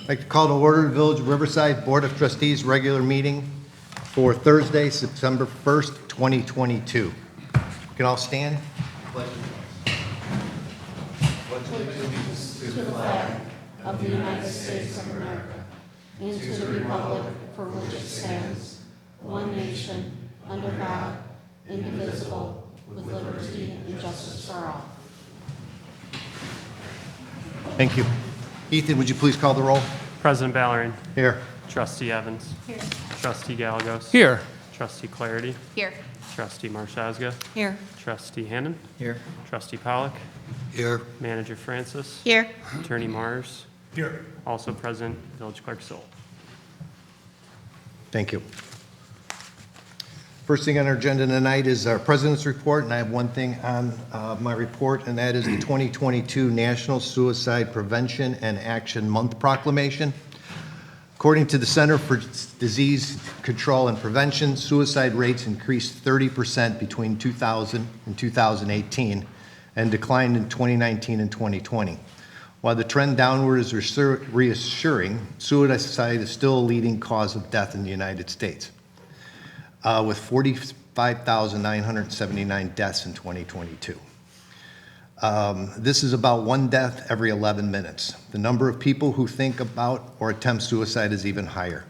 I'd like to call to order the Village of Riverside Board of Trustees regular meeting for Thursday, September 1st, 2022. You can all stand. Allegiance to the flag of the United States of America and to the republic for which it stands, one nation, under God, indivisible, with liberty and justice for all. Thank you. Ethan, would you please call the roll? President Ballerin. Here. Trustee Evans. Here. Trustee Gallegos. Here. Trustee Clarity. Here. Trustee Marshazga. Here. Trustee Hannan. Here. Trustee Pollock. Here. Manager Francis. Here. Attorney Mars. Here. Also present, Village Clerk Soul. Thank you. First thing on our agenda tonight is our President's Report, and I have one thing on my report, and that is the 2022 National Suicide Prevention and Action Month Proclamation. According to the Center for Disease Control and Prevention, suicide rates increased 30% between 2000 and 2018 and declined in 2019 and 2020. While the trend downward is reassuring, suicide is still a leading cause of death in the United States, with 45,979 deaths in 2022. This is about one death every 11 minutes. The number of people who think about or attempt suicide is even higher.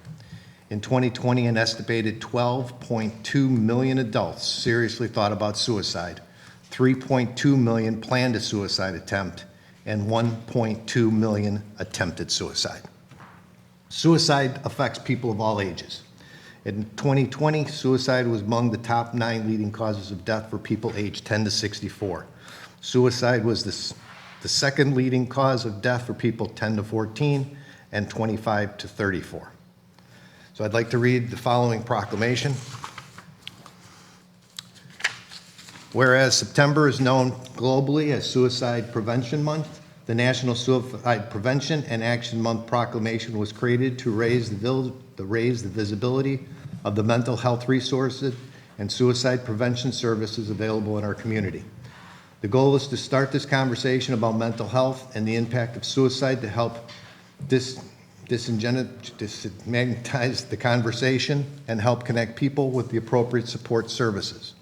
In 2020, an estimated 12.2 million adults seriously thought about suicide, 3.2 million planned a suicide attempt, and 1.2 million attempted suicide. Suicide affects people of all ages. In 2020, suicide was among the top 9 leading causes of death for people aged 10 to 64. Suicide was the second leading cause of death for people 10 to 14 and 25 to 34. So I'd like to read the following proclamation. Whereas September is known globally as Suicide Prevention Month, the National Suicide Prevention and Action Month proclamation was created to raise the visibility of the mental health resources and suicide prevention services available in our community. The goal is to start this conversation about mental health and the impact of suicide to help desmagnetize the conversation and help connect people with the appropriate support services.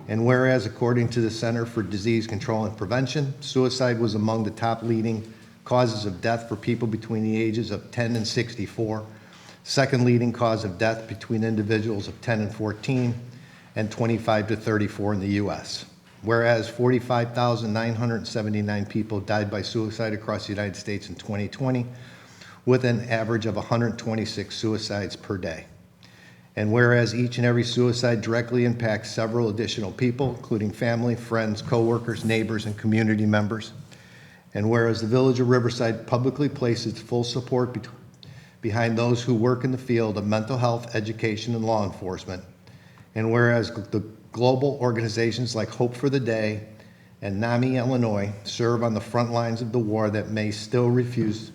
And whereas, according to the Center for Disease Control and Prevention, suicide was among the top leading causes of death for people between the ages of 10 and 64, second leading cause of death between individuals of 10 and 14, and 25 to 34 in the U.S. Whereas 45,979 people died by suicide across the United States in 2020, with an average of 126 suicides per day. And whereas each and every suicide directly impacts several additional people, including family, friends, coworkers, neighbors, and community members. And whereas the Village of Riverside publicly places full support behind those who work in the field of mental health, education, and law enforcement. And whereas the global organizations like Hope for the Day and NAMI Illinois serve on the front lines of the war that many still refuse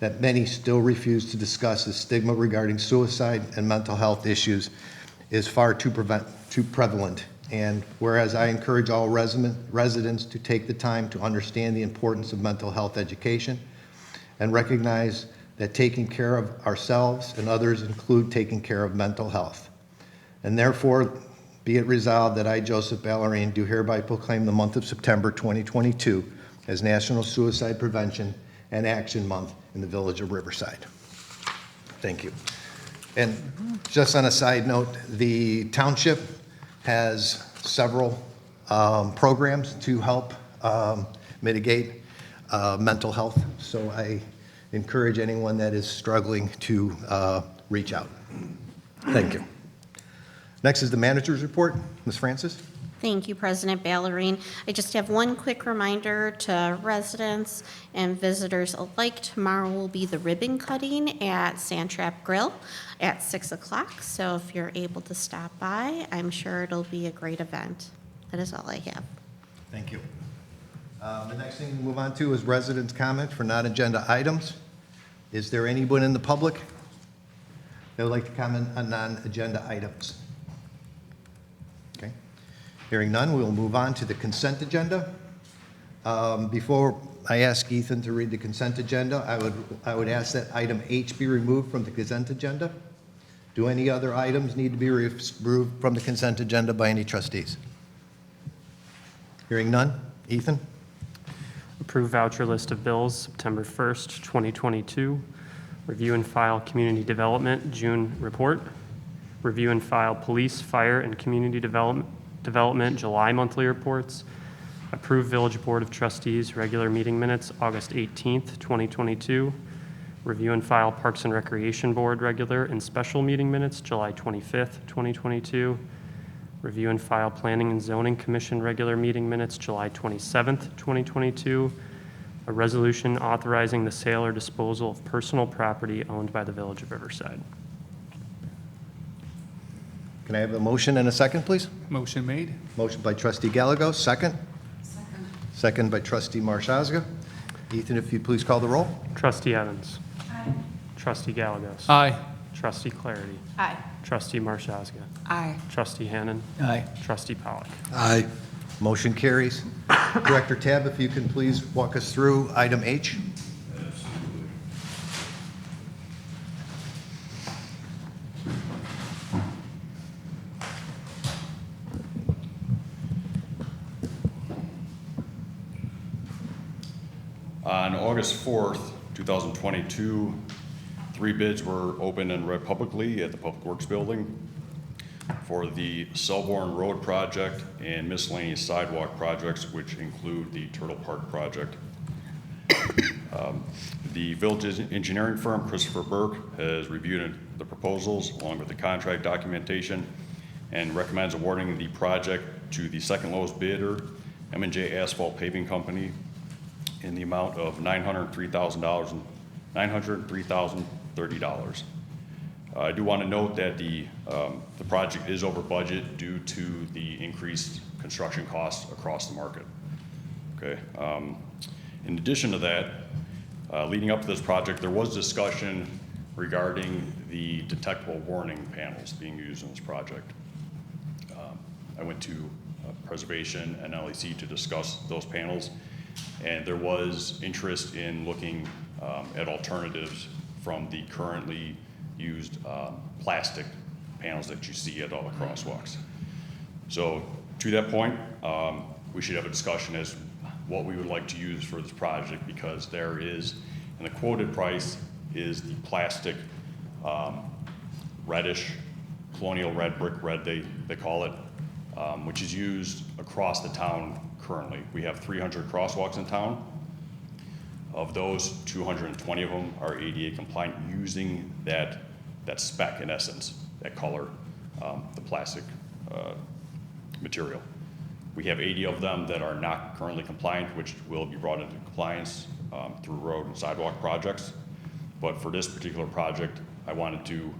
to discuss, the stigma regarding suicide and mental health issues is far too prevalent. And whereas I encourage all residents to take the time to understand the importance of mental health education and recognize that taking care of ourselves and others include taking care of mental health. And therefore, be it resolved that I, Joseph Ballerin, do hereby proclaim the month of September 2022 as National Suicide Prevention and Action Month in the Village of Riverside. Thank you. And just on a side note, the township has several programs to help mitigate mental health. So I encourage anyone that is struggling to reach out. Thank you. Next is the manager's report. Ms. Francis? Thank you, President Ballerin. I just have one quick reminder to residents and visitors alike. Tomorrow will be the ribbon cutting at Sandtrap Grill at 6 o'clock. So if you're able to stop by, I'm sure it'll be a great event. That is all I have. Thank you. The next thing we move on to is residents' comment for non-agenda items. Is there anyone in the public that would like to comment on non-agenda items? Okay. Hearing none, we will move on to the consent agenda. Before I ask Ethan to read the consent agenda. I would ask that item H be removed from the consent agenda. Do any other items need to be removed from the consent agenda by any trustees? Hearing none. Ethan? Approve voucher list of bills, September 1st, 2022. Review and file community development, June report. Review and file police, fire, and community development, July monthly reports. Approve Village Board of Trustees regular meeting minutes, August 18th, 2022. Review and file Parks and Recreation Board regular and special meeting minutes, July 25th, 2022. Review and file Planning and Zoning Commission regular meeting minutes, July 27th, 2022. A resolution authorizing the sale or disposal of personal property owned by the Village of Riverside. Can I have a motion and a second, please? Motion made. Motion by trustee Gallego, second. Second by trustee Marshazga. Ethan, if you please call the roll. Trustee Evans. Aye. Trustee Gallegos. Aye. Trustee Clarity. Aye. Trustee Marshazga. Aye. Trustee Hannan. Aye. Trustee Pollock. Aye. Motion carries. Director Tab, if you can please walk us through item H. On August 4th, 2022, 3 bids were opened and read publicly at the Public Works Building for the Selborne Road project and miscellaneous sidewalk projects, which include the Turtle Park project. The village engineering firm, Christopher Burke, has reviewed the proposals along with the contract documentation and recommends awarding the project to the second lowest bidder, M&J Asphalt Paving Company, in the amount of $903,030. I do want to note that the project is over budget due to the increased construction costs across the market. Okay. In addition to that, leading up to this project, there was discussion regarding the detectable warning panels being used in this project. I went to Preservation and LEC to discuss those panels, and there was interest in looking at alternatives from the currently used plastic panels that you see at all the crosswalks. So to that point, we should have a discussion as what we would like to use for this project, because there is, and the quoted price is the plastic reddish, colonial red, brick red they call it, which is used across the town currently. We have 300 crosswalks in town. Of those, 220 of them are ADA compliant using that spec, in essence, that color, the plastic material. We have 80 of them that are not currently compliant, which will be brought into compliance through road and sidewalk projects. But for this particular project, I wanted to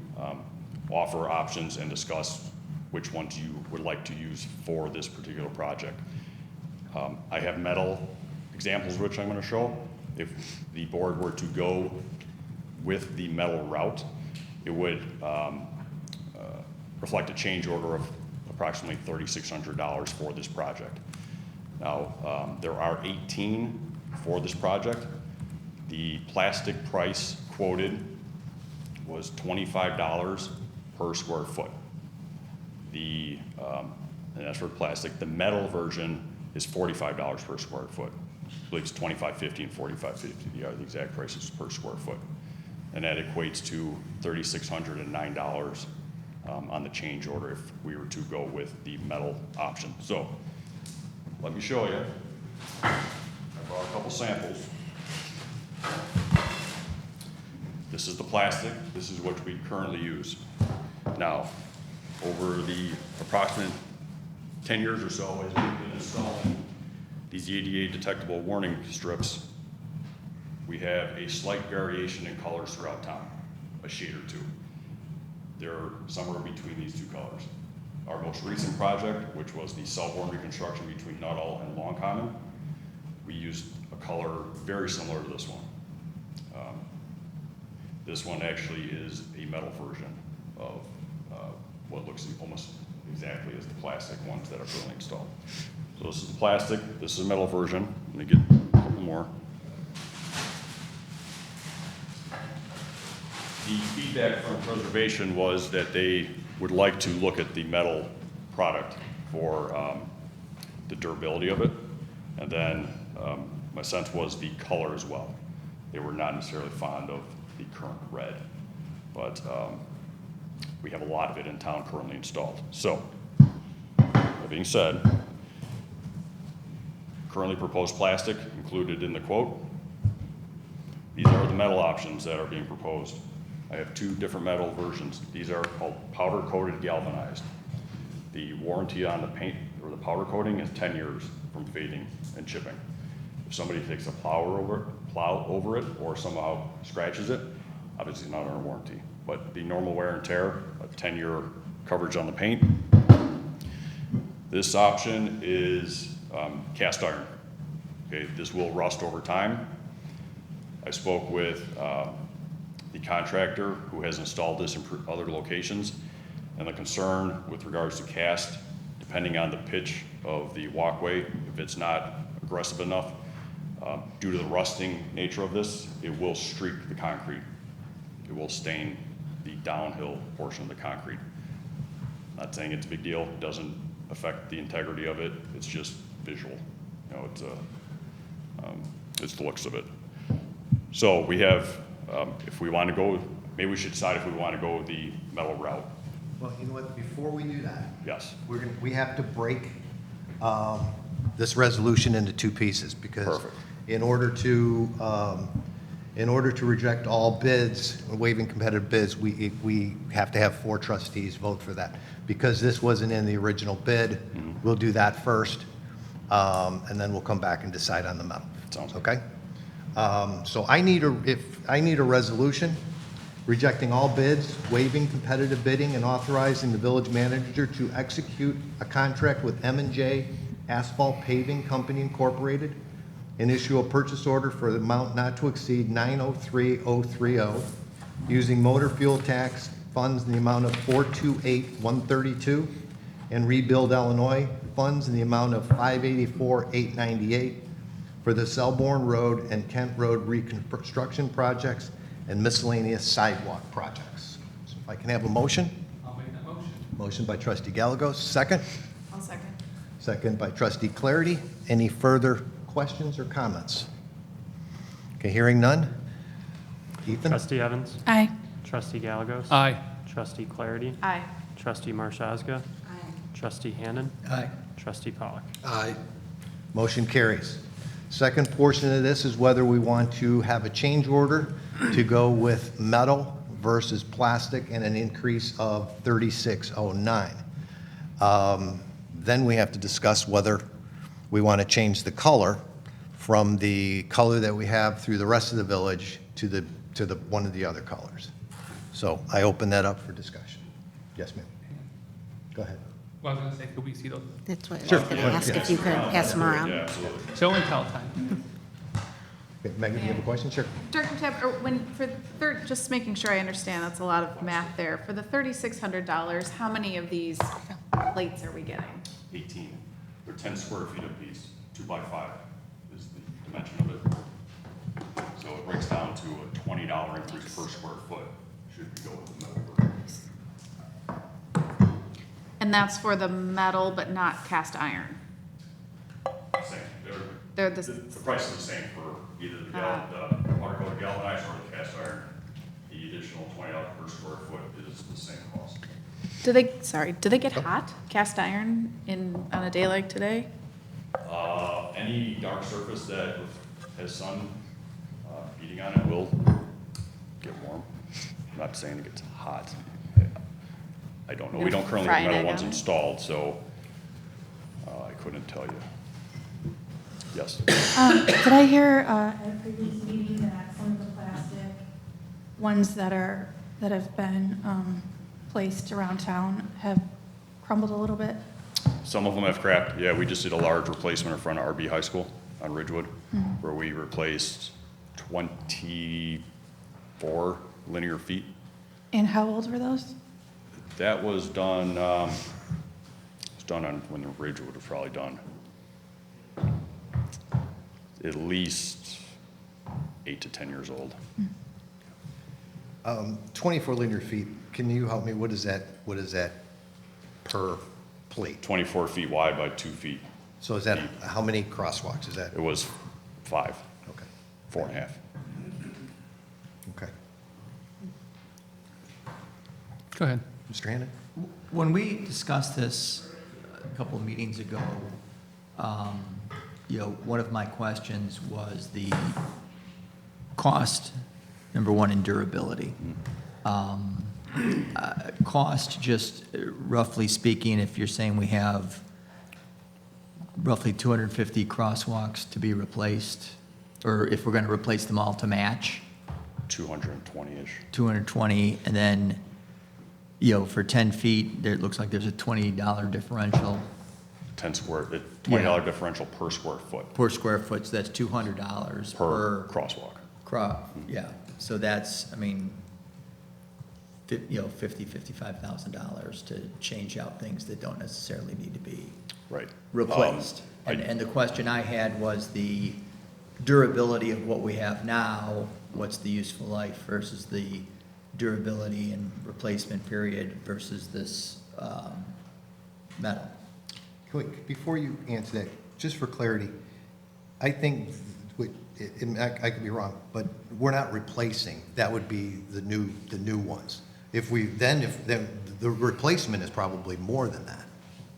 offer options and discuss which ones you would like to use for this particular project. I have metal examples which I'm going to show. If the board were to go with the metal route, it would reflect a change order of approximately $3,600 for this project. Now, there are 18 for this project. The plastic price quoted was $25 per square foot. And that's for plastic. The metal version is $45 per square foot. I believe it's $25.50 and $45.50. They are the exact prices per square foot. And that equates to $3,609 on the change order if we were to go with the metal option. So let me show you. I brought a couple samples. This is the plastic. This is what we currently use. Now, over the approximate 10 years or so, as we've been installing these ADA detectable warning strips, we have a slight variation in colors throughout town, a shade or two. They're somewhere between these two colors. Our most recent project, which was the Selborne reconstruction between Nuttall and Long Common, we used a color very similar to this one. This one actually is a metal version of what looks almost exactly as the plastic ones that are currently installed. So this is the plastic, this is a metal version. Let me get a couple more. The feedback from Preservation was that they would like to look at the metal product for the durability of it. And then my sense was the color as well. They were not necessarily fond of the current red, but we have a lot of it in town currently installed. So, that being said, currently proposed plastic included in the quote. These are the metal options that are being proposed. I have two different metal versions. These are called powder coated galvanized. The warranty on the paint or the powder coating is 10 years from fading and chipping. If somebody takes a plow over it or somehow scratches it, obviously not under warranty. But the normal wear and tear, a 10-year coverage on the paint. This option is cast iron. Okay, this will rust over time. I spoke with the contractor who has installed this in other locations, and the concern with regards to cast, depending on the pitch of the walkway, if it's not aggressive enough, due to the rusting nature of this, it will streak the concrete. It will stain the downhill portion of the concrete. Not saying it's a big deal, it doesn't affect the integrity of it, it's just visual. You know, it's the looks of it. So we have, if we want to go, maybe we should decide if we want to go the metal route. Well, you know what, before we do that, Yes. we have to break this resolution into two pieces, because Perfect. in order to reject all bids, waiving competitive bids, we have to have 4 trustees vote for that. Because this wasn't in the original bid, we'll do that first, and then we'll come back and decide on the metal. Sounds good. Okay? So I need a resolution rejecting all bids, waiving competitive bidding, and authorizing the village manager to execute a contract with M&J Asphalt Paving Company Incorporated and issue a purchase order for the amount not to exceed $903,030, using motor fuel tax funds in the amount of $428,132, and Rebuild Illinois funds in the amount of $584,898 for the Selborne Road and Kent Road reconstruction projects and miscellaneous sidewalk projects. So if I can have a motion? I'll make that motion. Motion by trustee Gallegos, second. I'll second. Second by trustee Clarity. Any further questions or comments? Okay, hearing none. Ethan? Trustee Evans? Aye. Trustee Gallegos? Aye. Trustee Clarity? Aye. Trustee Marshazga? Aye. Trustee Hannan? Aye. Trustee Pollock? Aye. Motion carries. Second portion of this is whether we want to have a change order to go with metal versus plastic and an increase of $36.09. Then we have to discuss whether we want to change the color from the color that we have through the rest of the village to the one of the other colors. So I open that up for discussion. Yes, ma'am. Go ahead. Well, I was gonna say, could we see those? That's what I was Sure. going to ask, if you could pass them around. Yeah, absolutely. Show and tell time. Okay, Megan, you have a question? Sure. Director Tab, or just making sure I understand, that's a lot of math there. For the $3,600, how many of these plates are we getting? 18. They're 10 square feet apiece. 2 by 5 is the dimension of it. So it breaks down to a $20 increase per square foot should we go with the metal version. And that's for the metal, but not cast iron? Same. They're The the, price is the same for either the powder coated galvanized or the cast iron. The additional $20 per square foot is the same cost. do they get hot, cast iron on a day like today? Any dark surface that has sun beating on it will get warm. I'm not saying it gets hot. I don't know. We don't currently have metal ones installed, so I couldn't tell you. Yes. Did I hear at a previous meeting that some of the plastic ones that have been placed around town have crumbled a little bit? Some of them have cracked. Yeah, we just did a large replacement in front of RB High School on Ridgewood, where we replaced 24 linear feet. And how old were those? That was done, on when the Ridgewood was probably done. At least 8 to 10 years old. 24 linear feet, can you help me? What is that per plate? 24 feet wide by 2 feet. So is that, how many crosswalks is that? It was 5, Okay, 4.5. okay. Go ahead. Mr. Hannon? When we discussed this a couple of meetings ago, one of my questions was the cost, number one, and durability. Cost, just roughly speaking, if you're saying we have roughly 250 crosswalks to be replaced, or if we're going to replace them all to match, 220-ish. 220, and then, for 10 feet, there, it looks like there's a $20 differential $20 Yeah. differential per square foot per square foot, so that's $200 per per crosswalk. yeah. So that's, $55,000 to change out things that don't necessarily need to be Right. replaced. I- And the question I had was the durability of what we have now, what's the useful life versus the durability and replacement period versus this metal? Wait, before you answer that, just for clarity, I think, I could be wrong, but we're not replacing. That would be the new ones. If then the replacement is probably more than that.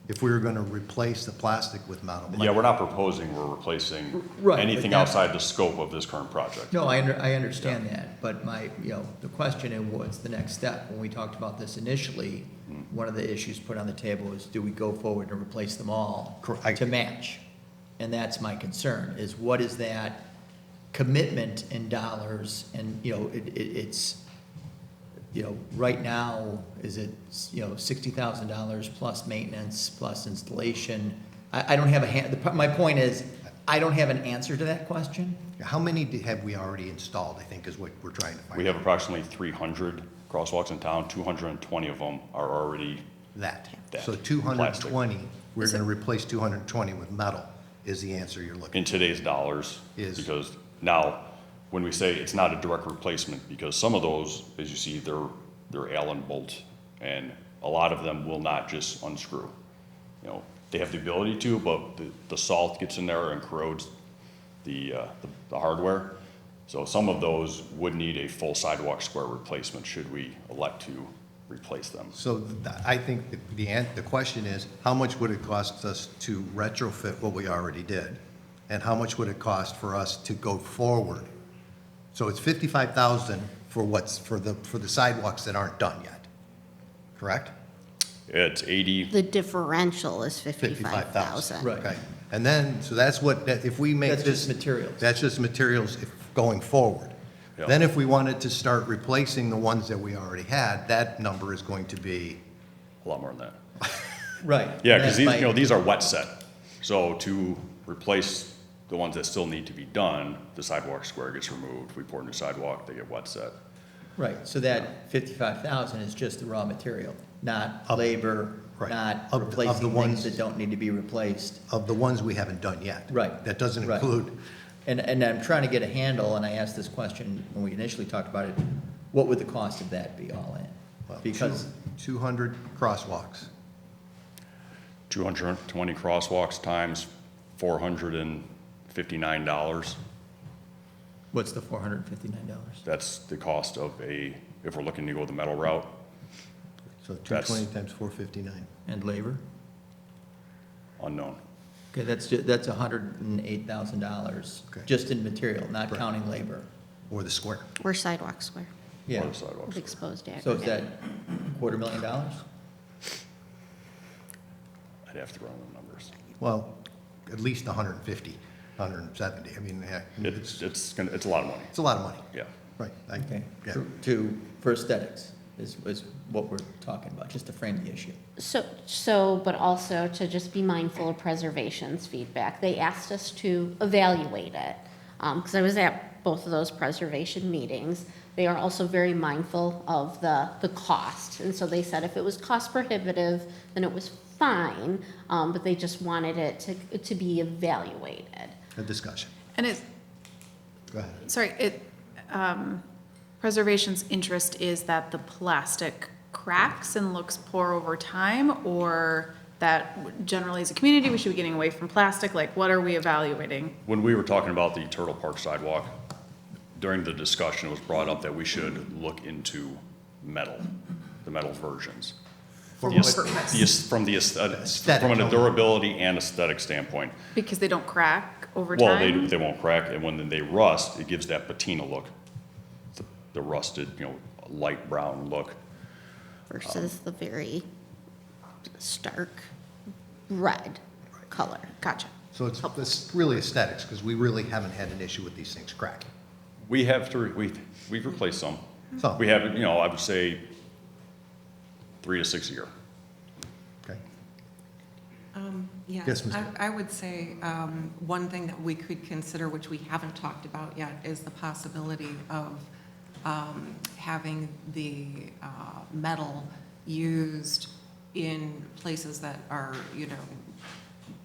If we were going to replace the plastic with metal. Yeah, we're not proposing we're replacing Right, anything but that- outside the scope of this current project. No, I understand that, but the question is, what's the next step? When we talked about this initially, one of the issues put on the table is, do we go forward and replace them all to match? And that's my concern, is what is that commitment in dollars? And, it's, right now, is it, $60,000 plus maintenance, plus installation? I don't have my point is, I don't have an answer to that question. How many have we already installed, I think is what we're trying to find out. We have approximately 300 crosswalks in town. 220 of them are already That. That. So 220, we're going to replace 220 with metal is the answer you're looking in today's dollars. Is. Because now, when we say it's not a direct replacement, because some of those, as you see, they're Allen bolt, and a lot of them will not just unscrew. They have the ability to, but the salt gets in there and corrodes the hardware. So some of those would need a full sidewalk square replacement should we elect to replace them. So I think the question is, how much would it cost us to retrofit what we already did? And how much would it cost for us to go forward? So it's $55,000 for the sidewalks that aren't done yet, correct? It's 80, The differential is 55,000. Right. Okay, and then, so that's what, if we make That's this. just materials. That's just materials going forward. Yeah. Then if we wanted to start replacing the ones that we already had, that number is going to be, a lot more than that. Right. Yeah, And because that's my- these are wet set. So to replace the ones that still need to be done, the sidewalk square gets removed. We pour a new sidewalk, they get wet set. Right, so that 55,000 is just the raw material, not labor, right. not Of the replacing ones- things that don't need to be replaced. of the ones we haven't done yet. Right. That doesn't Right. include, And I'm trying to get a handle, and I asked this question when we initially talked about it, what would the cost of that be all in? well, Because, 200 crosswalks. 220 crosswalks times $459. what's the $459? That's the cost of if we're looking to go the metal route. So That's- 220 times 459. And labor? Unknown. Okay, that's $108,000, Okay. just in material, not Right. counting labor. Or the square. Or sidewalk square, Yeah, Or the sidewalks. of exposed so aggregate. is that $250,000? I'd have to run the numbers. Well, at least 150, 170. I mean, yeah, It's a lot of money. it's a lot of money. Yeah. Right. Okay, Yeah. for aesthetics is what we're talking about, just to frame the issue. So, but also to just be mindful of preservation's feedback. They asked us to evaluate it, because I was at both of those preservation meetings. They are also very mindful of the cost, and so they said if it was cost prohibitive, then it was fine, but they just wanted it to be evaluated. A discussion. And Go ahead. sorry, preservation's interest is that the plastic cracks and looks poor over time, or that generally as a community, we should be getting away from plastic? Like, what are we evaluating? When we were talking about the Turtle Park sidewalk, during the discussion, it was brought up that we should look into metal, the metal versions. For The what aes- purpose? the aes- From the aesthetic, Aesthetic. from a durability and aesthetic standpoint. Because they don't crack over Well, time? they won't crack, and when they rust, it gives that patina look. The rusted, light brown look. Versus the very stark red color. Gotcha. So it's really aesthetics, because we really haven't had an issue with these things cracking. We've replaced some. Some. We have, I would say 3 to 6 a year. Okay. Yes, Yes, Ms. I would say one thing that we could consider, which we haven't talked about yet, is the possibility of having the metal used in places that are,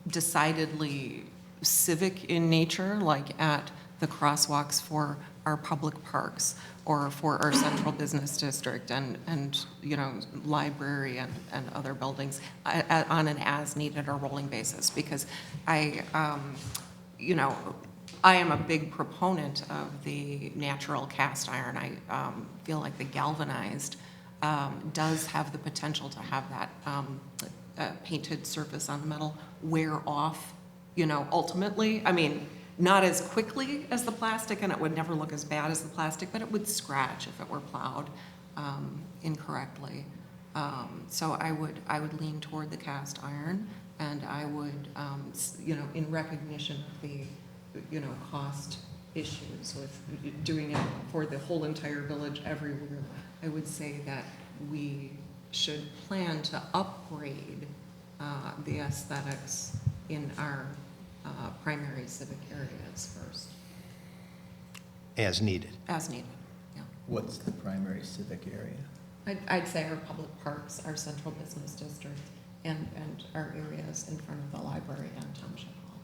decidedly civic in nature, like at the crosswalks for our public parks or for our central business district and library and other buildings on an as-needed or rolling basis. Because I am a big proponent of the natural cast iron. I feel like the galvanized does have the potential to have that painted surface on the metal wear off, ultimately. I mean, not as quickly as the plastic, and it would never look as bad as the plastic, but it would scratch if it were plowed incorrectly. So I would lean toward the cast iron, and I would, in recognition of the, cost issues with doing it for the whole entire village everywhere, I would say that we should plan to upgrade the aesthetics in our primary civic areas first, As needed. as needed, yeah. What's the primary civic area? I'd say our public parks, our central business district, and our areas in front of the library and township hall.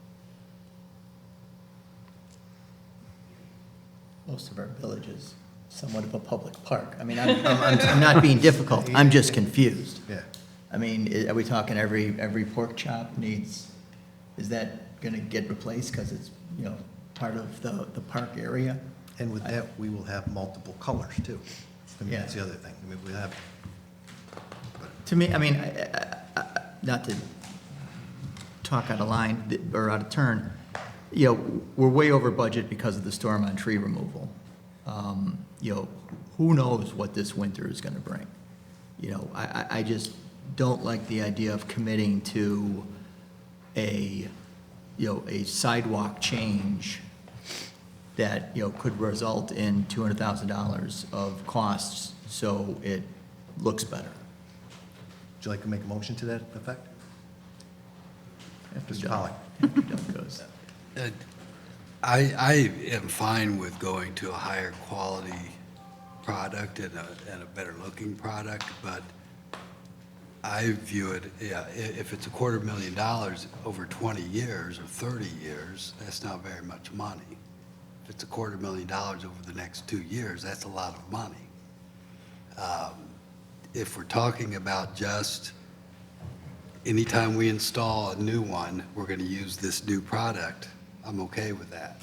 Most of our villages, somewhat of a public park. I mean, I'm not being difficult, I'm just confused. Yeah. I mean, are we talking every pork chop needs, is that gonna get replaced because it's, part of the park area? And with that, we will have multiple colors too. I mean, Yeah. that's the other thing. I mean, we have, To me, I mean, not to talk out of line or out of turn, we're way over budget because of the storm on tree removal. Who knows what this winter is gonna bring? I just don't like the idea of committing to a sidewalk change that, could result in $200,000 of costs, so it looks better. would you like to make a motion to that effect? After Mr. Doug- Pollak. after Doug goes. I am fine with going to a higher quality product and a better looking product, but I view it, if it's $250,000 over 20 years or 30 years, that's not very much money. If it's $250,000 over the next 2 years, that's a lot of money. If we're talking about just anytime we install a new one, we're going to use this new product, I'm okay with that.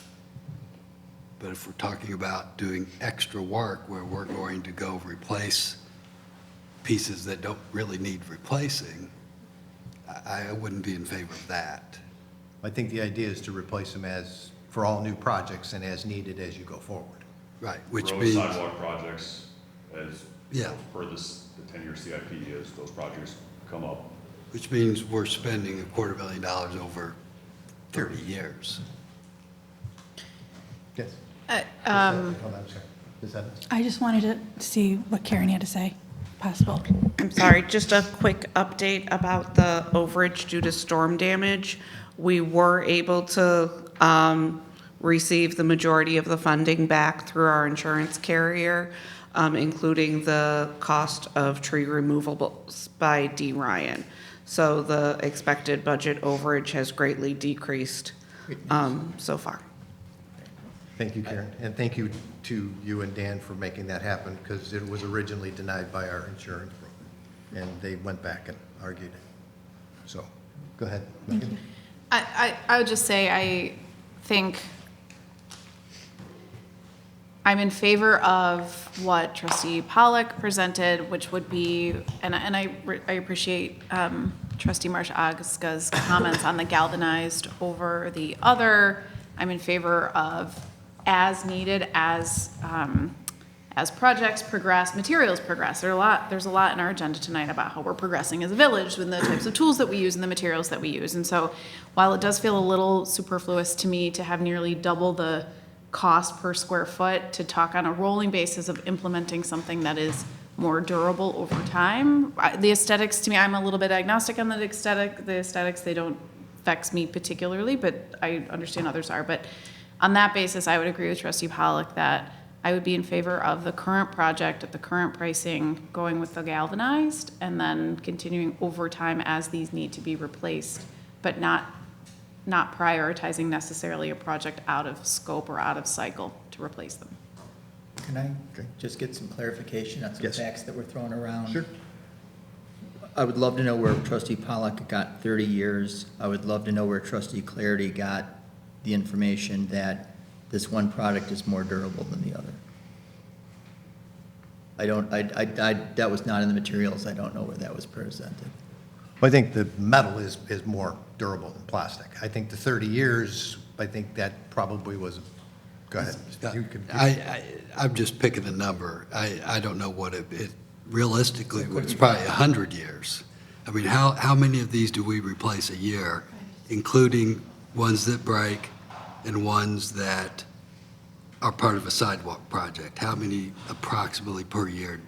But if we're talking about doing extra work where we're going to go replace pieces that don't really need replacing, I wouldn't be in favor of that. I think the idea is to replace them for all new projects and as needed as you go forward. Right, which Road means, sidewalk projects, as Yeah. per the 10-year CIP is, those projects come up. which means we're spending $250,000 over 30 years. Yes. Um, I'm sorry. Ms. Evans? I just wanted to see what Karen had to say, possible. I'm sorry, just a quick update about the overage due to storm damage. We were able to receive the majority of the funding back through our insurance carrier, including the cost of tree removals by D. Ryan. So the expected budget overage has greatly decreased so far. Thank you, Karen, and thank you to you and Dan for making that happen, because it was originally denied by our insurance broker, and they went back and argued it. So, go ahead. Megan. I would just say, I think I'm in favor of what trustee Pollock presented, which would be, and I appreciate trustee Marcia Aga's comments on the galvanized over the other. I'm in favor of as needed, as projects progress, materials progress. There's a lot in our agenda tonight about how we're progressing as a village with the types of tools that we use and the materials that we use. And so while it does feel a little superfluous to me to have nearly double the cost per square foot to talk on a rolling basis of implementing something that is more durable over time, the aesthetics, to me, I'm a little bit agnostic on the aesthetics, they don't vex me particularly, but I understand others are. But on that basis, I would agree with trustee Pollock that I would be in favor of the current project at the current pricing, going with the galvanized, and then continuing over time as these need to be replaced, but not prioritizing necessarily a project out of scope or out of cycle to replace them. Can I just get some clarification on some Yes. facts that were thrown around? Sure. I would love to know where trustee Pollock got 30 years. I would love to know where trustee Clarity got the information that this one product is more durable than the other. That was not in the materials. I don't know where that was presented. I think the metal is more durable than plastic. I think the 30 years, I think that probably was, go ahead. You can- I'm just picking a number. I don't know what it realistically, it's probably 100 years. I mean, how many of these do we replace a year, including ones that break and ones that are part of a sidewalk project? How many approximately per year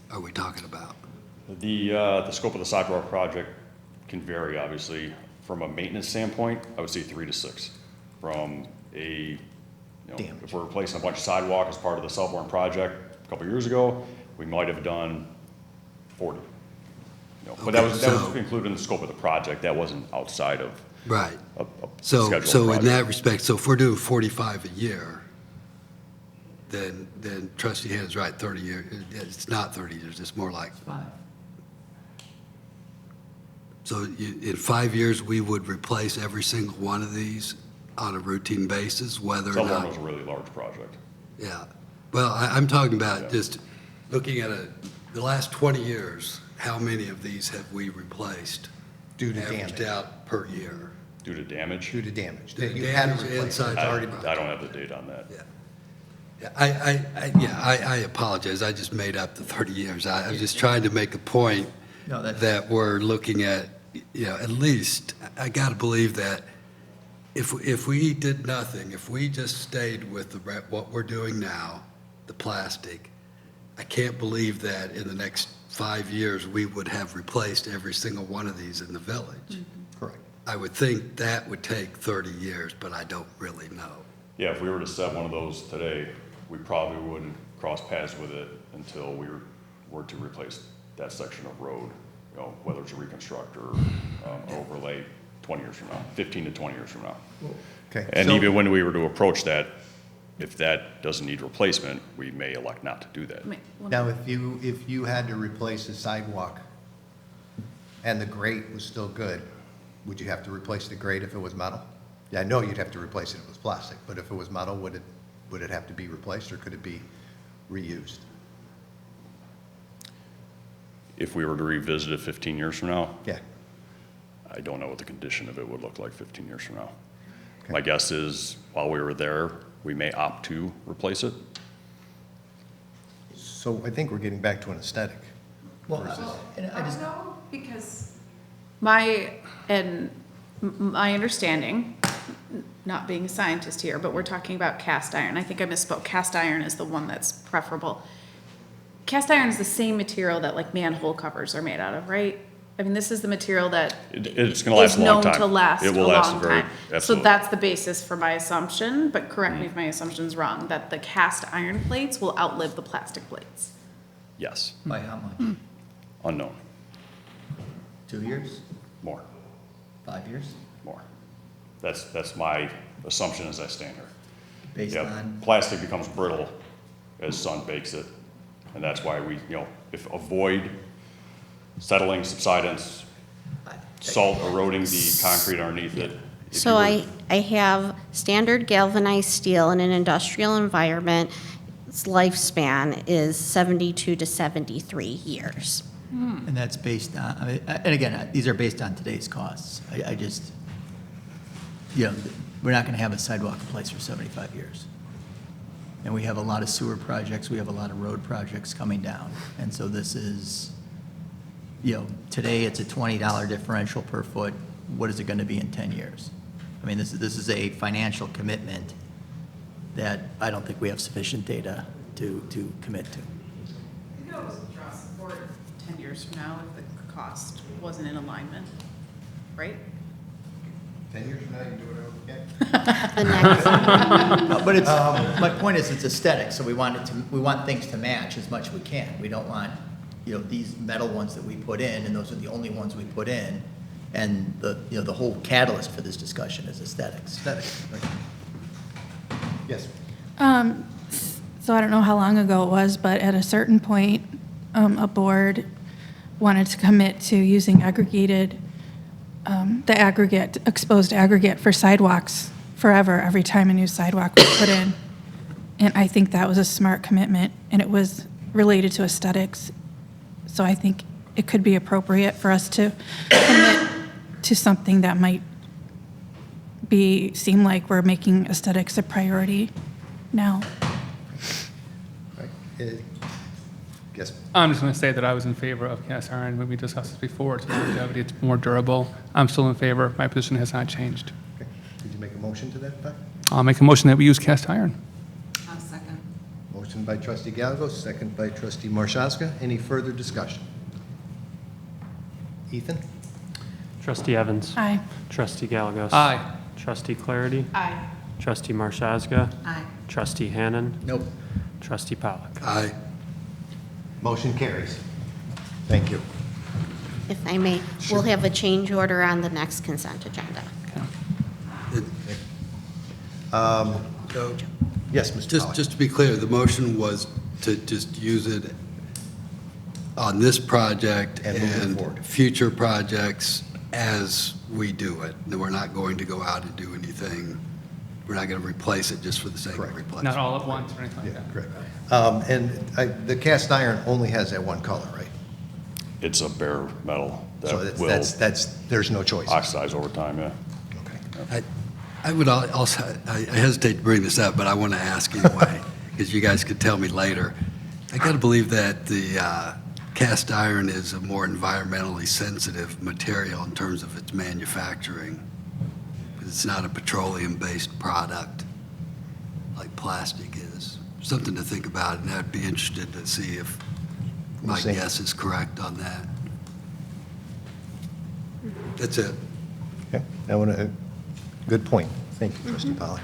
are we talking about? The scope of the sidewalk project can vary, obviously. From a maintenance standpoint, I would say 3 to 6. From Damage. if we're replacing a bunch of sidewalk as part of the Southbourne project a couple years ago, we might have done 40. But that was included in the scope of the project. That wasn't outside of Right. a So scheduled in project. that respect, so if we're doing 45 a year, then trustee Hannah's right, 30 years. It's not 30 years, it's more like, 5. so in 5 years, we would replace every single one of these on a routine basis, whether or Southbourne not. was a really large project. Yeah. Well, I'm talking about Yeah. just looking at the last 20 years, how many of these have we replaced? Due to Averaged damage. out per year. Due to damage? Due to damage. Due to You had to damage replace it. inside It's I already I don't have the date on that. Yeah, I apologize. I just made up the 30 years. I was just trying to make a point No, that's. that we're looking at, at least, I got to believe that if we did nothing, if we just stayed with what we're doing now, the plastic, I can't believe that in the next 5 years, we would have replaced every single one of these in the village. correct. I would think that would take 30 years, but I don't really know. Yeah, if we were to set one of those today, we probably wouldn't cross paths with it until we were to replace that section of road, whether it's a reconstruct or overlay 20 years from now, 15 to 20 years from now. Okay. And so- even when we were to approach that, if that doesn't need replacement, we may elect not to do that. Now, if you had to replace the sidewalk and the grate was still good, would you have to replace the grate if it was metal? Yeah, I know you'd have to replace it if it was plastic, but if it was metal, would it have to be replaced or could it be reused? If we were to revisit it 15 years from now, Yeah, I don't know what the condition of it would look like 15 years from now. Okay. My guess is while we were there, we may opt to replace it. so I think we're getting back to an aesthetic. Well, and I just. Because my understanding, not being a scientist here, but we're talking about cast iron. I think I misspoke. Cast iron is the one that's preferable. Cast iron is the same material that like manhole covers are made out of, right? I mean, this is the material that It's going to last is a long known time. to last It a will last long very, time. So absolutely. that's the basis for my assumption, but correct me if my assumption's wrong, that the cast iron plates will outlive the plastic plates. Yes, By how much? unknown, 2 years? more, 5 years? more. That's my assumption as I stand here. based Yeah, on? plastic becomes brittle as sun bakes it. And that's why we, if avoid settling subsidence, salt eroding the concrete underneath it. if So you were- I have standard galvanized steel in an industrial environment. Its lifespan is 72 to 73 years. And that's based on, and again, these are based on today's costs. I just, we're not going to have a sidewalk in place for 75 years. And we have a lot of sewer projects, we have a lot of road projects coming down. And so this is, today it's a $20 differential per foot. What is it going to be in 10 years? I mean, this is a financial commitment that I don't think we have sufficient data to commit to. I think it was across the board 10 years from now if the cost wasn't in alignment, right? 10 years from now, you can do whatever you can. The next, No, but it's, my point is, it's aesthetic, so we want things to match as much as we can. We don't want, these metal ones that we put in, and those are the only ones we put in. And the whole catalyst for this discussion is aesthetics. Aesthetics, right. Yes. So I don't know how long ago it was, but at a certain point, a board wanted to commit to using exposed aggregate for sidewalks forever, every time a new sidewalk was put in. And I think that was a smart commitment, and it was related to aesthetics. So I think it could be appropriate for us to commit to something that might seem like we're making aesthetics a priority now. Right. Yes. I'm just going to say that I was in favor of cast iron when we discussed this before. It's longevity, it's more durable. I'm still in favor. My position has not changed. Okay. Did you make a motion to that effect? I'll make a motion that we use cast iron. I'll second. Motion by trustee Gallegos, second by trustee Marshowska. Any further discussion? Ethan? Trustee Evans. Aye. Trustee Gallegos. Aye. Trustee Clarity. Aye. Trustee Marshazga. Aye. Trustee Hannan. Nope. Trustee Pollock. Aye. Motion carries. Thank you. if I may, we'll have a change order on the next consent agenda. So, Yes, Mr. Pollock. just to be clear, the motion was to just use it on this project And moving forward. and future projects as we do it. That we're not going to go out and do anything. We're not going to replace it just for the sake Correct. of replacing. Not all at once or anything like Yeah, that. correct. And the cast iron only has that one color, right? It's a bare metal So that will there's no choice. oxidize over time, yeah. Okay. I would also, I hesitate to bring this up, but I want to ask anyway, because you guys could tell me later. I got to believe that the cast iron is a more environmentally sensitive material in terms of its manufacturing. It's not a petroleum-based product like plastic is. Something to think about, and I'd be interested to see if my We'll see. guess is correct on that. That's it. Okay, good point. Thank you, trustee Pollock.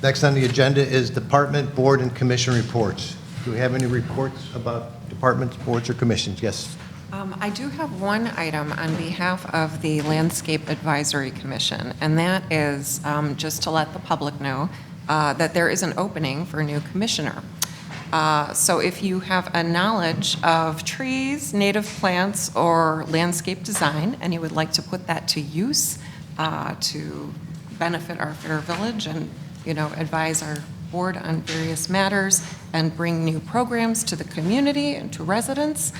Next on the agenda is department, board, and commission reports. Do we have any reports about departments, boards, or commissions? Yes. I do have one item on behalf of the Landscape Advisory Commission, and that is just to let the public know that there is an opening for a new commissioner. So if you have a knowledge of trees, native plants, or landscape design, and you would like to put that to use to benefit our fair village and, advise our board on various matters and bring new programs to the community and to residents,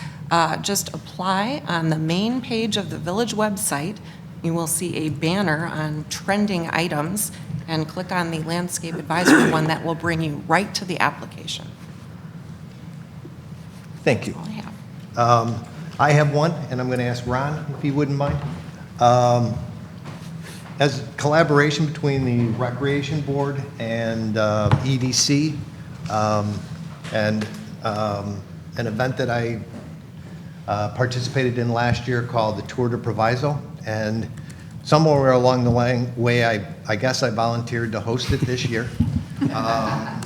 just apply on the main page of the village website. You will see a banner on trending items and click on the landscape advisory one that will bring you right to the application. Thank you. All I have. I have one, and I'm going to ask Ron if he wouldn't mind. As collaboration between the Recreation Board and EDC, and an event that I participated in last year called the Tour de Proviso, and somewhere along the way, I guess I volunteered to host it this year.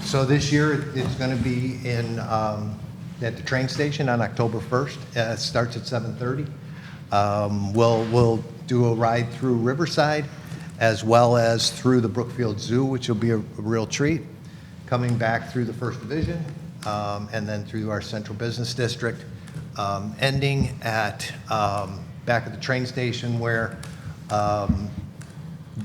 So this year, it's going to be at the train station on October 1st. It starts at 7:30. We'll do a ride through Riverside, as well as through the Brookfield Zoo, which will be a real treat, coming back through the First Division, and then through our Central Business District, ending at back at the train station where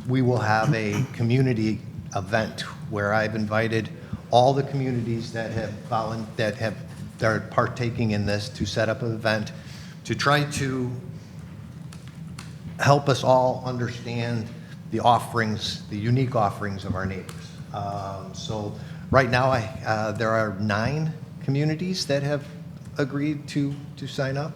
we will have a community event where I've invited all the communities that are partaking in this to set up an event to try to help us all understand the offerings, the unique offerings of our neighbors. So right now, there are 9 communities that have agreed to sign up.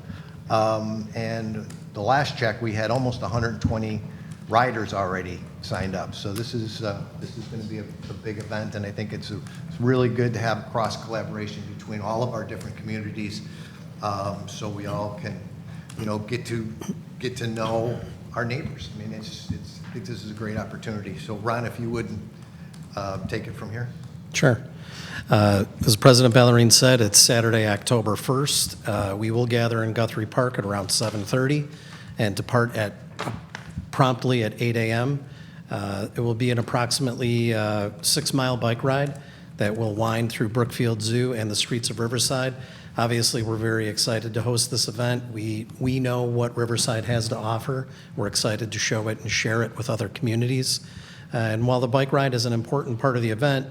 And the last check, we had almost 120 riders already signed up. So this is going to be a big event, and I think it's really good to have cross collaboration between all of our different communities, so we all can, get to know our neighbors. I mean, I think this is a great opportunity. So Ron, if you would take it from here. Sure. As President Ballerine said, it's Saturday, October 1st. We will gather in Guthrie Park at around 7:30 and depart promptly at 8 a.m. It will be an approximately 6-mile bike ride that will wind through Brookfield Zoo and the streets of Riverside. Obviously, we're very excited to host this event. We know what Riverside has to offer. We're excited to show it and share it with other communities. And while the bike ride is an important part of the event,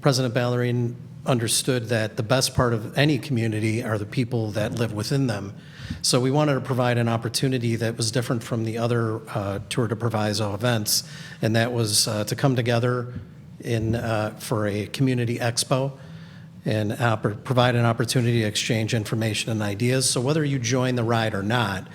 President Ballerine understood that the best part of any community are the people that live within them. So we wanted to provide an opportunity that was different from the other Tour de Proviso events, and that was to come together for a community expo and provide an opportunity to exchange information and ideas. So whether you join the ride or not,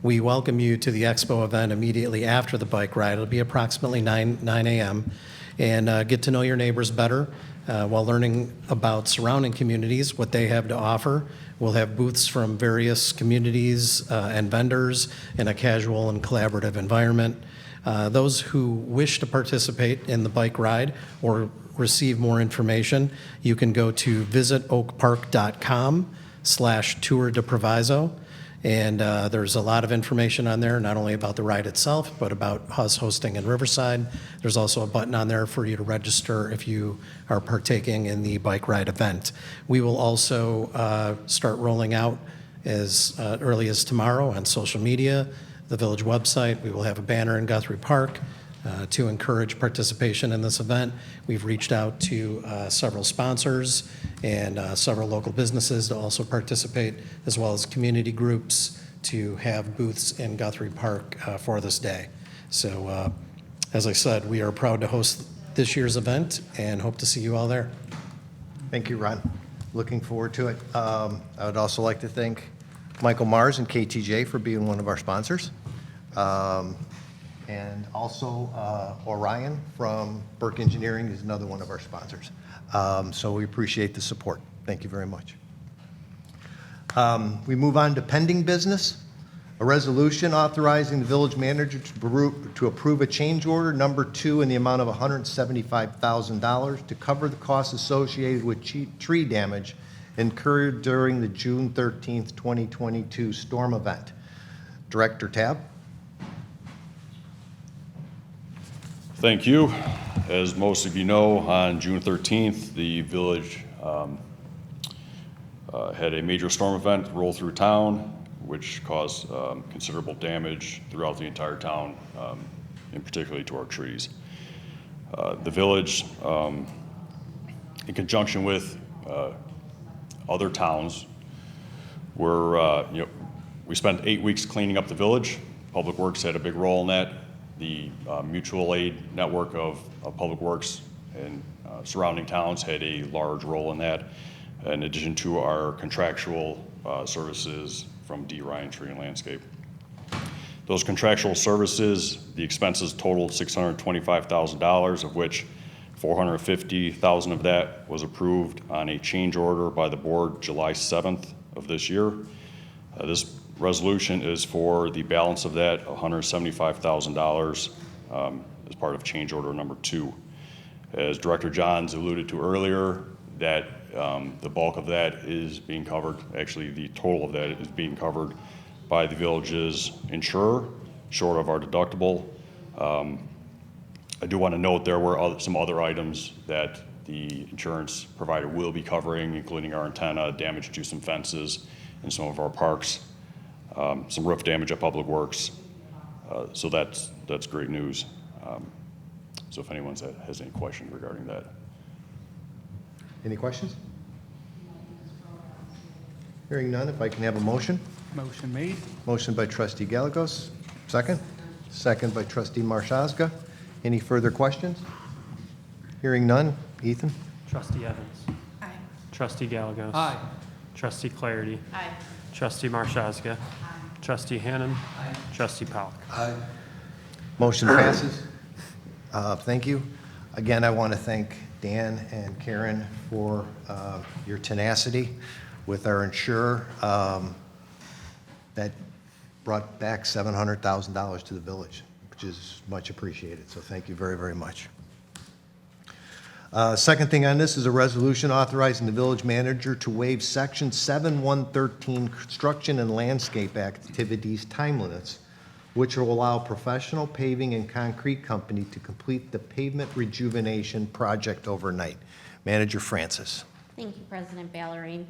we welcome you to the expo event immediately after the bike ride. It'll be approximately 9 a.m. and get to know your neighbors better while learning about surrounding communities, what they have to offer. We'll have booths from various communities and vendors in a casual and collaborative environment. Those who wish to participate in the bike ride or receive more information, you can go to visitoakpark.com/tour de proviso. And there's a lot of information on there, not only about the ride itself, but about us hosting in Riverside. There's also a button on there for you to register if you are partaking in the bike ride event. We will also start rolling out as early as tomorrow on social media, the village website. We will have a banner in Guthrie Park to encourage participation in this event. We've reached out to several sponsors and several local businesses to also participate, as well as community groups to have booths in Guthrie Park for this day. So, as I said, we are proud to host this year's event and hope to see you all there. Thank you, Ron. Looking forward to it. I would also like to thank Michael Mars and KTJ for being one of our sponsors. And also Orion from Burke Engineering is another one of our sponsors. So we appreciate the support. Thank you very much. We move on to pending business. A resolution authorizing the village manager to approve a change order number 2 in the amount of $175,000 to cover the costs associated with tree damage incurred during the June 13th, 2022 storm event. Director Tab. Thank you. As most of you know, on June 13th, the village had a major storm event roll through town, which caused considerable damage throughout the entire town, and particularly to our trees. The village, in conjunction with other towns, we spent 8 weeks cleaning up the village. Public Works had a big role in that. The mutual aid network of Public Works and surrounding towns had a large role in that, in addition to our contractual services from D. Ryan Tree and Landscape. Those contractual services, the expenses totaled $625,000, of which $450,000 of that was approved on a change order by the board July 7th of this year. This resolution is for the balance of that, $175,000, as part of change order number 2. As Director Johns alluded to earlier, that the bulk of that is being covered, actually the total of that is being covered by the village's insurer, short of our deductible. I do want to note there were some other items that the insurance provider will be covering, including our antenna, damage to some fences in some of our parks, some roof damage at Public Works. So that's great news. So if anyone has any questions regarding that. Any questions? Hearing none, if I can have a motion. Motion made. Motion by trustee Gallegos, second. Second by trustee Marshazga. Any further questions? Hearing none. Ethan? Trustee Evans. Aye. Trustee Gallegos. Aye. Trustee Clarity. Aye. Trustee Marshazga. Trustee Hannan. Trustee Pollock. Aye. Motion passes. Thank you. Again, I want to thank Dan and Karen for your tenacity with our insurer. That brought back $700,000 to the village, which is much appreciated. So thank you very, very much. Second thing on this is a resolution authorizing the village manager to waive Section 7113 construction and landscape activities time limits, which will allow professional paving and concrete company to complete the pavement rejuvenation project overnight. Manager Francis. Thank you, President Ballerine.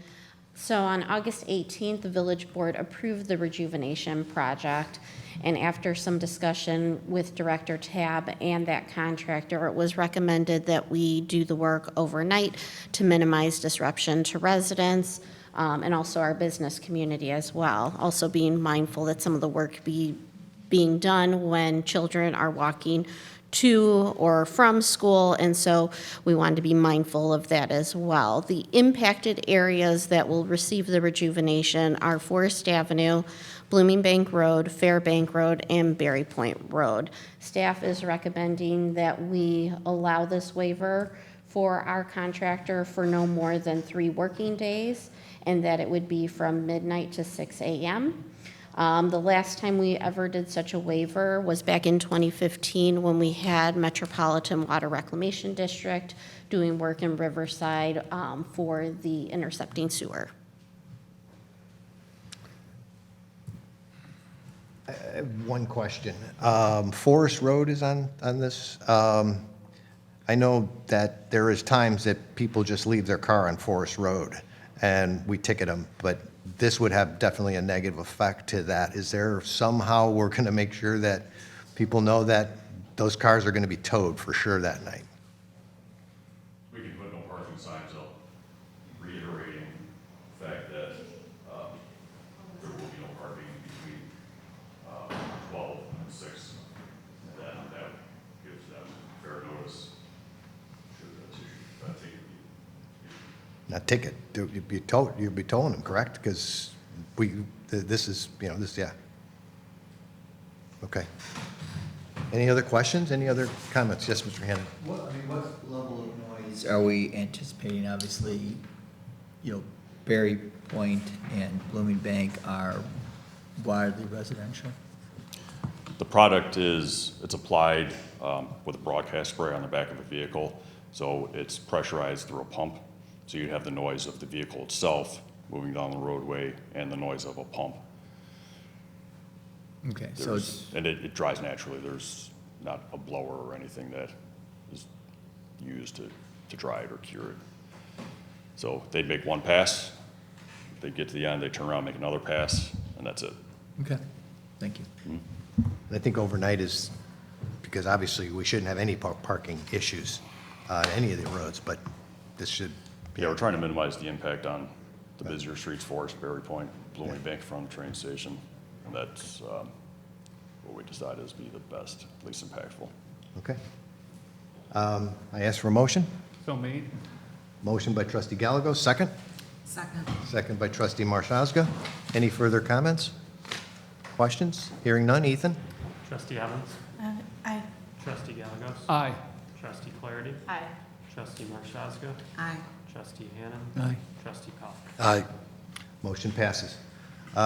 So on August 18th, the village board approved the rejuvenation project, and after some discussion with Director Tab and that contractor, it was recommended that we do the work overnight to minimize disruption to residents and also our business community as well. Also being mindful that some of the work being done when children are walking to or from school, and so we wanted to be mindful of that as well. The impacted areas that will receive the rejuvenation are Forest Avenue, Blooming Bank Road, Fairbank Road, and Berry Point Road. Staff is recommending that we allow this waiver for our contractor for no more than 3 working days, and that it would be from midnight to 6 a.m. The last time we ever did such a waiver was back in 2015 when we had Metropolitan Water Reclamation District doing work in Riverside for the intercepting sewer. I have one question. Forest Road is on this. I know that there is times that people just leave their car on Forest Road and we ticket them, but this would have definitely a negative effect to that. Is there somehow we're going to make sure that people know that those cars are going to be towed for sure that night? We can put no parking signs up, reiterating the fact that there will be no parking between 12 and 6. And then that gives them fair notice should that ticket be Not ticket, you'd be towing them, correct? Because this is, yeah. Okay. Any other questions, any other comments? Yes, Mr. Hannan. What level of noise are we anticipating? Obviously, Berry Point and Blooming Bank are widely residential. The product it's applied with a broadcast spray on the back of a vehicle, so it's pressurized through a pump. So you have the noise of the vehicle itself moving down the roadway and the noise of a pump. Okay, so it's, And it dries naturally. There's not a blower or anything that is used to dry it or cure it. So they'd make one pass, they get to the end, they turn around, make another pass, and that's it. okay, thank you. I think overnight is, because obviously we shouldn't have any parking issues on any of the roads, but this should. Yeah, we're trying to minimize the impact on the busier streets, Forest, Berry Point, Blooming Bank from the train station. And that's what we decided is be the best, least impactful. Okay. I ask for a motion. So made. Motion by trustee Gallegos, second. Second. Second by trustee Marshazga. Any further comments? Questions? Hearing none. Ethan? Trustee Evans. Aye. Trustee Gallegos. Aye. Trustee Clarity. Aye. Trustee Marshazga. Aye. Trustee Hannan. Aye. Trustee Pollock. Aye. Motion passes.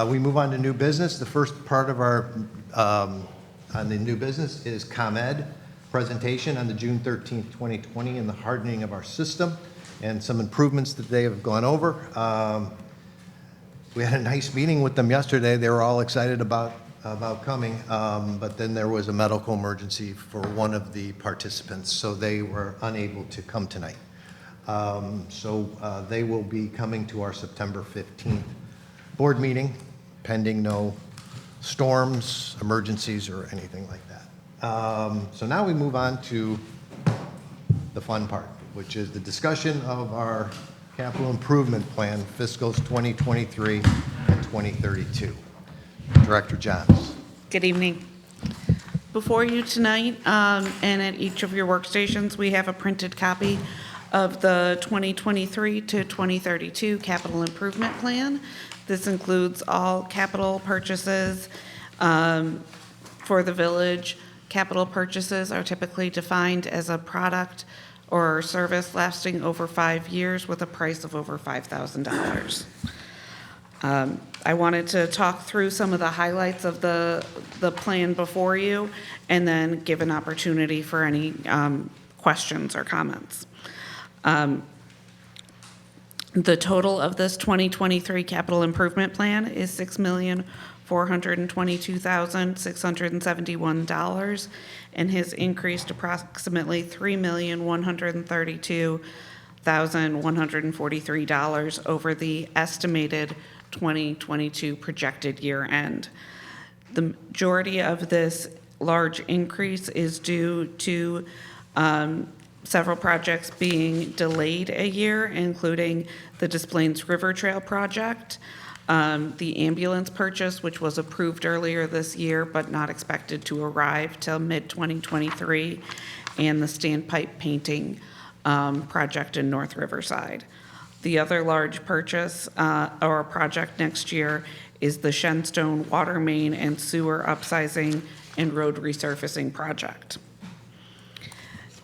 We move on to new business. The first part of our, on the new business is ComEd presentation on the June 13th, 2020, and the hardening of our system and some improvements that they have gone over. We had a nice meeting with them yesterday. They were all excited about about coming, but then there was a medical emergency for one of the participants, so they were unable to come tonight. So they will be coming to our September 15th board meeting, pending no storms, emergencies, or anything like that. So now we move on to the fun part, which is the discussion of our capital improvement plan, fiscals 2023 and 2032. Director Johns. Good evening. Before you tonight, and at each of your workstations, we have a printed copy of the 2023 to 2032 capital improvement plan. This includes all capital purchases for the village. Capital purchases are typically defined as a product or service lasting over 5 years with a price of over $5,000. I wanted to talk through some of the highlights of the plan before you and then give an opportunity for any questions or comments. The total of this 2023 capital improvement plan is $6,422,671 and has increased approximately $3,132,143 over the estimated 2022 projected year end. The majority of this large increase is due to several projects being delayed a year, including the Des Plaines River Trail project, the ambulance purchase, which was approved earlier this year but not expected to arrive till mid-2023, and the standpipe painting project in North Riverside. The other large purchase or project next year is the Shenstone water main and sewer upsizing and road resurfacing project.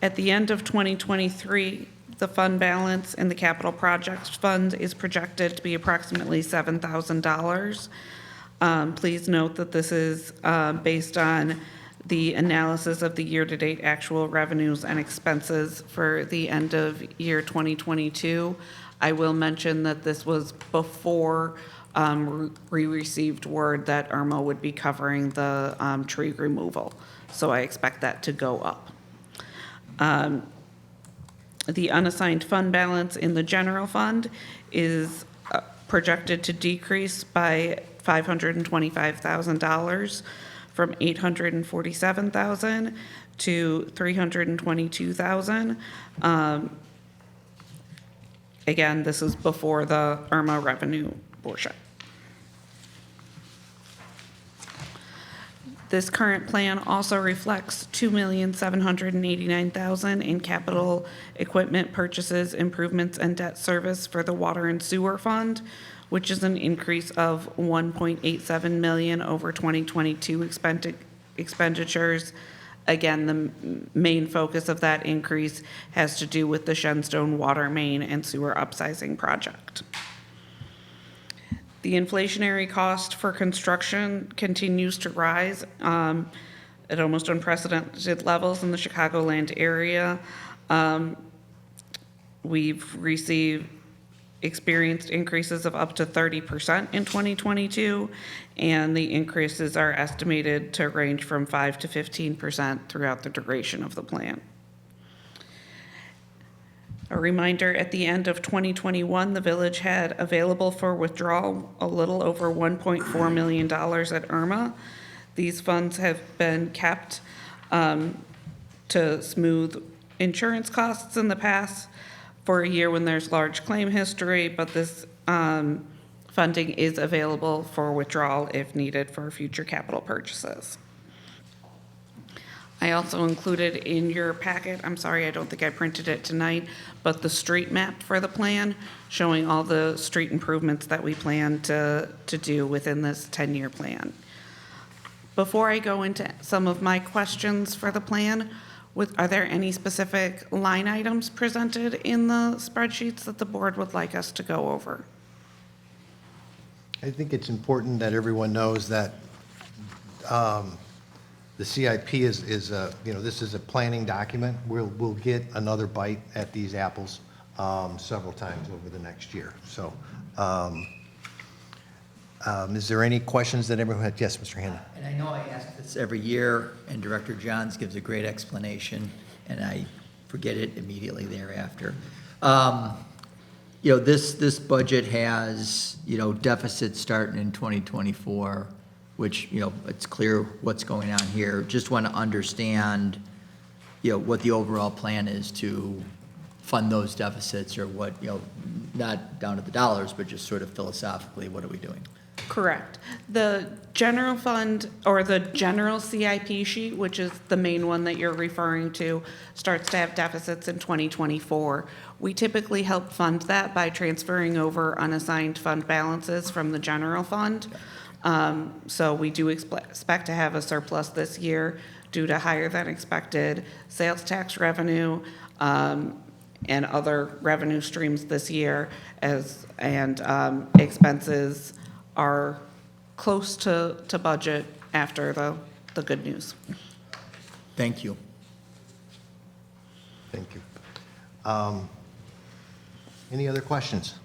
At the end of 2023, the fund balance in the capital projects fund is projected to be approximately $7,000. Please note that this is based on the analysis of the year-to-date actual revenues and expenses for the end of year 2022. I will mention that this was before we received word that Irma would be covering the tree removal, so I expect that to go up. The unassigned fund balance in the general fund is projected to decrease by $525,000 from $847,000 to $322,000. Again, this is before the Irma revenue portion. This current plan also reflects $2,789,000 in capital equipment purchases, improvements, and debt service for the water and sewer fund, which is an increase of $1.87 million over 2022 expenditures. Again, the main focus of that increase has to do with the Shenstone water main and sewer upsizing project. The inflationary cost for construction continues to rise at almost unprecedented levels in the Chicagoland area. We've experienced increases of up to 30% in 2022, and the increases are estimated to range from 5 to 15% throughout the duration of the plan. A reminder, at the end of 2021, the village had available for withdrawal a little over $1.4 million at Irma. These funds have been kept to smooth insurance costs in the past for a year when there's large claim history, but this funding is available for withdrawal if needed for future capital purchases. I also included in your packet, I'm sorry, I don't think I printed it tonight, but the street map for the plan showing all the street improvements that we plan to do within this 10-year plan. Before I go into some of my questions for the plan, are there any specific line items presented in the spreadsheets that the board would like us to go over? I think it's important that everyone knows that the CIP is this is a planning document. We'll get another bite at these apples several times over the next year. So Is there any questions that everyone had? Yes, Mr. Hannon. And I know I ask this every year, and Director Johns gives a great explanation, and I forget it immediately thereafter. You know, this budget has, you know, deficits starting in 2024, which, you know, it's clear what's going on here. Just want to understand, you know, what the overall plan is to fund those deficits, or what, you know, not down to the dollars, but just sort of philosophically, what are we doing? Correct. The general fund, or the general CIP sheet, which is the main one that you're referring to, starts to have deficits in 2024. We typically help fund that by transferring over unassigned fund balances from the general fund. So we do expect to have a surplus this year due to higher than expected sales tax revenue, and other revenue streams this year, and expenses are close to budget after the good news. Thank you. Thank you. Any other questions?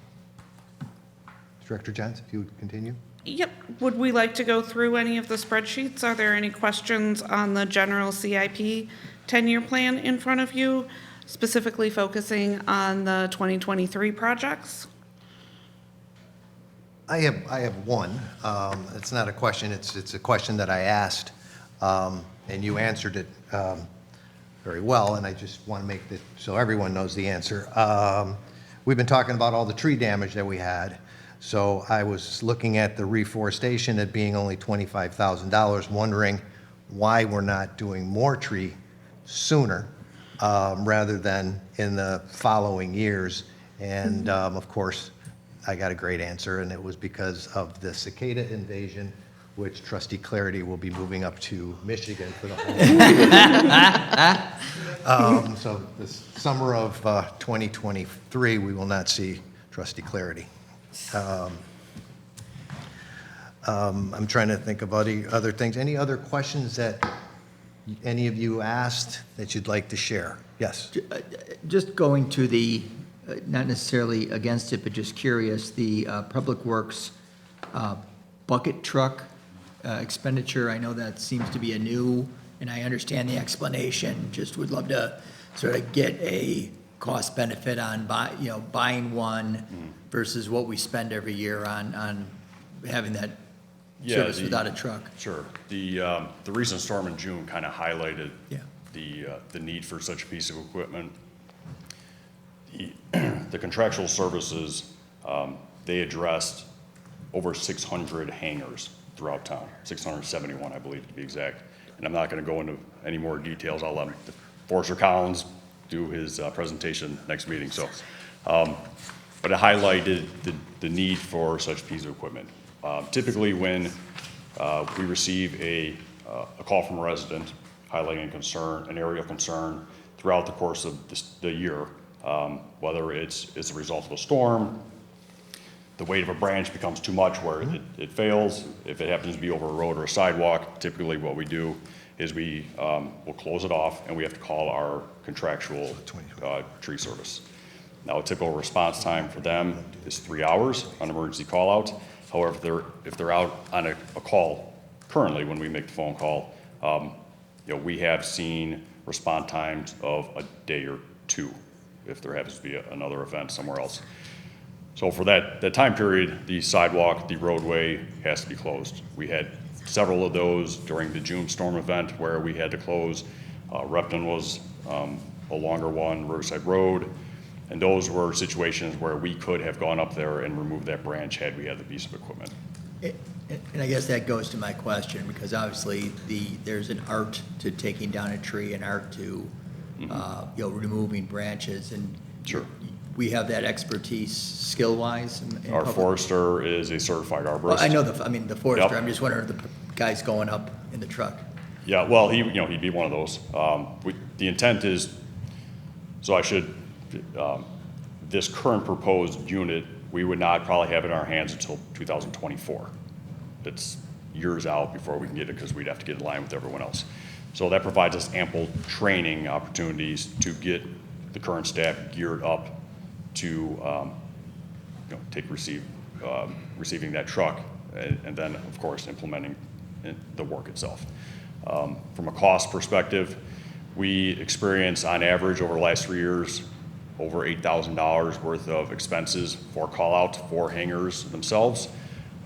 Director Johns, if you would continue. Yep. Would we like to go through any of the spreadsheets? Are there any questions on the general CIP 10-year plan in front of you, specifically focusing on the 2023 projects? I have one. It's not a question, it's a question that I asked, and you answered it very well, and I just want to make it so everyone knows the answer. We've been talking about all the tree damage that we had, so I was looking at the reforestation at being only $25,000, wondering why we're not doing more tree sooner rather than in the following years. And of course, I got a great answer, and it was because of the cicada invasion, which Trustee Clarity will be moving up to Michigan for the whole. So this summer of 2023, we will not see Trustee Clarity. I'm trying to think of other things. Any other questions that any of you asked that you'd like to share? Yes. Just going to the, not necessarily against it, but just curious, the Public Works bucket truck expenditure, I know that seems to be a new, and I understand the explanation, just would love to sort of get a cost benefit on buying one versus what we spend every year on having that service without a truck. Sure. The recent storm in June kind of highlighted Yeah. the need for such a piece of equipment. The contractual services, they addressed over 600 hangars throughout town, 671, I believe, to be exact. And I'm not going to go into any more details. I'll let Forrester Collins do his presentation next meeting. So, but it highlighted the need for such a piece of equipment. Typically, when we receive a call from a resident highlighting a concern, an area of concern throughout the course of the year, whether it's a result of a storm, the weight of a branch becomes too much where it fails. If it happens to be over a road or a sidewalk, typically what we do is we will close it off, and we have to call our contractual tree service. Now, a typical response time for them is 3 hours on emergency call out. However, if they're out on a call currently, when we make the phone call, we have seen response times of a day or two if there happens to be another event somewhere else. So for that time period, the sidewalk, the roadway has to be closed. We had several of those during the June storm event where we had to close. Repton was a longer one, Riverside Road, and those were situations where we could have gone up there and removed that branch had we had the piece of equipment. And I guess that goes to my question, because obviously there's an art to taking down a tree, an art to removing branches, and Sure. we have that expertise skill-wise. Our forester is a certified arborist. Well, I know the forester. Yep. I'm just wondering the guys going up in the truck. Yeah, well, he'd be one of those. The intent is, so I should, this current proposed unit, we would not probably have it in our hands until 2024. It's years out before we can get it, because we'd have to get in line with everyone else. So that provides us ample training opportunities to get the current staff geared up to receiving that truck and then, of course, implementing the work itself. From a cost perspective, we experience on average over the last 3 years over $8,000 worth of expenses for call-out for hangers themselves.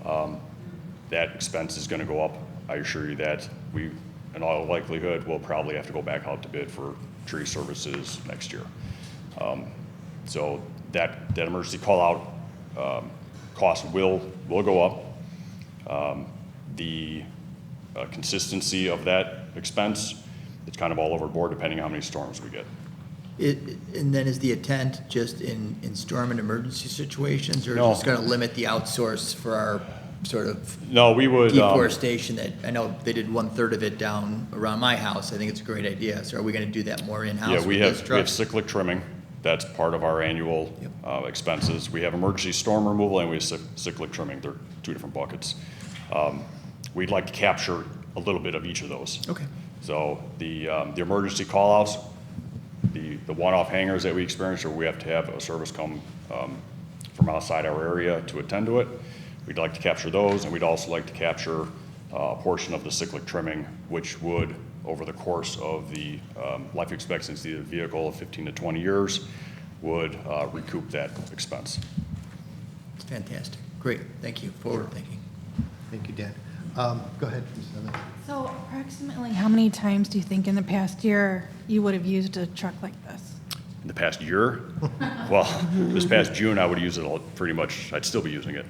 That expense is going to go up. I assure you that we, in all likelihood, will probably have to go back out to bid for tree services next year. So that emergency call-out cost will go up. The consistency of that expense, it's kind of all over the board depending on how many storms we get. And then is the intent just in storm and emergency situations, or No. just going to limit the outsource for our sort of No, we would. deforestation that, I know they did 1/3 of it down around my house. I think it's a great idea. So are we going to do that more in-house Yeah, with we this have truck? cyclic trimming. That's part of our annual expenses. We have emergency storm removal and we have cyclic trimming. They're two different buckets. We'd like to capture a little bit of each of those. Okay. So the emergency call-outs, the one-off hangers that we experience, or we have to have a service come from outside our area to attend to it. We'd like to capture those, and we'd also like to capture a portion of the cyclic trimming, which would, over the course of the life expectancy of the vehicle of 15 to 20 years, would recoup that expense. It's fantastic. Great. Thank you. Forward thinking. Thank you, Dan. Go ahead, Ms. Evans. So approximately how many times do you think in the past year you would have used a truck like this? In the past year, well, this past June, I would use it all, pretty much, I'd still be using it.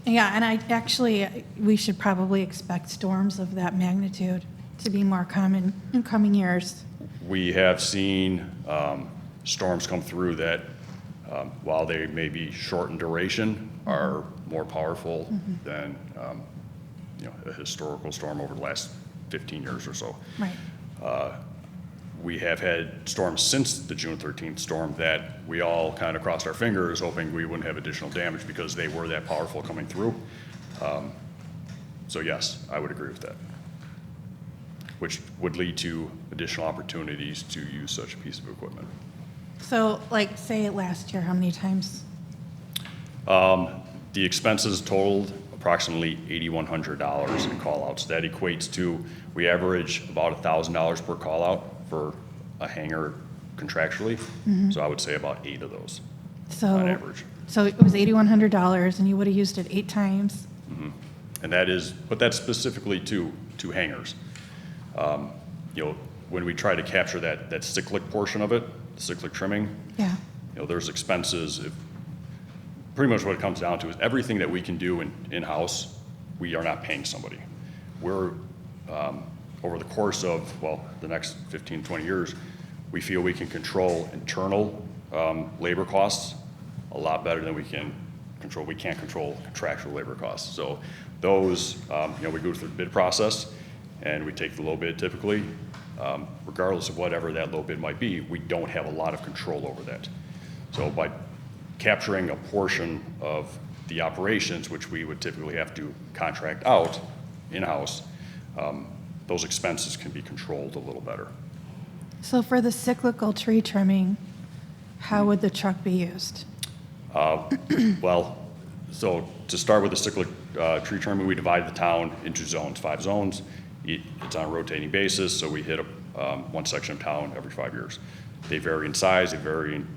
Yeah, and we should probably expect storms of that magnitude to be more common in coming years. We have seen storms come through that, while they may be short in duration, are more powerful than a historical storm over the last 15 years or so. Right. We have had storms since the June 13th storm that we all kind of crossed our fingers hoping we wouldn't have additional damage because they were that powerful coming through. So yes, I would agree with that, which would lead to additional opportunities to use such a piece of equipment. So like, say last year, how many times? The expenses totaled approximately $8,100 in call-outs. That equates to, we average about $1,000 per call-out for a hanger contractually. So I would say about 8 of those on average. So it was $8,100 and you would have used it 8 times? And that is, but that's specifically to hangers. When we try to capture that cyclic portion of it, the cyclic trimming, Yeah. there's expenses. Pretty much what it comes down to is everything that we can do in-house, we are not paying somebody. We're, over the course of, the next 15, 20 years, we feel we can control internal labor costs a lot better than we can't control contractual labor costs. So those, we go through the bid process and we take the low bid typically. Regardless of whatever that low bid might be, we don't have a lot of control over that. So by capturing a portion of the operations, which we would typically have to contract out in-house, those expenses can be controlled a little better. So for the cyclical tree trimming, how would the truck be used? So to start with the cyclic tree trimming, we divide the town into zones, 5 zones. It's on a rotating basis, so we hit one section of town every 5 years. They vary in size, they vary in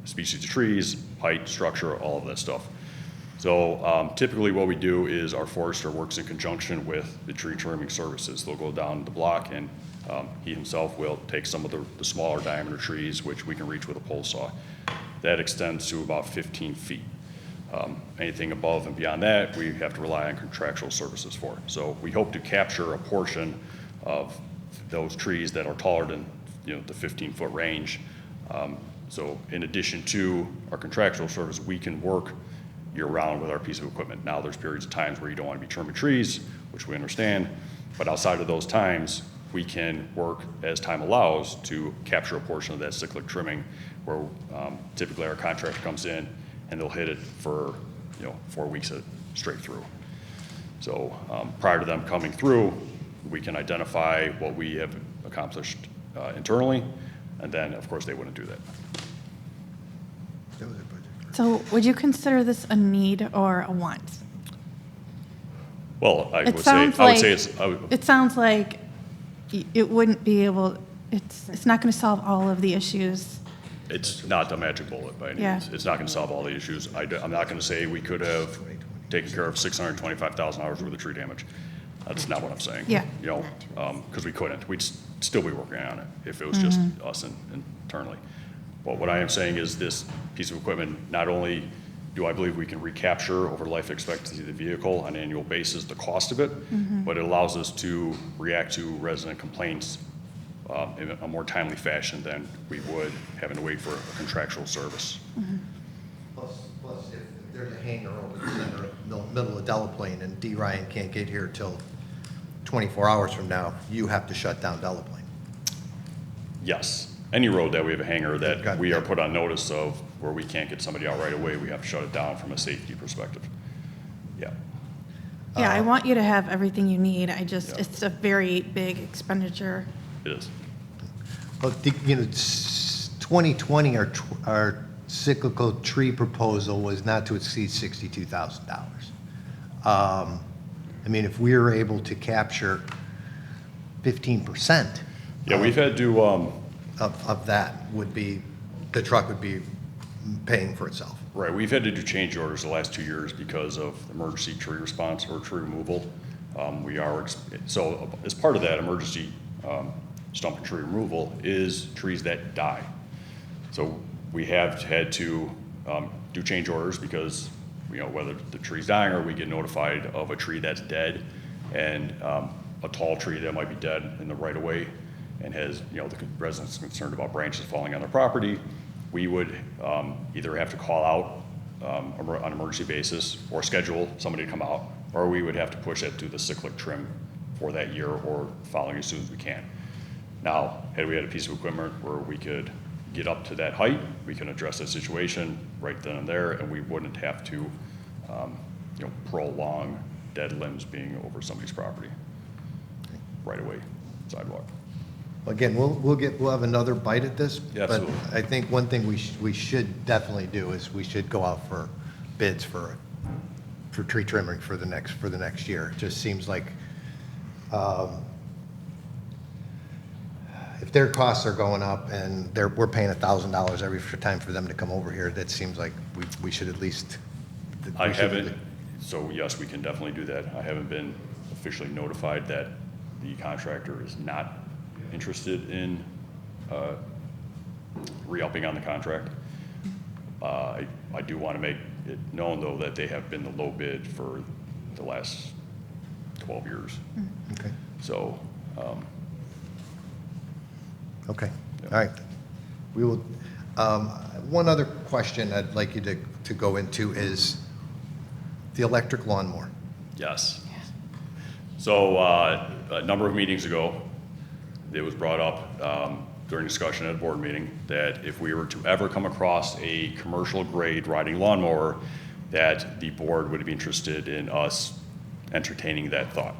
species of trees, height, structure, all of that stuff. So typically what we do is our forester works in conjunction with the tree trimming services. They'll go down the block and he himself will take some of the smaller diameter trees, which we can reach with a pole saw. That extends to about 15 feet. Anything above and beyond that, we have to rely on contractual services for. So we hope to capture a portion of those trees that are taller than the 15-foot range. So in addition to our contractual service, we can work year-round with our piece of equipment. Now, there's periods of times where you don't want to be trimming trees, which we understand, but outside of those times, we can work as time allows to capture a portion of that cyclic trimming where typically our contractor comes in and they'll hit it for 4 weeks straight through. So prior to them coming through, we can identify what we have accomplished internally, and then, of course, they wouldn't do that. So would you consider this a need or a want? Well, I It would say, sounds I would like, say it's, it sounds like it wouldn't be able, it's not going to solve all of the issues. it's not the magic bullet by any Yeah. means. It's not going to solve all the issues. I'm not going to say we could have taken care of $625,000 worth of tree damage. That's not what I'm saying. Yeah. You know, because we couldn't. We'd still be working on it if it was just us internally. But what I am saying is this piece of equipment, not only do I believe we can recapture over the life expectancy of the vehicle on an annual basis the cost of it, but it allows us to react to resident complaints in a more timely fashion than we would having to wait for a contractual service. Plus, if there's a hangar over the center, middle of Delaplane, and D. Ryan can't get here till 24 hours from now, you have to shut down Delaplane. Yes, any road that we have a hangar that Got we it. are put on notice of where we can't get somebody out right away, we have to shut it down from a safety perspective. Yeah. Yeah, I want you to have everything you need. I just, Yeah. it's a very big expenditure. It is. Well, 2020, our cyclical tree proposal was not to exceed $62,000. I mean, if we were able to capture 15% Yeah, we've had to, of that, would be, the truck would be paying for itself. right, we've had to do change orders the last 2 years because of emergency tree response or tree removal. So as part of that emergency stump and tree removal is trees that die. So we have had to do change orders because, you know, whether the tree's dying or we get notified of a tree that's dead and a tall tree that might be dead in the right of way and has, you know, the residents concerned about branches falling on their property, we would either have to call out on an emergency basis or schedule somebody to come out, or we would have to push it to the cyclic trim for that year or following as soon as we can. Now, had we had a piece of equipment where we could get up to that height, we can address that situation right then and there, and we wouldn't have to, you know, prolong dead limbs being over somebody's property, right away, sidewalk. Again, we'll have another bite at this. Yeah, absolutely. But I think one thing we should definitely do is we should go out for bids for tree trimming for the next year. It just seems like, if their costs are going up and we're paying $1,000 every time for them to come over here, that seems like we should at least. I haven't, so yes, we can definitely do that. I haven't been officially notified that the contractor is not interested in re-upping on the contract. I do want to make it known, though, that they have been the low bid for the last 12 years. Okay, So, okay, all right. We will, one other question I'd like you to go into is the electric lawnmower. yes. So, a number of meetings ago, it was brought up during discussion at a board meeting that if we were to ever come across a commercial grade riding lawnmower, that the board would be interested in us entertaining that thought.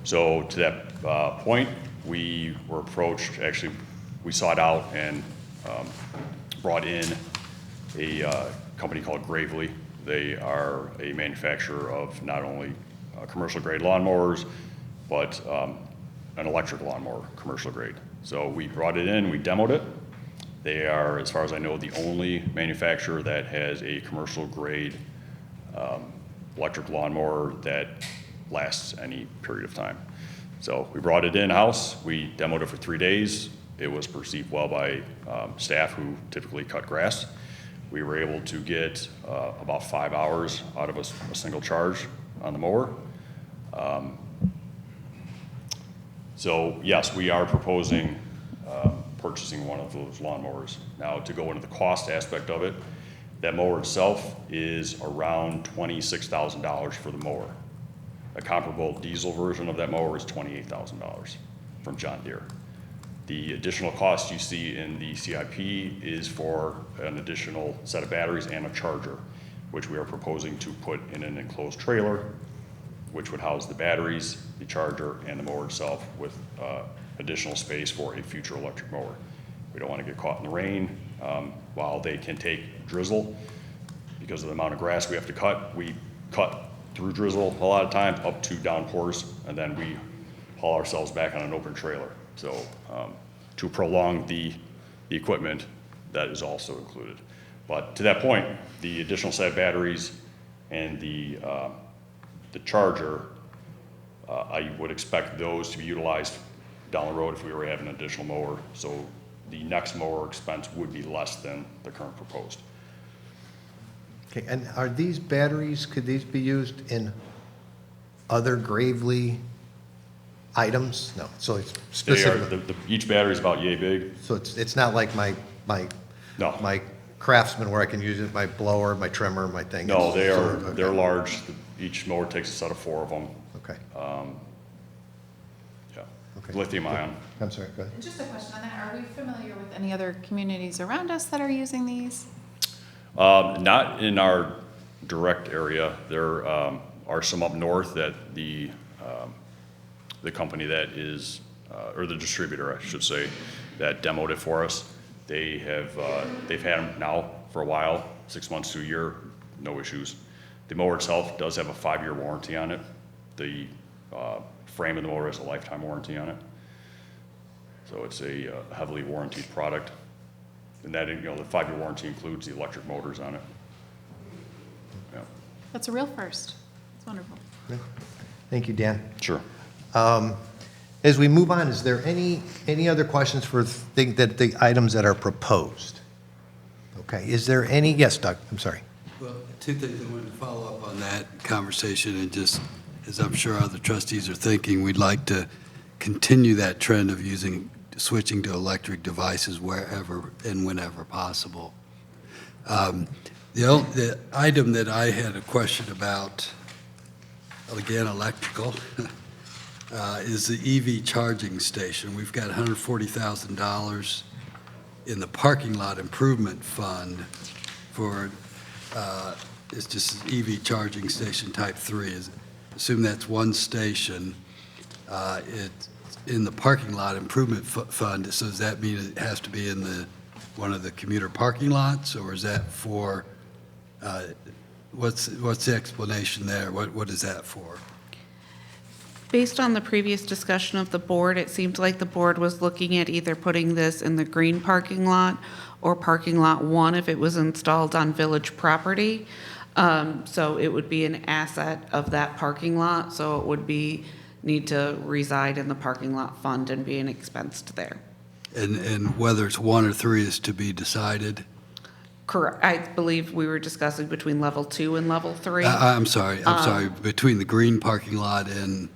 So to that point, we were approached, actually, we sought out and brought in a company called Gravely. They are a manufacturer of not only commercial grade lawnmowers, but an electric lawnmower, commercial grade. So we brought it in, we demoed it. They are, as far as I know, the only manufacturer that has a commercial grade electric lawnmower that lasts any period of time. So we brought it in-house, we demoed it for 3 days. It was perceived well by staff who typically cut grass. We were able to get about 5 hours out of a single charge on the mower. So yes, we are proposing purchasing one of those lawnmowers. Now, to go into the cost aspect of it, that mower itself is around $26,000 for the mower. A comparable diesel version of that mower is $28,000 from John Deere. The additional cost you see in the CIP is for an additional set of batteries and a charger, which we are proposing to put in an enclosed trailer, which would house the batteries, the charger, and the mower itself with additional space for a future electric mower. We don't want to get caught in the rain. While they can take drizzle, because of the amount of grass we have to cut, we cut through drizzle a lot of time, up to downpours, and then we haul ourselves back on an open trailer. So to prolong the equipment, that is also included. But to that point, the additional set of batteries and the charger, I would expect those to be utilized down the road if we were to have an additional mower. So the next mower expense would be less than the current proposed. Okay, and are these batteries, could these be used in other Gravely items? No, so it's They are, specific, each battery is about yay big. so it's not like my No. my Craftsman where I can use it, my blower, my trimmer, my thing? No, they So, are, okay. they're large. Each mower takes a set of 4 of them. Okay, Yeah. Okay. Lithium ion. I'm sorry, go ahead. Just a question on that. Are we familiar with any other communities around us that are using these? Not in our direct area. There are some up north that the company that is, or the distributor, I should say, that demoed it for us, they've had them now for a while, 6 months to a year, no issues. The mower itself does have a 5-year warranty on it. The frame of the mower has a lifetime warranty on it. So it's a heavily warranted product. And that, the 5-year warranty includes the electric motors on it. Yeah, That's a real first. It's wonderful. Thank you, Dan. sure. As we move on, is there any other questions for the items that are proposed? Okay, is there any, yes, Doug, I'm sorry. Well, two things I wanted to follow up on that conversation, and just, as I'm sure other trustees are thinking, we'd like to continue that trend of switching to electric devices wherever and whenever possible. The item that I had a question about, again, electrical, is the EV charging station. We've got $140,000 in the parking lot improvement fund for, it's just EV charging station type 3. Assume that's one station. It's in the parking lot improvement fund, so does that mean it has to be in one of the commuter parking lots, or is that for, what's the explanation there? What is that for? Based on the previous discussion of the board, it seemed like the board was looking at either putting this in the green parking lot or parking lot 1 if it was installed on village property. So it would be an asset of that parking lot, so it would need to reside in the parking lot fund and be an expense there. And whether it's 1 or 3 is to be decided? Correct. I believe we were discussing between level 2 and level 3. I'm sorry, between the green parking lot and,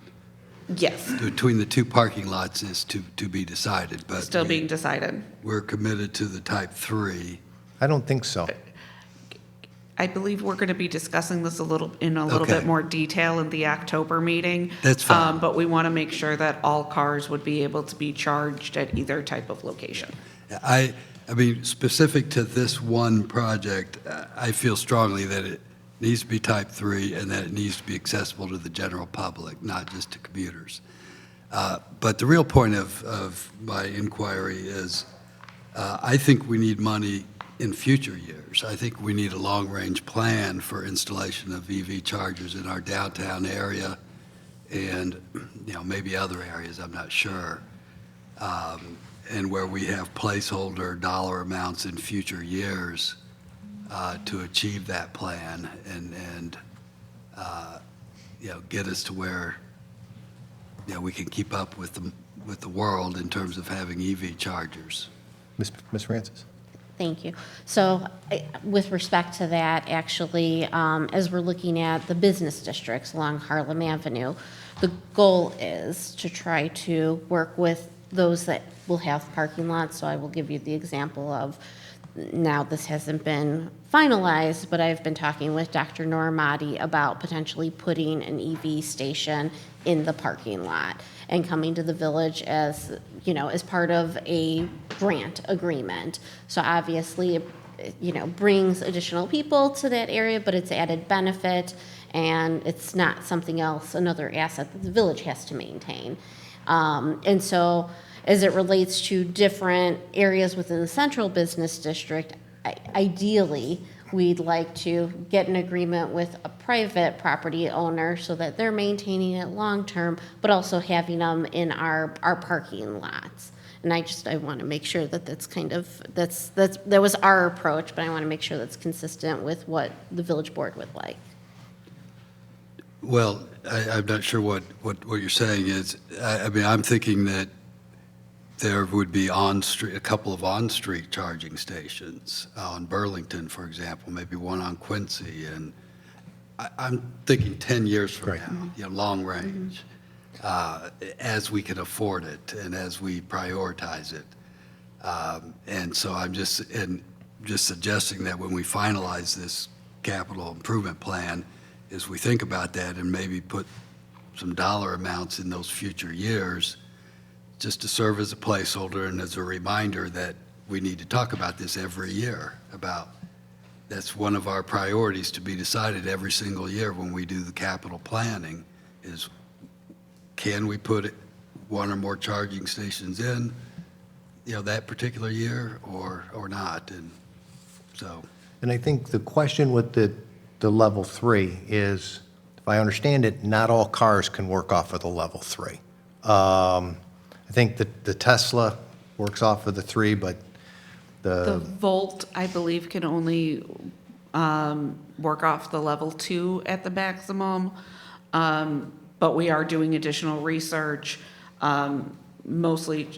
Yes, between the 2 parking lots is to be decided, but still being decided. we're committed to the type 3. I don't think so. I believe we're going to be discussing this in a little Okay. bit more detail in the October meeting. That's fine. But we want to make sure that all cars would be able to be charged at either type of location. I mean, specific to this one project, I feel strongly that it needs to be type 3 and that it needs to be accessible to the general public, not just to commuters. But the real point of my inquiry is, I think we need money in future years. I think we need a long-range plan for installation of EV chargers in our downtown area and, maybe other areas, I'm not sure. And where we have placeholder dollar amounts in future years to achieve that plan and get us to where, we can keep up with the world in terms of having EV chargers. Ms. Francis? Thank you. So with respect to that, actually, as we're looking at the business districts along Harlem Avenue, the goal is to try to work with those that will have parking lots. So I will give you the example of, now this hasn't been finalized, but I've been talking with Dr. Normati about potentially putting an EV station in the parking lot and coming to the village as, as part of a grant agreement. So obviously, it brings additional people to that area, but it's added benefit, and it's not something else, another asset that the village has to maintain. And so as it relates to different areas within the central business district, ideally, we'd like to get an agreement with a private property owner so that they're maintaining it long-term, but also having them in our parking lots. And I want to make sure that that was our approach, but I want to make sure that's consistent with what the village board would like. Well, I'm not sure what you're saying is. I mean, I'm thinking that there would be a couple of on-street charging stations on Burlington, for example, maybe one on Quincy, and I'm thinking 10 years from now, long range, as we can afford it and as we prioritize it. And so I'm just suggesting that when we finalize this capital improvement plan, is we think about that and maybe put some dollar amounts in those future years, just to serve as a placeholder and as a reminder that we need to talk about this every year, about that's one of our priorities to be decided every single year when we do the capital planning, is can we put one or more charging stations in, that particular year or not? And so. And I think the question with the level 3 is, if I understand it, not all cars can work off of the level 3. I think that the Tesla works off of the 3, but The Volt, I believe, can only work off the level 2 at the maximum. But we are doing additional research, mostly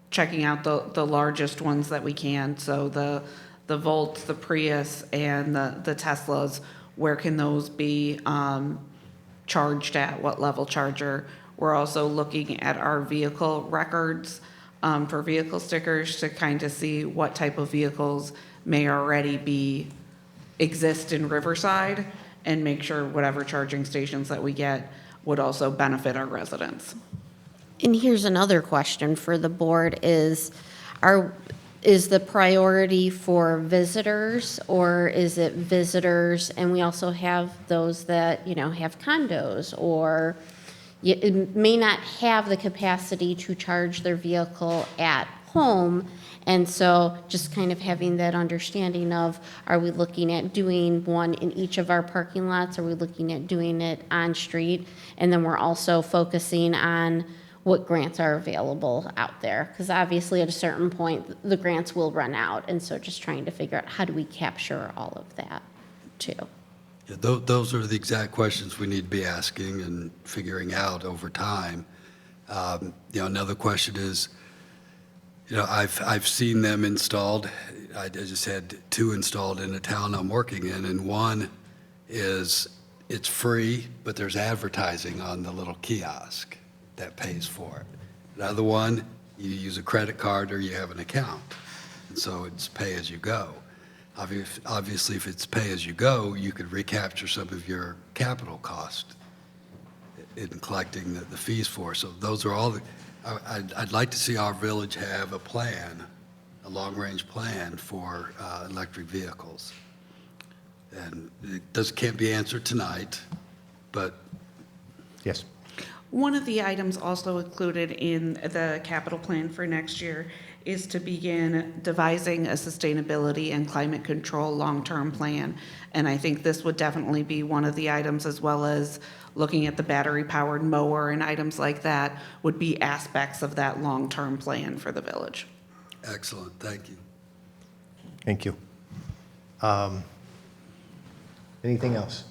checking out the largest ones that we can. So the Volt, the Prius, and the Teslas, where can those be charged at? What level charger? We're also looking at our vehicle records for vehicle stickers to kind of see what type of vehicles may already exist in Riverside, and make sure whatever charging stations that we get would also benefit our residents. And here's another question for the board is the priority for visitors, or is it visitors and we also have those that, have condos, or it may not have the capacity to charge their vehicle at home? And so just kind of having that understanding of, are we looking at doing one in each of our parking lots? Are we looking at doing it on street? And then we're also focusing on what grants are available out there. Because obviously at a certain point, the grants will run out. And so just trying to figure out how do we capture all of that too. Yeah, those are the exact questions we need to be asking and figuring out over time. Another question is, I've seen them installed. I just had 2 installed in a town I'm working in, and one is it's free, but there's advertising on the little kiosk that pays for it. The other one, you use a credit card or you have an account, and so it's pay as you go. Obviously, if it's pay as you go, you could recapture some of your capital cost in collecting the fees for. So those are all I'd like to see our village have a plan, a long-range plan for electric vehicles. And it can't be answered tonight, but. Yes. One of the items also included in the capital plan for next year is to begin devising a sustainability and climate control long-term plan. And I think this would definitely be one of the items, as well as looking at the battery-powered mower and items like that, would be aspects of that long-term plan for the village. Excellent, thank you. Thank you. Anything else?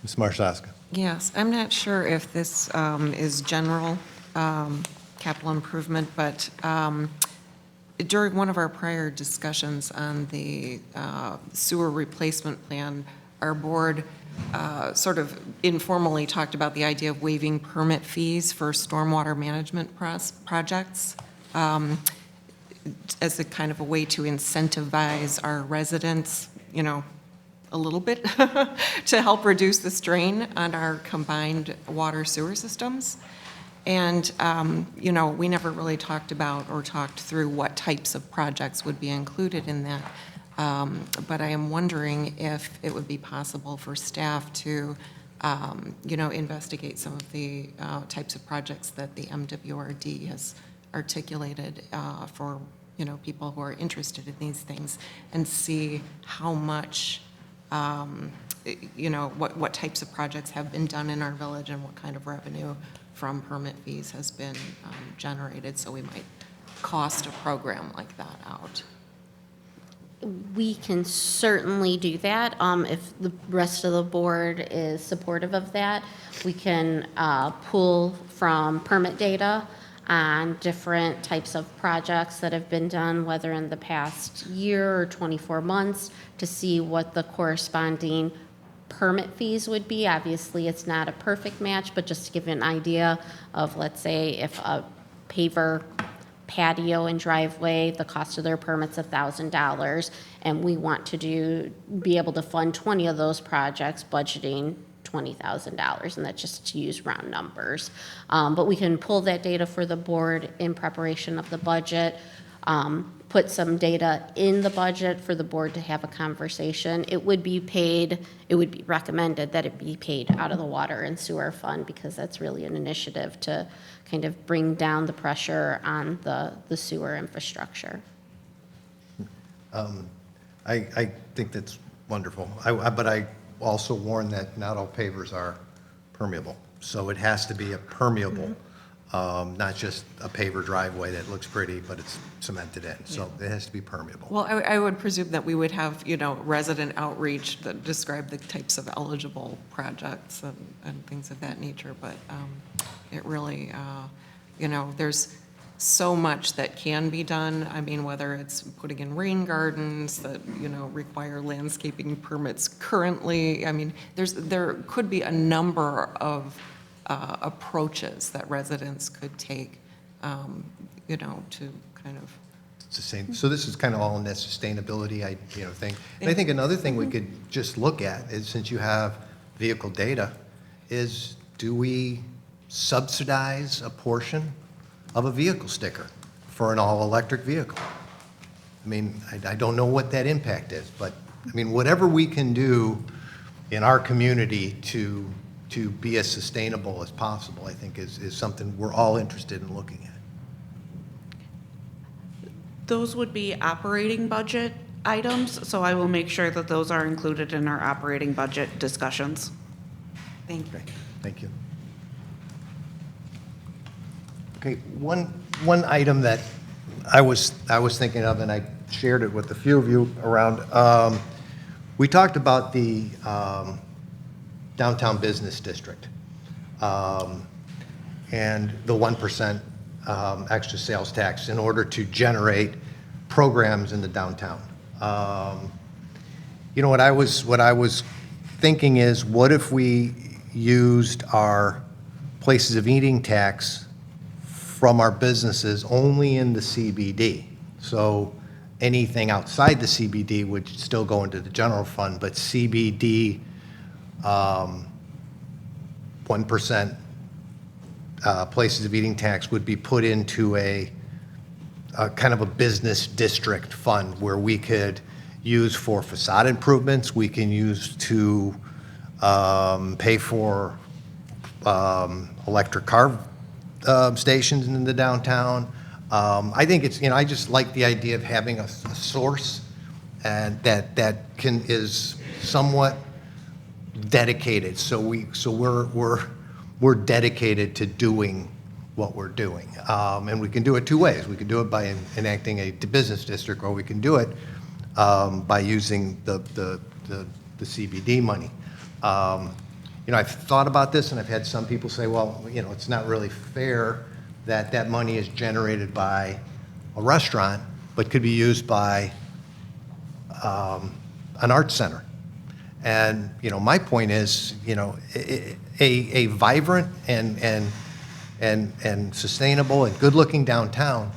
Ms. Marshaska. Yes, I'm not sure if this is general capital improvement, but during one of our prior discussions on the sewer replacement plan, our board sort of informally talked about the idea of waiving permit fees for stormwater management projects as a kind of a way to incentivize our residents, a little bit to help reduce the strain on our combined water sewer systems. And, we never really talked about or talked through what types of projects would be included in that. But I am wondering if it would be possible for staff to, investigate some of the types of projects that the MWRD has articulated for, people who are interested in these things and see how much, what types of projects have been done in our village and what kind of revenue from permit fees has been generated. So we might cost a program like that out. We can certainly do that. If the rest of the board is supportive of that, we can pull from permit data on different types of projects that have been done, whether in the past year or 24 months, to see what the corresponding permit fees would be. Obviously, it's not a perfect match, but just to give you an idea of, let's say, if a paver patio and driveway, the cost of their permit's $1,000, and we want to be able to fund 20 of those projects, budgeting $20,000, and that's just to use round numbers. But we can pull that data for the board in preparation of the budget, put some data in the budget for the board to have a conversation. It would be recommended that it be paid out of the water and sewer fund, because that's really an initiative to kind of bring down the pressure on the sewer infrastructure. I think that's wonderful. But I also warn that not all pavers are permeable. So it has to be a permeable, not just a paver driveway that looks pretty, but it's cemented in. So it has to be permeable. Well, I would presume that we would have, resident outreach that describe the types of eligible projects and things of that nature, but it really, there's so much that can be done. I mean, whether it's putting in rain gardens that, require landscaping permits currently. I mean, there could be a number of approaches that residents could take, to kind of. So this is kind of all in that sustainability, thing. And I think another thing we could just look at is, since you have vehicle data, is do we subsidize a portion of a vehicle sticker for an all-electric vehicle? I mean, I don't know what that impact is, but, I mean, whatever we can do in our community to be as sustainable as possible, I think is something we're all interested in looking at. Those would be operating budget items, so I will make sure that those are included in our operating budget discussions. Thank you. Okay, thank you. Okay, one item that I was thinking of, and I shared it with a few of you around, we talked about the downtown business district and the 1% extra sales tax in order to generate programs in the downtown. What I was thinking is, what if we used our places of eating tax from our businesses only in the CBD? So anything outside the CBD would still go into the general fund, but CBD 1% places of eating tax would be put into a kind of a business district fund where we could use for facade improvements, we can use to pay for electric car stations in the downtown. I think it's, I just like the idea of having a source and that is somewhat dedicated. So we're dedicated to doing what we're doing. And we can do it two ways. We can do it by enacting a business district, or we can do it by using the CBD money. I've thought about this, and I've had some people say, well, it's not really fair that that money is generated by a restaurant, but could be used by an art center. And, my point is, a vibrant and sustainable and good-looking downtown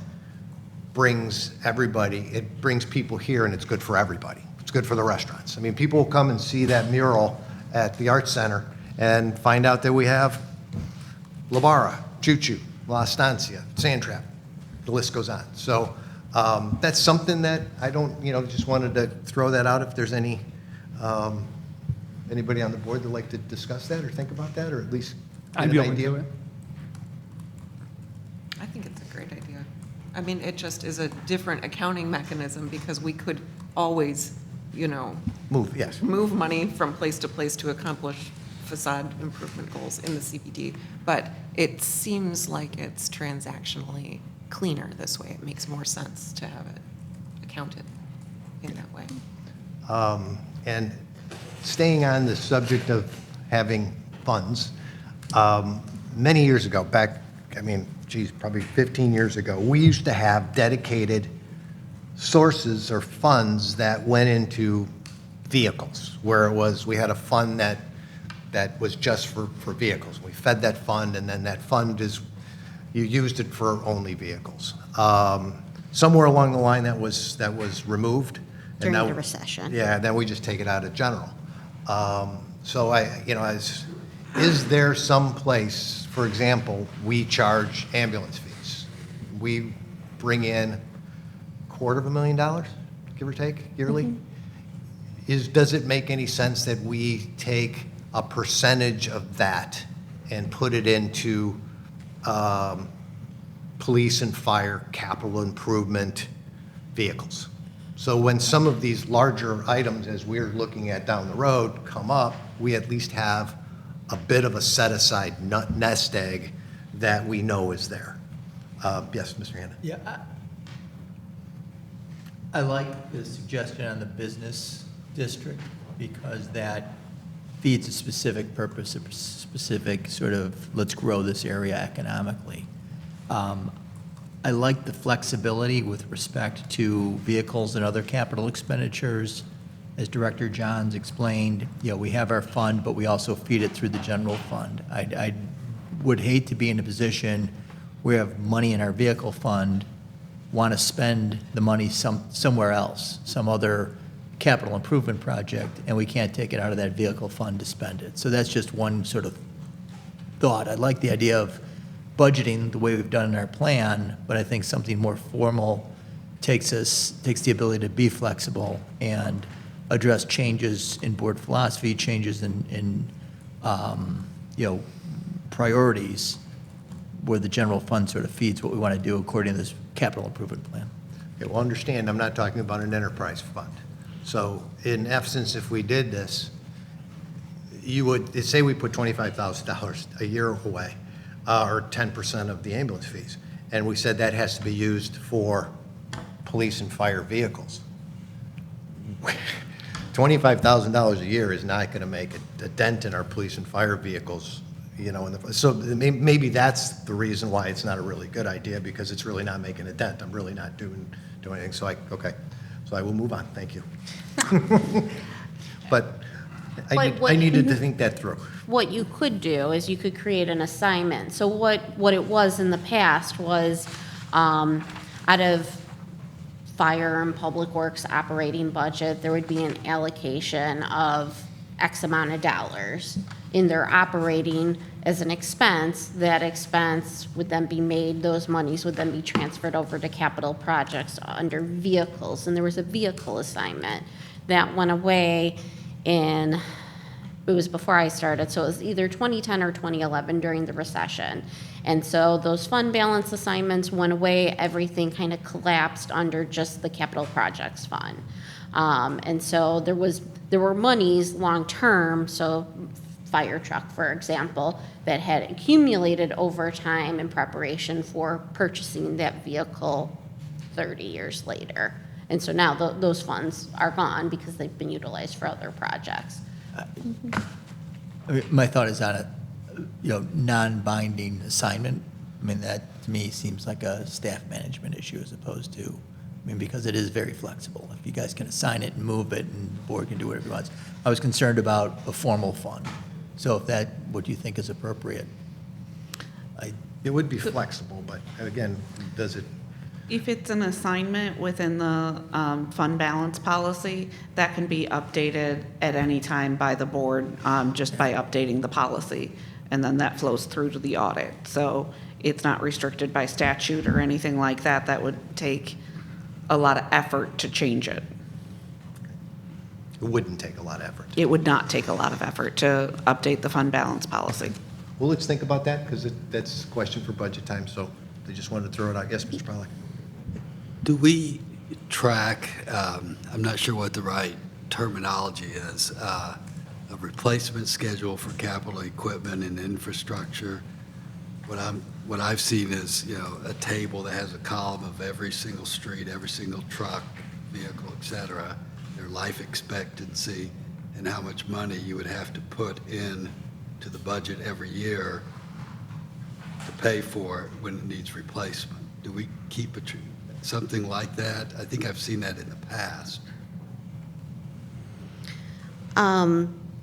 brings everybody, it brings people here, and it's good for everybody. It's good for the restaurants. I mean, people will come and see that mural at the Art Center and find out that we have La Barra, Choo Choo, La Estancia, Sand Trap. The list goes on. So that's something that I don't, just wanted to throw that out. If there's anybody on the board that'd like to discuss that or think about that, or at least get I'd be an open idea. to it. I think it's a great idea. I mean, it just is a different accounting mechanism because we could always, Move, yes. move money from place to place to accomplish facade improvement goals in the CPD. But it seems like it's transactionally cleaner this way. It makes more sense to have it accounted in that way. And staying on the subject of having funds, many years ago, probably 15 years ago, we used to have dedicated sources or funds that went into vehicles, where we had a fund that was just for vehicles. We fed that fund, and then that fund you used it for only vehicles. Somewhere along the line, that was removed. and During now- the recession. Yeah, then we just take it out of general. So is there some place, for example, we charge ambulance fees? We bring in $250,000, give or take, yearly? Does it make any sense that we take a percentage of that and put it into police and fire capital improvement vehicles? So when some of these larger items, as we're looking at down the road, come up, we at least have a bit of a set-aside nest egg that we know is there. Yes, Mr. Hanna? Yeah, I like the suggestion on the business district because that feeds a specific purpose, a specific sort of, let's grow this area economically. I like the flexibility with respect to vehicles and other capital expenditures. As Director Johns explained, we have our fund, but we also feed it through the general fund. I would hate to be in a position where we have money in our vehicle fund, want to spend the money somewhere else, some other capital improvement project, and we can't take it out of that vehicle fund to spend it. So that's just one sort of thought. I like the idea of budgeting the way we've done in our plan, but I think something more formal takes the ability to be flexible and address changes in board philosophy, changes in priorities, where the general fund sort of feeds what we want to do according to this capital improvement plan. Okay, well, understand, I'm not talking about an enterprise fund. So in essence, if we did this, you would, say we put $25,000 a year away, or 10% of the ambulance fees, and we said that has to be used for police and fire vehicles. $25,000 a year is not going to make a dent in our police and fire vehicles, so maybe that's the reason why it's not a really good idea, because it's really not making a dent. I'm really not doing anything, so I will move on, thank you. But I needed to think that through. What you could do is you could create an assignment. So what it was in the past was out of fire and public works operating budget, there would be an allocation of X amount of dollars in their operating as an expense. That expense would then be made, those monies would then be transferred over to capital projects under vehicles. And there was a vehicle assignment that went away it was before I started, so it was either 2010 or 2011 during the recession. And so those fund balance assignments went away, everything kind of collapsed under just the capital projects fund. And so there were monies long-term, so fire truck, for example, that had accumulated over time in preparation for purchasing that vehicle 30 years later. And so now those funds are gone because they've been utilized for other projects. My thought is on a, non-binding assignment. That to me seems like a staff management issue as opposed to, because it is very flexible. If you guys can assign it and move it, and the board can do whatever it wants. I was concerned about a formal fund. So if that, what you think is appropriate? It would be flexible, but again, does it? If it's an assignment within the fund balance policy, that can be updated at any time by the board, just by updating the policy. And then that flows through to the audit. So it's not restricted by statute or anything like that. That would take a lot of effort to change it. It wouldn't take a lot of effort. It would not take a lot of effort to update the fund balance policy. Well, let's think about that, because that's a question for budget time, so I just wanted to throw it out. Yes, Mr. Pollack? Do we track, I'm not sure what the right terminology is, a replacement schedule for capital equipment and infrastructure? What I've seen is, a table that has a column of every single street, every single truck, vehicle, et cetera, their life expectancy, and how much money you would have to put in to the budget every year to pay for it when it needs replacement. Do we keep something like that? I think I've seen that in the past.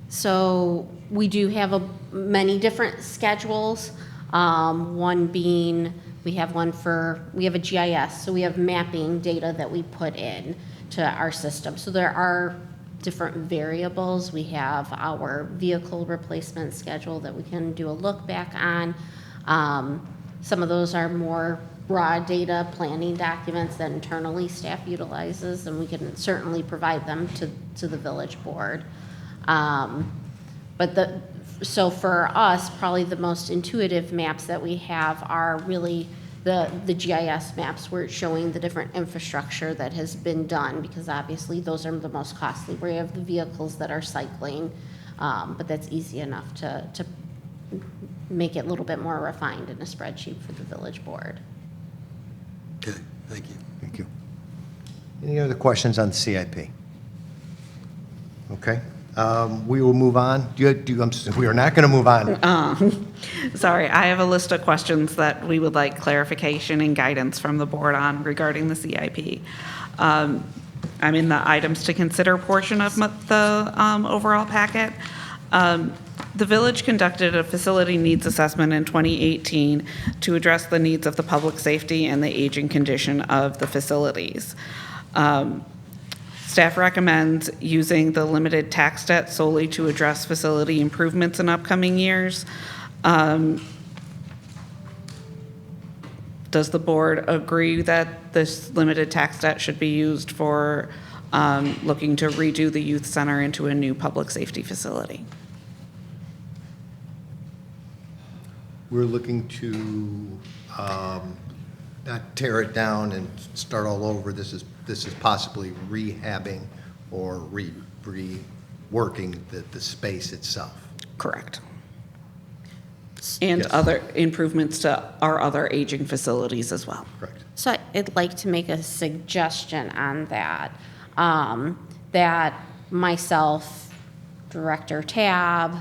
So we do have many different schedules. One being, we have a GIS, so we have mapping data that we put in to our system. So there are different variables. We have our vehicle replacement schedule that we can do a look back on. Some of those are more raw data planning documents that internally staff utilizes, and we can certainly provide them to the village board. So for us, probably the most intuitive maps that we have are really the GIS maps where it's showing the different infrastructure that has been done, because obviously those are the most costly. We have the vehicles that are cycling, but that's easy enough to make it a little bit more refined in a spreadsheet for the village board. Okay, thank you. Thank you. Any other questions on CIP? Okay, we will move on. We are not going to move on. Sorry, I have a list of questions that we would like clarification and guidance from the board on regarding the CIP. I'm in the items to consider portion of the overall packet. The village conducted a facility needs assessment in 2018 to address the needs of the public safety and the aging condition of the facilities. Staff recommends using the limited tax debt solely to address facility improvements in upcoming years. Does the board agree that this limited tax debt should be used for looking to redo the youth center into a new public safety facility? We're looking to not tear it down and start all over. This is possibly rehabbing or reworking the space itself. Correct. And Yes. other improvements to our other aging facilities as well. Correct. So I'd like to make a suggestion on that, that myself, Director Tab,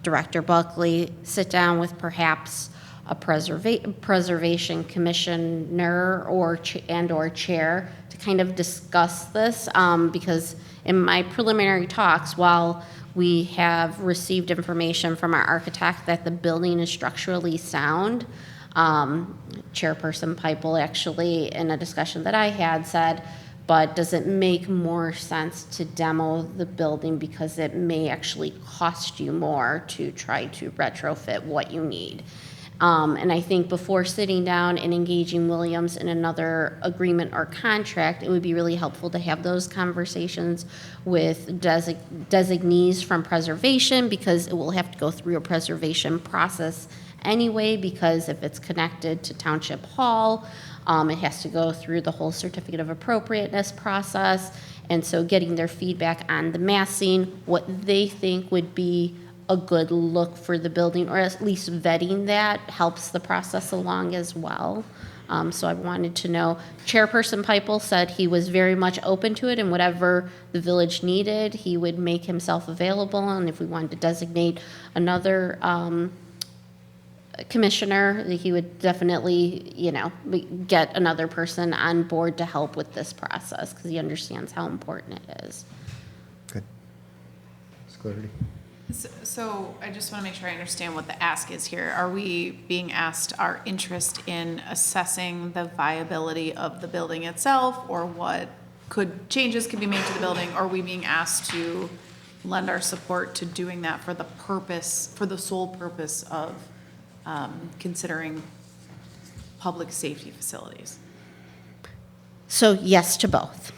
Director Buckley, sit down with perhaps a preservation commissioner or chair to kind of discuss this, because in my preliminary talks, while we have received information from our architect that the building is structurally sound, Chairperson Pipel actually, in a discussion that I had, said, but does it make more sense to demo the building because it may actually cost you more to try to retrofit what you need? And I think before sitting down and engaging Williams in another agreement or contract, it would be really helpful to have those conversations with designees from preservation, because it will have to go through a preservation process anyway, because if it's connected to Township Hall, it has to go through the whole certificate of appropriateness process. And so getting their feedback on the massing, what they think would be a good look for the building, or at least vetting that helps the process along as well. So I wanted to know, Chairperson Pipel said he was very much open to it, and whatever the village needed, he would make himself available. And if we wanted to designate another commissioner, he would definitely, get another person on board to help with this process, because he understands how important it is. Good. Ms. Clarity? So I just want to make sure I understand what the ask is here. Are we being asked our interest in assessing the viability of the building itself, or what changes could be made to the building? Or are we being asked to lend our support to doing that for the sole purpose of considering public safety facilities? So yes to both.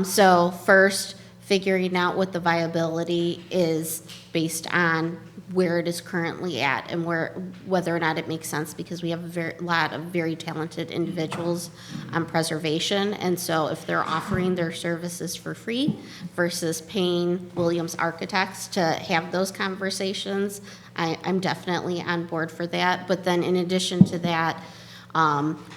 So first, figuring out what the viability is based on where it is currently at and whether or not it makes sense, because we have a lot of very talented individuals on preservation. And so if they're offering their services for free versus paying Williams Architects to have those conversations, I'm definitely on board for that. But then in addition to that,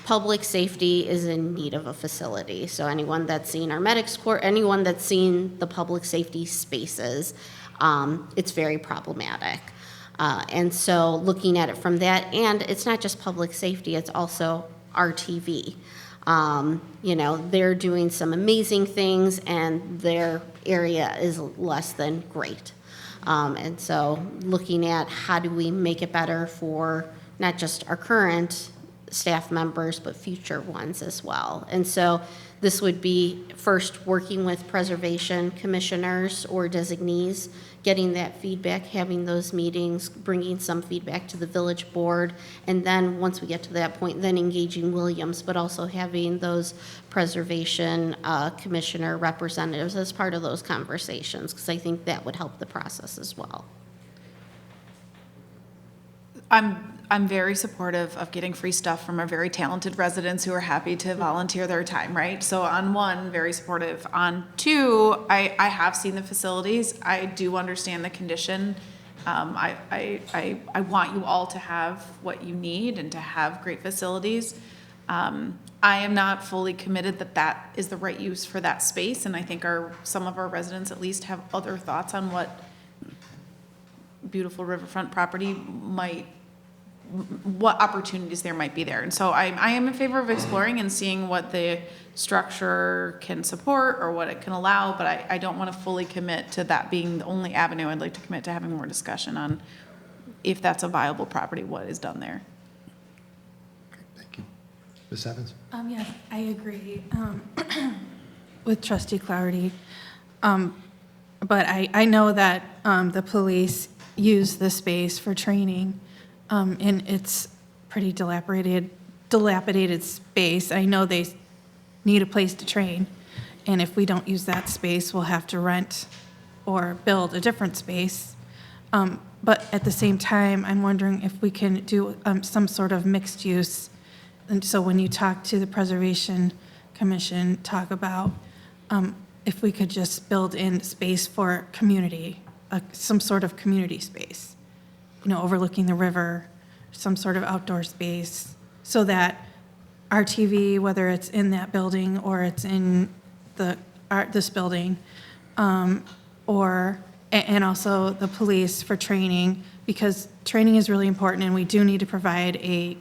public safety is in need of a facility. So anyone that's seen our medics court, anyone that's seen the public safety spaces, it's very problematic. And so looking at it from that, and it's not just public safety, it's also RTV. You know, they're doing some amazing things and their area is less than great. And so looking at how do we make it better for not just our current staff members, but future ones as well. And so this would be first working with preservation commissioners or designees, getting that feedback, having those meetings, bringing some feedback to the village board, and then once we get to that point, then engaging Williams, but also having those preservation commissioner representatives as part of those conversations, because I think that would help the process as well. I'm very supportive of getting free stuff from our very talented residents who are happy to volunteer their time, right? So on one, very supportive. On two, I have seen the facilities. I do understand the condition. I want you all to have what you need and to have great facilities. I am not fully committed that that is the right use for that space, and I think some of our residents at least have other thoughts on what beautiful riverfront property what opportunities there might be there. And so I am in favor of exploring and seeing what the structure can support or what it can allow, but I don't want to fully commit to that being the only avenue. I'd like to commit to having more discussion on if that's a viable property, what is done there. Thank you. Ms. Evans? Yes, I agree with Trustee Clarity. But I know that the police use the space for training, and it's pretty dilapidated space. I know they need a place to train, and if we don't use that space, we'll have to rent or build a different space. But at the same time, I'm wondering if we can do some sort of mixed use. And so when you talk to the Preservation Commission, talk about if we could just build in space for community, some sort of community space, you know, overlooking the river, some sort of outdoor space, so that our TV, whether it's in that building or it's in this building, and also the police for training, because training is really important, and we do need to provide a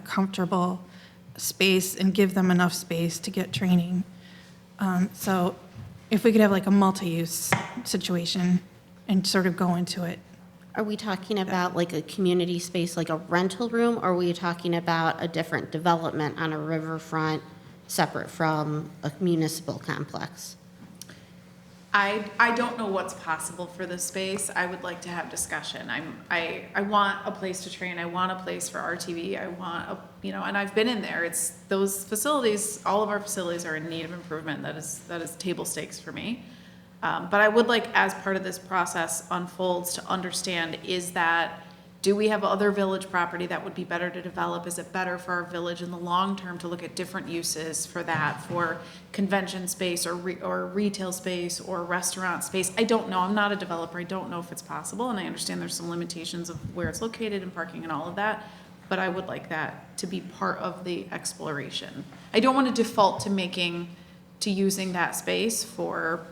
comfortable space and give them enough space to get training. So if we could have like a multi-use situation and sort of go into it. Are we talking about like a community space, like a rental room, or are we talking about a different development on a riverfront separate from a municipal complex? I don't know what's possible for this space. I would like to have discussion. I want a place to train. I want a place for RTV. I want and I've been in there. It's those facilities, all of our facilities are in need of improvement. That is table stakes for me. But I would like, as part of this process unfolds, to understand, do we have other village property that would be better to develop? Is it better for our village in the long term to look at different uses for that, for convention space or retail space or restaurant space? I don't know. I'm not a developer. I don't know if it's possible, and I understand there's some limitations of where it's located and parking and all of that, but I would like that to be part of the exploration. I don't want to default to using that space for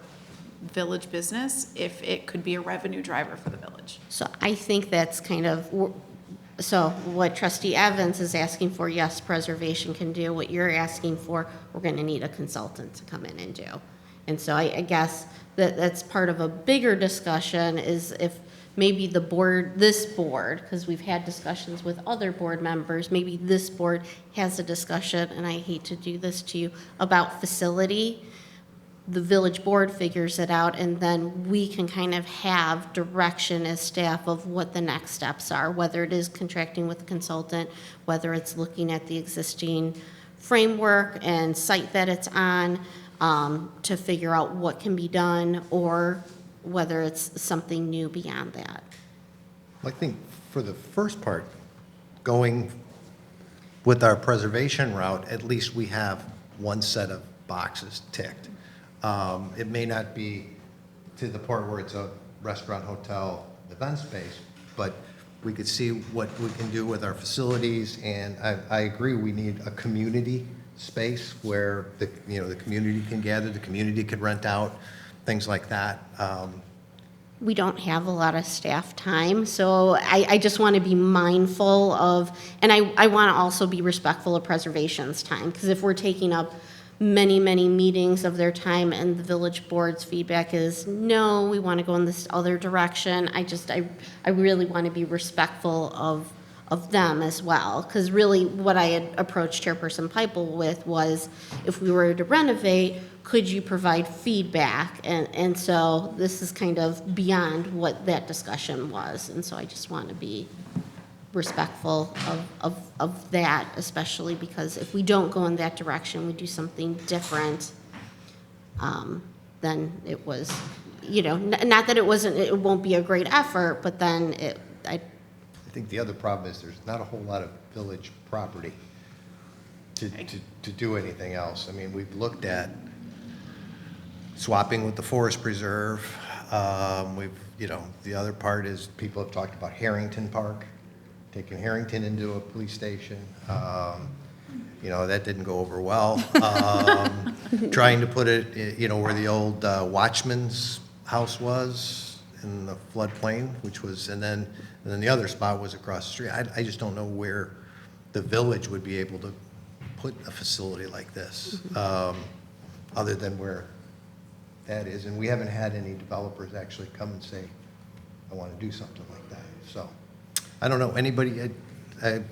village business if it could be a revenue driver for the village. So I think that's so what Trustee Evans is asking for, yes, preservation can do. What you're asking for, we're going to need a consultant to come in and do. And so I guess that's part of a bigger discussion, is if maybe this board, because we've had discussions with other board members, maybe this board has a discussion, and I hate to do this to you, about facility. The village board figures it out, and then we can kind of have direction as staff of what the next steps are, whether it is contracting with a consultant, whether it's looking at the existing framework and site that it's on, to figure out what can be done, or whether it's something new beyond that. I think for the first part, going with our preservation route, at least we have one set of boxes ticked. It may not be to the point where it's a restaurant, hotel, event space, but we could see what we can do with our facilities, and I agree, we need a community space where the community can gather, the community could rent out, things like that. We don't have a lot of staff time, so I just want to be mindful of, and I want to also be respectful of preservation's time, because if we're taking up many, many meetings of their time and the village board's feedback is, no, we want to go in this other direction, I really want to be respectful of them as well, because really what I had approached Chairperson Pipel with was, if we were to renovate, could you provide feedback? And so this is kind of beyond what that discussion was, and so I just want to be respectful of that, especially because if we don't go in that direction, we do something different, then it was, not that it won't be a great effort, but then I think the other problem is there's not a whole lot of village property to do anything else. I mean, we've looked at swapping with the forest preserve. The other part is people have talked about Harrington Park, taking Harrington into a police station. That didn't go over well. Trying to put it, where the old Watchman's house was in the floodplain, which was, and then the other spot was across the street. I just don't know where the village would be able to put a facility like this, other than where that is. And we haven't had any developers actually come and say, I want to do something like that. So I don't know, anybody,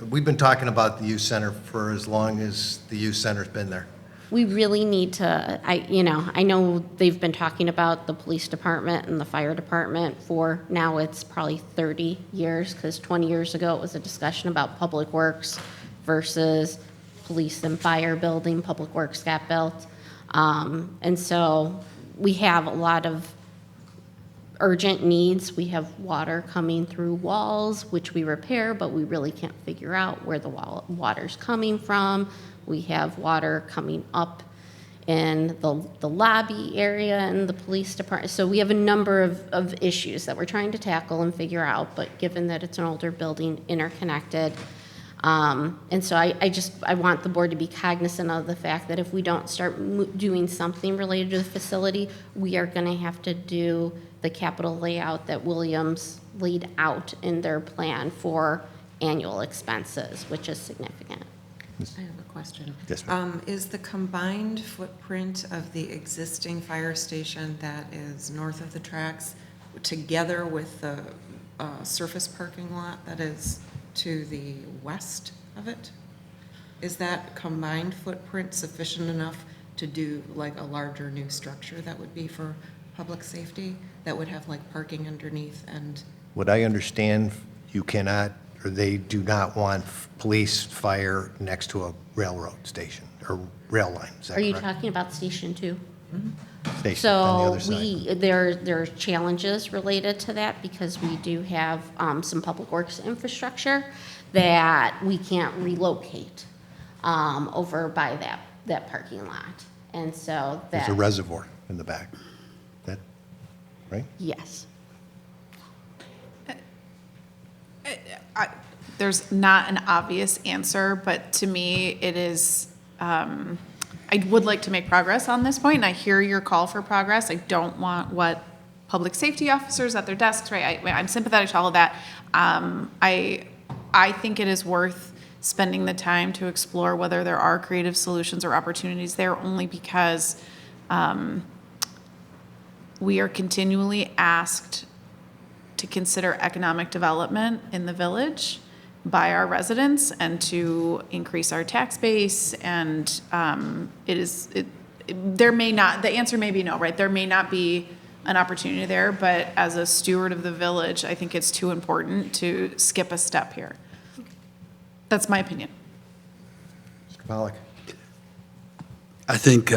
we've been talking about the youth center for as long as the youth center's been there. we really need to, I know they've been talking about the police department and the fire department for, now it's probably 30 years, because 20 years ago it was a discussion about public works versus police and fire building. Public works got built. And so we have a lot of urgent needs. We have water coming through walls, which we repair, but we really can't figure out where the water's coming from. We have water coming up in the lobby area in the police department. So we have a number of issues that we're trying to tackle and figure out, but given that it's an older building, interconnected. And so I want the board to be cognizant of the fact that if we don't start doing something related to the facility, we are going to have to do the capital layout that Williams laid out in their plan for annual expenses, which is significant. I have a question. Yes, ma'am. Is the combined footprint of the existing fire station that is north of the tracks, together with the surface parking lot that is to the west of it, is that combined footprint sufficient enough to do like a larger new structure that would be for public safety, that would have like parking underneath? And What I understand, you cannot, or they do not want police, fire next to a railroad station or rail line. Is that Are you correct? talking about Station 2? Station on the So other side. there are challenges related to that because we do have some public works infrastructure that we can't relocate over by that parking lot. And so There's that. a reservoir in the back. That, right? Yes. There's not an obvious answer, but to me, it is, I would like to make progress on this point, and I hear your call for progress. I don't want what public safety officers at their desks, right? I'm sympathetic to all of that. I think it is worth spending the time to explore whether there are creative solutions or opportunities there, only because we are continually asked to consider economic development in the village by our residents and to increase our tax base. And there may not, the answer may be no, right? There may not be an opportunity there, but as a steward of the village, I think it's too important to skip a step here. That's my opinion. Mr. Pollack? I think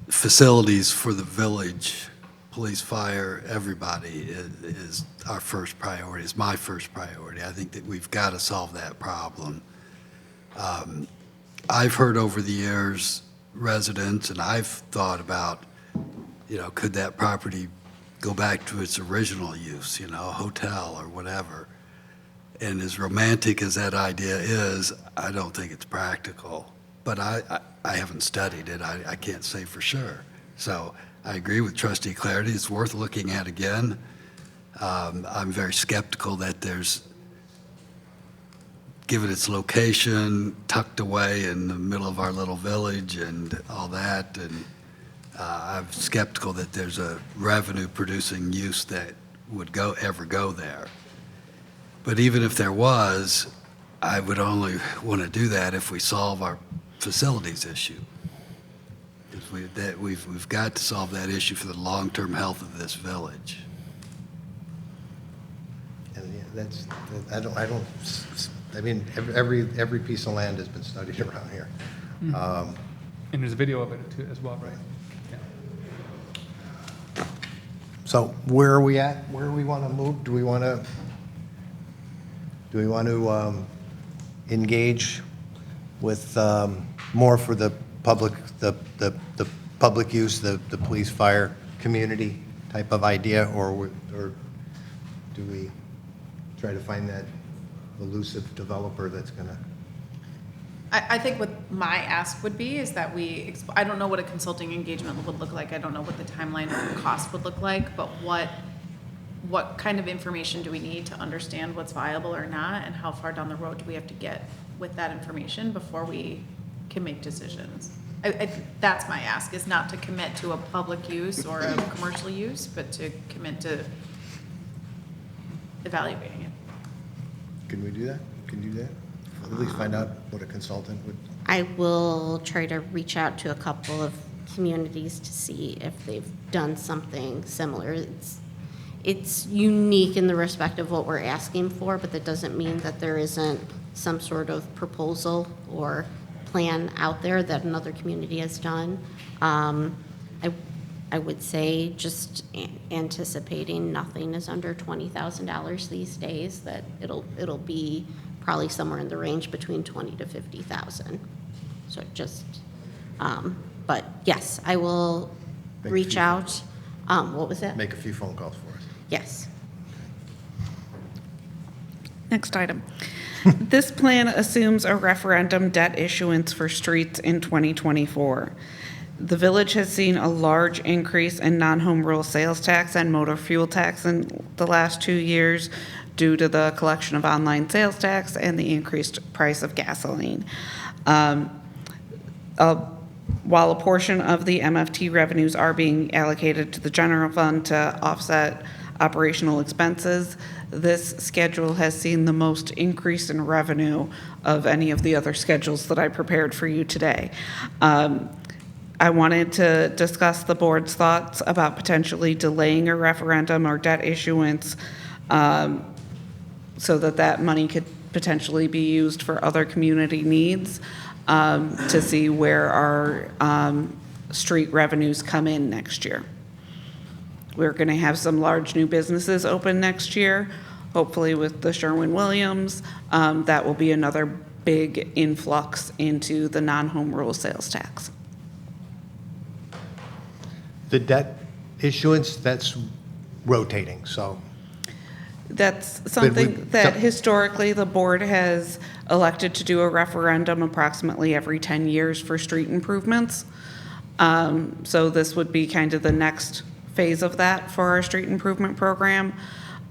facilities for the village police, fire, everybody is our first priority, is my first priority. I think that we've got to solve that problem. I've heard over the years residents, and I've thought about, could that property go back to its original use, a hotel or whatever? And as romantic as that idea is, I don't think it's practical. But I haven't studied it. I can't say for sure. So I agree with Trustee Clarity. It's worth looking at again. I'm very skeptical that there's, given its location, tucked away in the middle of our little village and all that, and I'm skeptical that there's a revenue-producing use that would ever go there. But even if there was, I would only want to do that if we solve our facilities issue. We've got to solve that issue for the long-term health of this village. And I mean, every piece of land has been studied around here. And there's a video of it too, as well, right? Yeah. So where are we at? Where do we want to move? Do we want to engage with more for the public, the public use, the police, fire, community type of idea, or do we try to find that elusive developer that's going to? I think what my ask would be is that I don't know what a consulting engagement would look like. I don't know what the timeline or the cost would look like, but what kind of information do we need to understand what's viable or not, and how far down the road do we have to get with that information before we can make decisions? That's my ask, is not to commit to a public use or a commercial use, but to commit to evaluating it. Can we do that? Can you do that? At least find out what a consultant would. I will try to reach out to a couple of communities to see if they've done something similar. It's unique in the respect of what we're asking for, but that doesn't mean that there isn't some sort of proposal or plan out there that another community has done. I would say just anticipating nothing is under $20,000 these days, that it'll be probably somewhere in the range between 20 to 50,000. So just, but yes, I will reach out. What was that? Make a few phone calls for us. Yes. Next item. This plan assumes a referendum debt issuance for streets in 2024. The village has seen a large increase in non-home rule sales tax and motor fuel tax in the last 2 years due to the collection of online sales tax and the increased price of gasoline. While a portion of the MFT revenues are being allocated to the general fund to offset operational expenses, this schedule has seen the most increase in revenue of any of the other schedules that I prepared for you today. I wanted to discuss the board's thoughts about potentially delaying a referendum or debt issuance so that money could potentially be used for other community needs, to see where our street revenues come in next year. We're going to have some large new businesses open next year, hopefully with the Sherwin-Williams. That will be another big influx into the non-home rule sales tax. The debt issuance, that's rotating, so. That's something that historically the board has elected to do a referendum approximately every 10 years for street improvements. So this would be kind of the next phase of that for our street improvement program.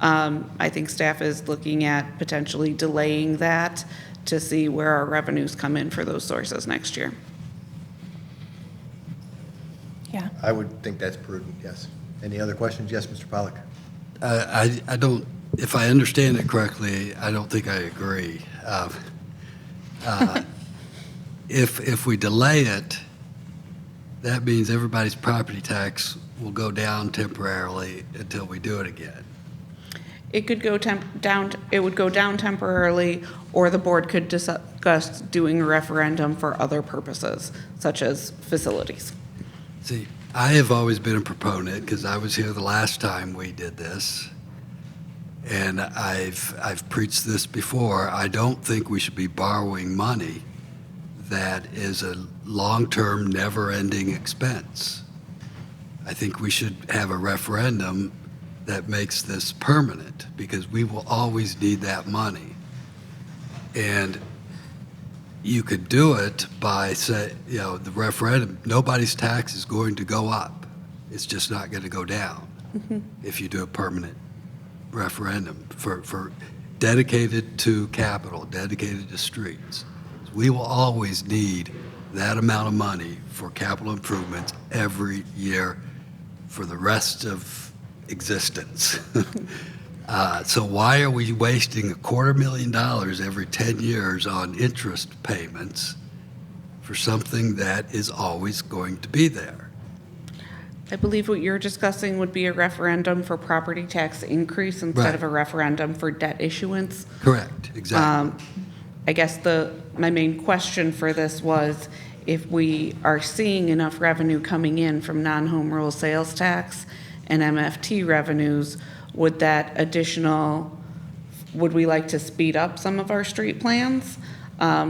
I think staff is looking at potentially delaying that to see where our revenues come in for those sources next year. Yeah. I would think that's prudent, yes. Any other questions? Yes, Mr. Pollack. I don't, if I understand it correctly, I don't think I agree. If we delay it, that means everybody's property tax will go down temporarily until we do it again. It could go down. It would go down temporarily, or the board could discuss doing a referendum for other purposes, such as facilities. See, I have always been a proponent, because I was here the last time we did this, and I've preached this before. I don't think we should be borrowing money that is a long-term, never-ending expense. I think we should have a referendum that makes this permanent, because we will always need that money. And you could do it by the referendum, nobody's tax is going to go up. It's just not going to go down if you do a permanent referendum for dedicated to capital, dedicated to streets. We will always need that amount of money for capital improvements every year for the rest of existence. So why are we wasting $250,000 every 10 years on interest payments for something that is always going to be there? I believe what you're discussing would be a referendum for property tax increase instead Right. of a referendum for debt issuance. Correct, exactly. I guess my main question for this was if we are seeing enough revenue coming in from non-home rule sales tax and MFT revenues, would we like to speed up some of our street plans?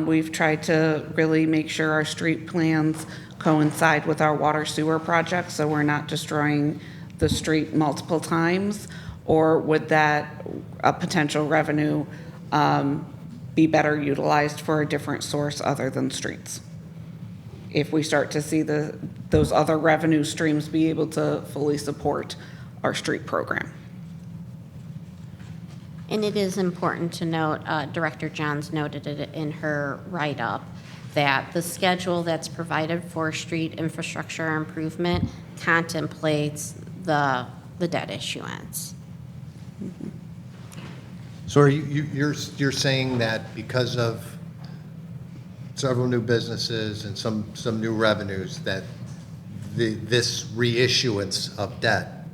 We've tried to really make sure our street plans coincide with our water sewer projects, so we're not destroying the street multiple times. Or would that potential revenue be better utilized for a different source other than streets? If we start to see those other revenue streams be able to fully support our street program. And it is important to note, Director Johns noted it in her write-up, that the schedule that's provided for street infrastructure improvement contemplates the debt issuance. So are you're saying that because of several new businesses and some new revenues, that this reissuance of debt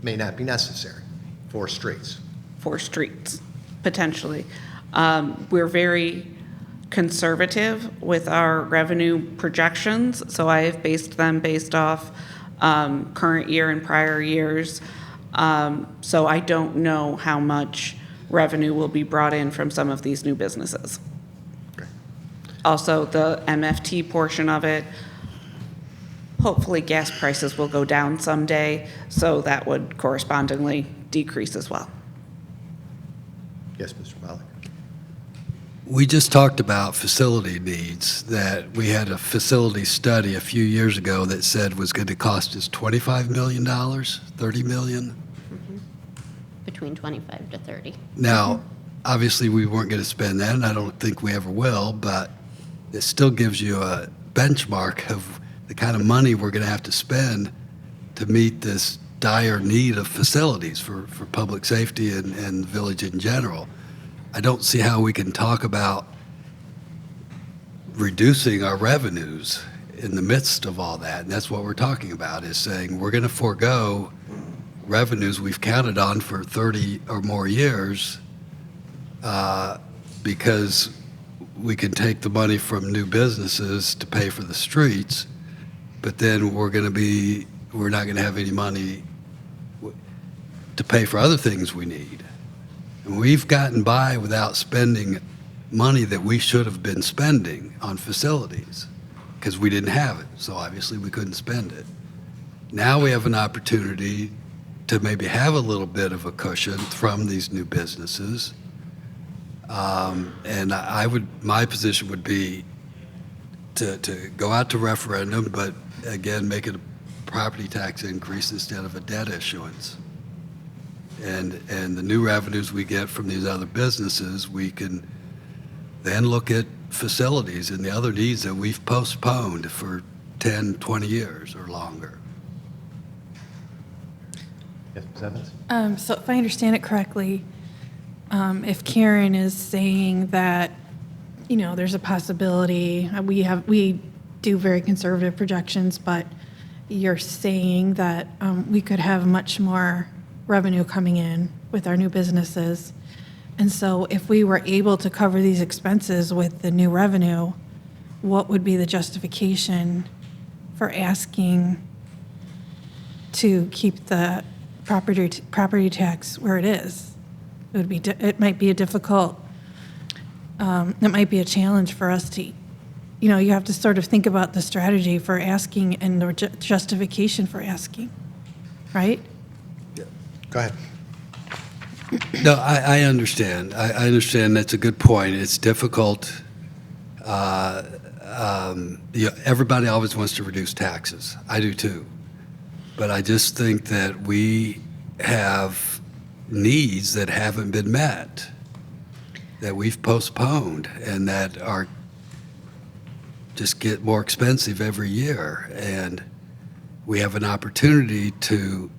may not be necessary for streets? For streets, potentially. We're very conservative with our revenue projections, so I have based them based off current year and prior years. So I don't know how much revenue will be brought in from some of these new businesses. Okay. Also, the MFT portion of it, hopefully gas prices will go down someday, so that would correspondingly decrease as well. Yes, Mr. Pollack. We just talked about facility needs, that we had a facility study a few years ago that said was going to cost us $25 million, $30 million. Between 25 to 30. Now, obviously, we weren't going to spend that, and I don't think we ever will, but it still gives you a benchmark of the kind of money we're going to have to spend to meet this dire need of facilities for public safety and the village in general. I don't see how we can talk about reducing our revenues in the midst of all that. And that's what we're talking about, is saying we're going to forego revenues we've counted on for 30 or more years because we can take the money from new businesses to pay for the streets, but then we're not going to have any money to pay for other things we need. And we've gotten by without spending money that we should have been spending on facilities because we didn't have it. So obviously we couldn't spend it. Now we have an opportunity to maybe have a little bit of a cushion from these new businesses. And my position would be to go out to referendum, but again, make it a property tax increase instead of a debt issuance. And the new revenues we get from these other businesses, we can then look at facilities and the other needs that we've postponed for 10, 20 years or longer. Yes, Ms. Evans? So if I understand it correctly, if Karen is saying that, there's a possibility, we do very conservative projections, but you're saying that we could have much more revenue coming in with our new businesses. And so if we were able to cover these expenses with the new revenue, what would be the justification for asking to keep the property tax where it is. It might be a difficult, it might be a challenge for us to, you have to sort of think about the strategy for asking and the justification for asking, right? Go ahead. No, I understand. I understand. That's a good point. It's difficult. Everybody always wants to reduce taxes. I do too. But I just think that we have needs that haven't been met, that we've postponed, and that are just get more expensive every year. And we have an opportunity to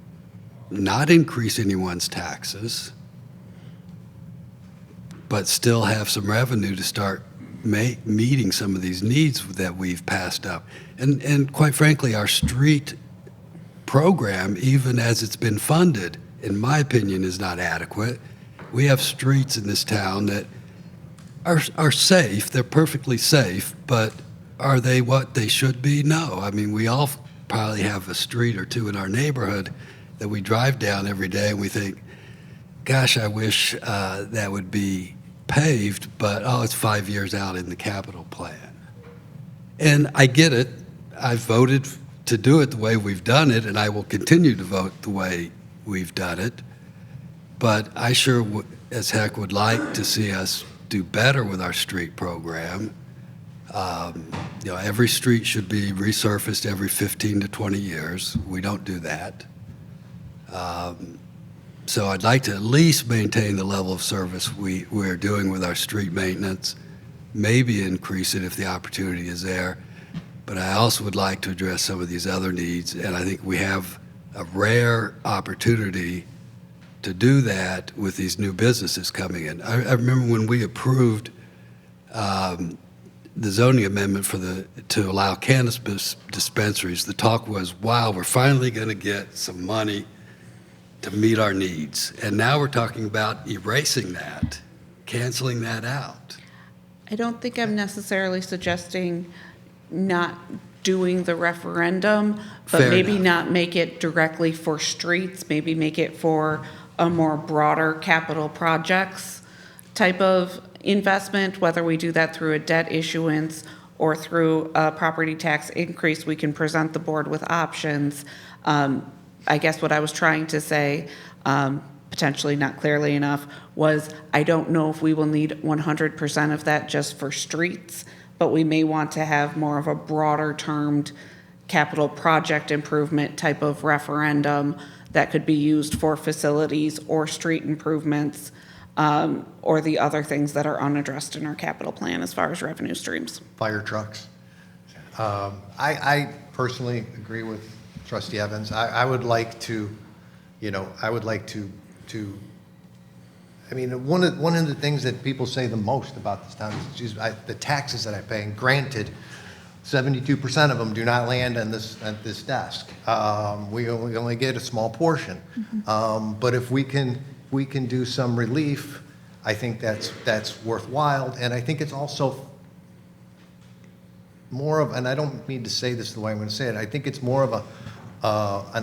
not increase anyone's taxes, but still have some revenue to start meeting some of these needs that we've passed up. And quite frankly, our street program, even as it's been funded, in my opinion, is not adequate. We have streets in this town that are safe. They're perfectly safe, but are they what they should be? No. I mean, we all probably have a street or two in our neighborhood that we drive down every day and we think, gosh, I wish that would be paved, but it's 5 years out in the capital plan. And I get it. I voted to do it the way we've done it, and I will continue to vote the way we've done it. But I sure as heck would like to see us do better with our street program. Every street should be resurfaced every 15 to 20 years. We don't do that. So I'd like to at least maintain the level of service we're doing with our street maintenance, maybe increase it if the opportunity is there. But I also would like to address some of these other needs, and I think we have a rare opportunity to do that with these new businesses coming in. I remember when we approved the zoning amendment to allow cannabis dispensaries, the talk was, wow, we're finally going to get some money to meet our needs. And now we're talking about erasing that, canceling that out. I don't think I'm necessarily suggesting not doing the referendum, but Fair maybe enough. not make it directly for streets, maybe make it for a more broader capital projects type of investment, whether we do that through a debt issuance or through a property tax increase. We can present the board with options. I guess what I was trying to say, potentially not clearly enough, was I don't know if we will need 100% of that just for streets, but we may want to have more of a broader termed capital project improvement type of referendum that could be used for facilities or street improvements, or the other things that are unaddressed in our capital plan as far as revenue streams. Fire trucks. I personally agree with Trustee Evans. I would like to, I mean, one of the things that people say the most about this town is, geez, the taxes that I pay, and granted, 72% of them do not land at this desk. We only get a small portion. But if we can do some relief, I think that's worthwhile. And I think it's also more of, and I don't mean to say this the way I'm going to say it, I think it's more of an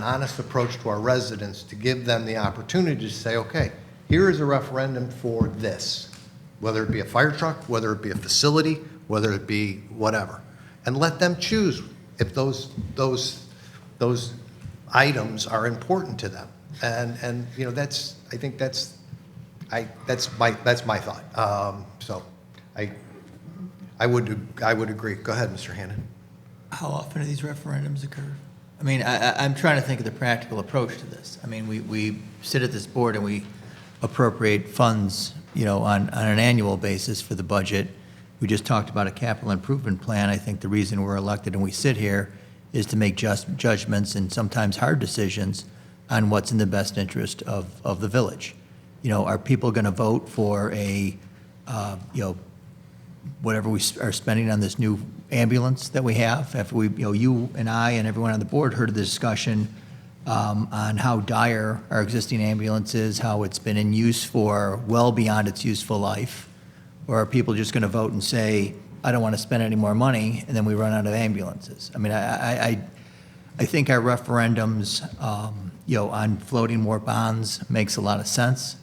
honest approach to our residents to give them the opportunity to say, okay, here is a referendum for this, whether it be a fire truck, whether it be a facility, whether it be whatever, and let them choose if those items are important to them. And I think that's my thought. So I would agree. Go ahead, Mr. Hannon. How often do these referendums occur? I mean, I'm trying to think of the practical approach to this. I mean, we sit at this board and we appropriate funds, on an annual basis for the budget. We just talked about a capital improvement plan. I think the reason we're elected and we sit here is to make just judgments and sometimes hard decisions on what's in the best interest of the village. Are people going to vote for whatever we are spending on this new ambulance that we have? After you and I and everyone on the board heard the discussion on how dire our existing ambulance is, how it's been in use for well beyond its useful life. Or are people just going to vote and say, I don't want to spend any more money, and then we run out of ambulances? I mean, I think our referendums, on floating more bonds makes a lot of sense.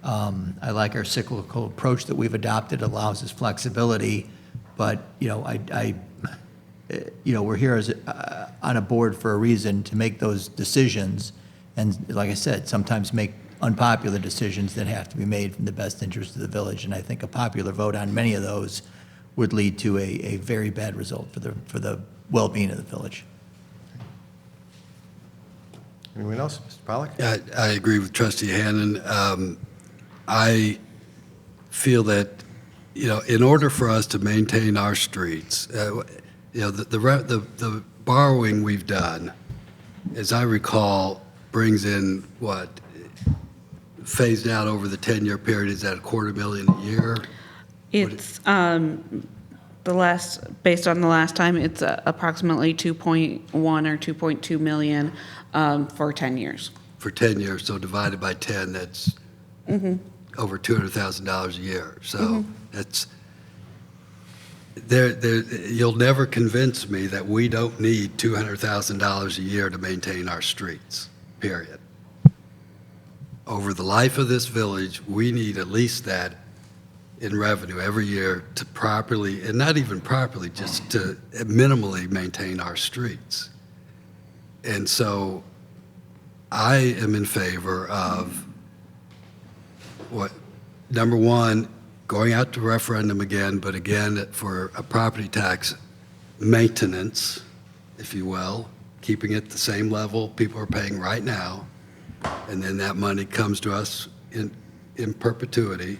I like our cyclical approach that we've adopted, allows us flexibility, but, we're here as, on a board for a reason to make those decisions, and like I said, sometimes make unpopular decisions that have to be made from the best interest of the village, and I think a popular vote on many of those would lead to a very bad result for the well-being of the village. Anyone else? Mr. Pollak? I agree with Trustee Hannan. I feel that, in order for us to maintain our streets, the borrowing we've done, as I recall, brings in what, phased out over the 10-year period, is that $250,000 a year? It's, based on the last time, it's approximately 2.1 or 2.2 million for 10 years. For 10 years, so divided by 10, that's over $200,000 a year. So that's, you'll never convince me that we don't need $200,000 a year to maintain our streets, period. Over the life of this village, we need at least that in revenue every year to properly, and not even properly, just to minimally maintain our streets. And so I am in favor of number one, going out to referendum again, but again, for a property tax maintenance, if you will, keeping it the same level people are paying right now, and then that money comes to us in perpetuity,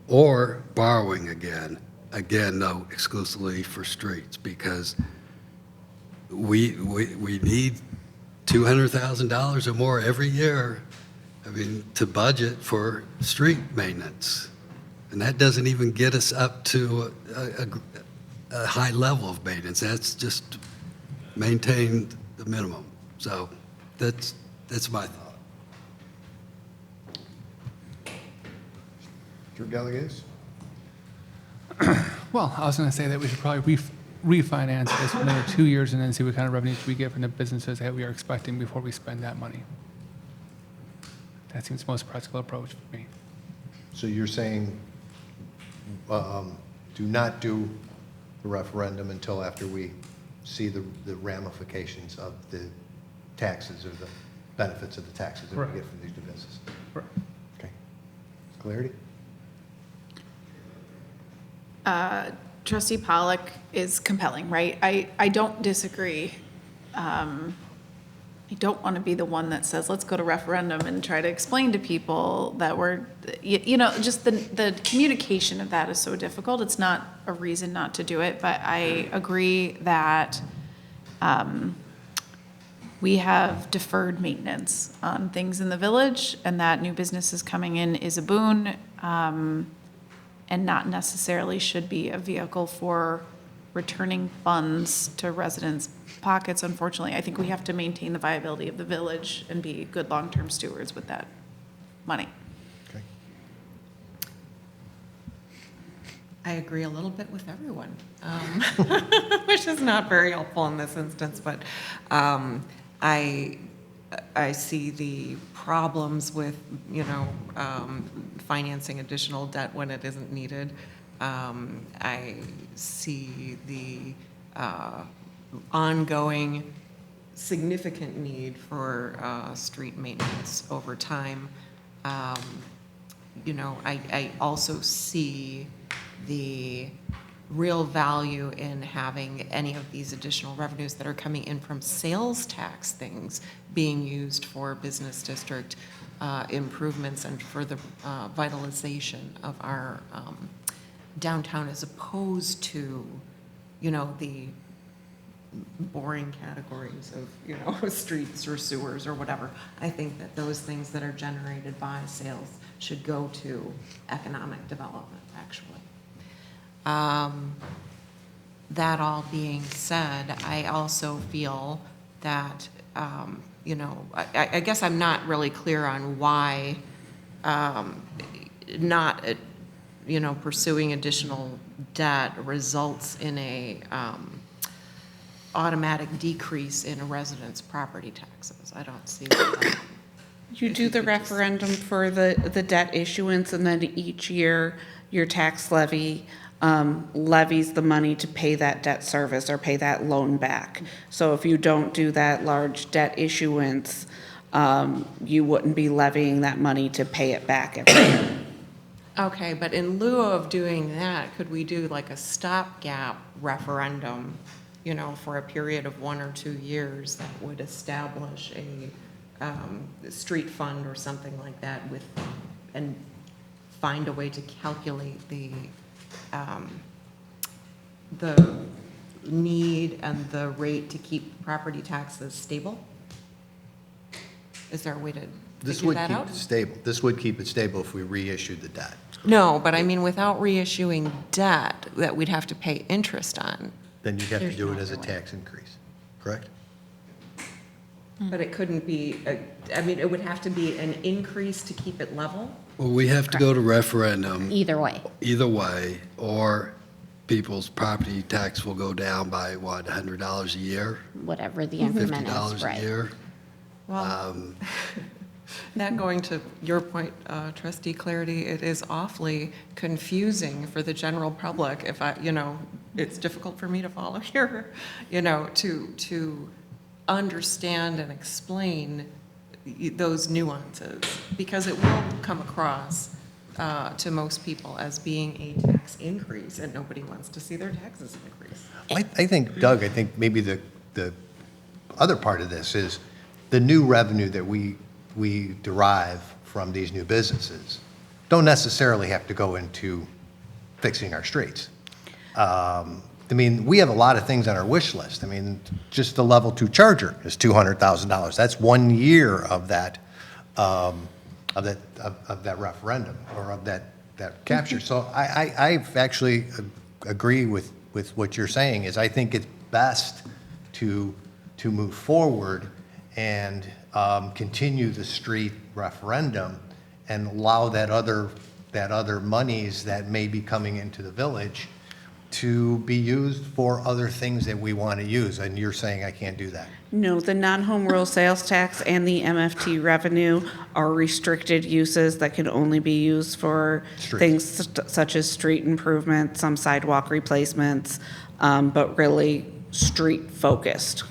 or borrowing again, though, exclusively for streets, because we need $200,000 or more every year, to budget for street maintenance. And that doesn't even get us up to a high level of maintenance. That's just maintain the minimum. So that's my thought. Mr. Delegates? Well, I was going to say that we should probably refinance this for another 2 years and then see what kind of revenues we get from the businesses that we are expecting before we spend that money. That seems the most practical approach for me. So you're saying do not do the referendum until after we see the ramifications of the taxes or the benefits of the taxes that we get from these new businesses? Correct. Okay. Clarity? Trustee Pollak is compelling, right? I don't disagree. I don't want to be the one that says, let's go to referendum and try to explain to people that we're, just the communication of that is so difficult. It's not a reason not to do it, but I agree that we have deferred maintenance on things in the village, and that new businesses coming in is a boon, and not necessarily should be a vehicle for returning funds to residents' pockets. Unfortunately, I think we have to maintain the viability of the village and be good long-term stewards with that money. Okay. I agree a little bit with everyone, which is not very helpful in this instance, but I see the problems with, financing additional debt when it isn't needed. I see the ongoing significant need for street maintenance over time. I also see the real value in having any of these additional revenues that are coming in from sales tax things being used for business district improvements and for the vitalization of our downtown, as opposed to, the boring categories of, streets or sewers or whatever. I think that those things that are generated by sales should go to economic development, actually. That all being said, I also feel that, I guess I'm not really clear on why not, pursuing additional debt results in a automatic decrease in a resident's property taxes. I don't see that. You do the referendum for the debt issuance, and then each year, your tax levy levies the money to pay that debt service or pay that loan back. So if you don't do that large debt issuance, you wouldn't be levying that money to pay it back every year. Okay, but in lieu of doing that, could we do like a stopgap referendum, you know, for a period of 1 or 2 years that would establish a street fund or something like that with, and find a way to calculate the need and the rate to keep property taxes stable? Is there a way to This figure would that keep out? it stable. This would keep it stable if we reissued the debt. No, but I mean, without reissuing debt that we'd have to pay interest on, Then you'd have to There's do no it as a other way. tax increase, correct? but it couldn't be, I mean, it would have to be an increase to keep it level? Well, we have to go to referendum Either way. either way, or people's property tax will go down by, what, $100 a year? Whatever the increment is, $50 a right. year? Well, that going to your point, trustee Clarity, it is awfully confusing for the general public if I, you know, it's difficult for me to follow here, you know, to understand and explain those nuances, because it will come across to most people as being a tax increase, and nobody wants to see their taxes increase. I think, Doug, I think maybe the other part of this is the new revenue that we derive from these new businesses don't necessarily have to go into fixing our streets. I mean, we have a lot of things on our wish list. I mean, just the level 2 charger is $200,000. That's 1 year of that referendum or of that capture. So I've actually agree with what you're saying. Is I think it's best to move forward and continue the street referendum and allow that other monies that may be coming into the village to be used for other things that we want to use. And you're saying I can't do that. No, the non-home rule sales tax and the MFT revenue are restricted uses that can only be used for Streets. things such as street improvements, some sidewalk replacements, but really street-focused.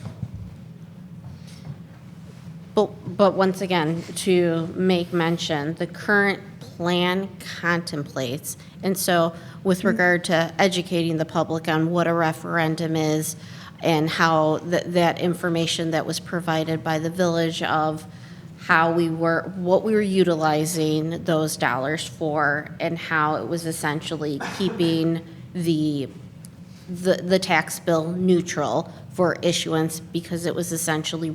But once again, to make mention, the current plan contemplates, and so with regard to educating the public on what a referendum is and how that information that was provided by the village of how what we were utilizing those dollars for, and how it was essentially keeping the tax bill neutral for issuance, because it was essentially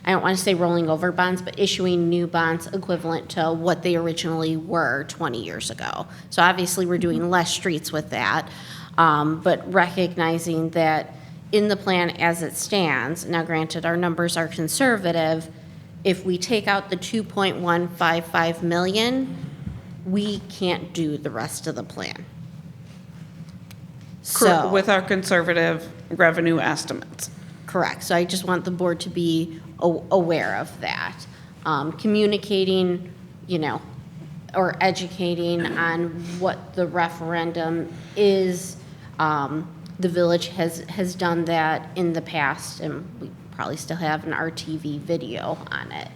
I don't want to say rolling over bonds, but issuing new bonds equivalent to what they originally were 20 years ago. So obviously, we're doing less streets with that, but recognizing that in the plan as it stands, now granted, our numbers are conservative, if we take out the 2.155 million, we can't do the rest of the plan. So, With our conservative revenue estimates. correct. So I just want the board to be aware of that. Communicating, or educating on what the referendum is. The village has done that in the past, and we probably still have an RTV video on it.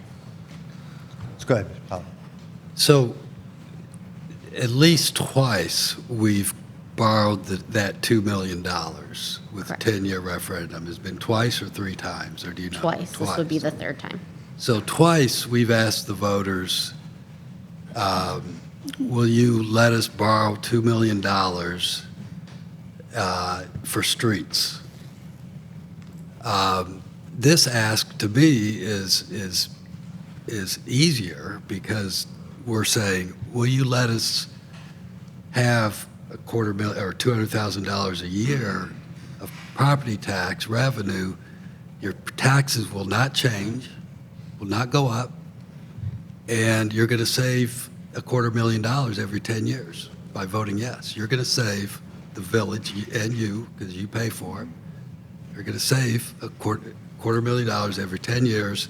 It's good. So at least twice, we've borrowed that $2 million with a Correct. 10-year referendum. Has been twice or 3 times, or do you know? Twice. This would be the third time. So twice, we've asked the voters, will you let us borrow $2 million for streets? This ask to me is easier, because we're saying, will you let us have $250,000 or $200,000 a year of property tax revenue? Your taxes will not change, will not go up, and you're going to save $250,000 every 10 years by voting yes. You're going to save the village and you, because you pay for it, are going to save quarter $250,000 every 10 years,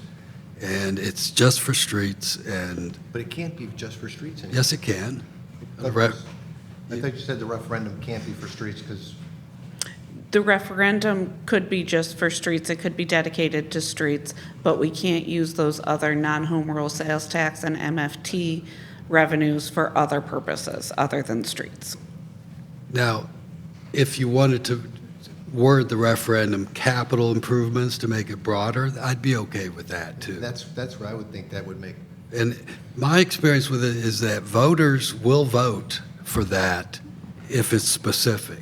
and it's just for streets, and But it can't be just for streets anymore. yes, it can. I thought you said the referendum can't be for streets because, The referendum could be just for streets, it could be dedicated to streets, but we can't use those other non-home rule sales tax and MFT revenues for other purposes other than streets. Now, if you wanted to word the referendum capital improvements to make it broader, I'd be okay with that, too. that's where I would think that would make, And my experience with it is that voters will vote for that if it's specific.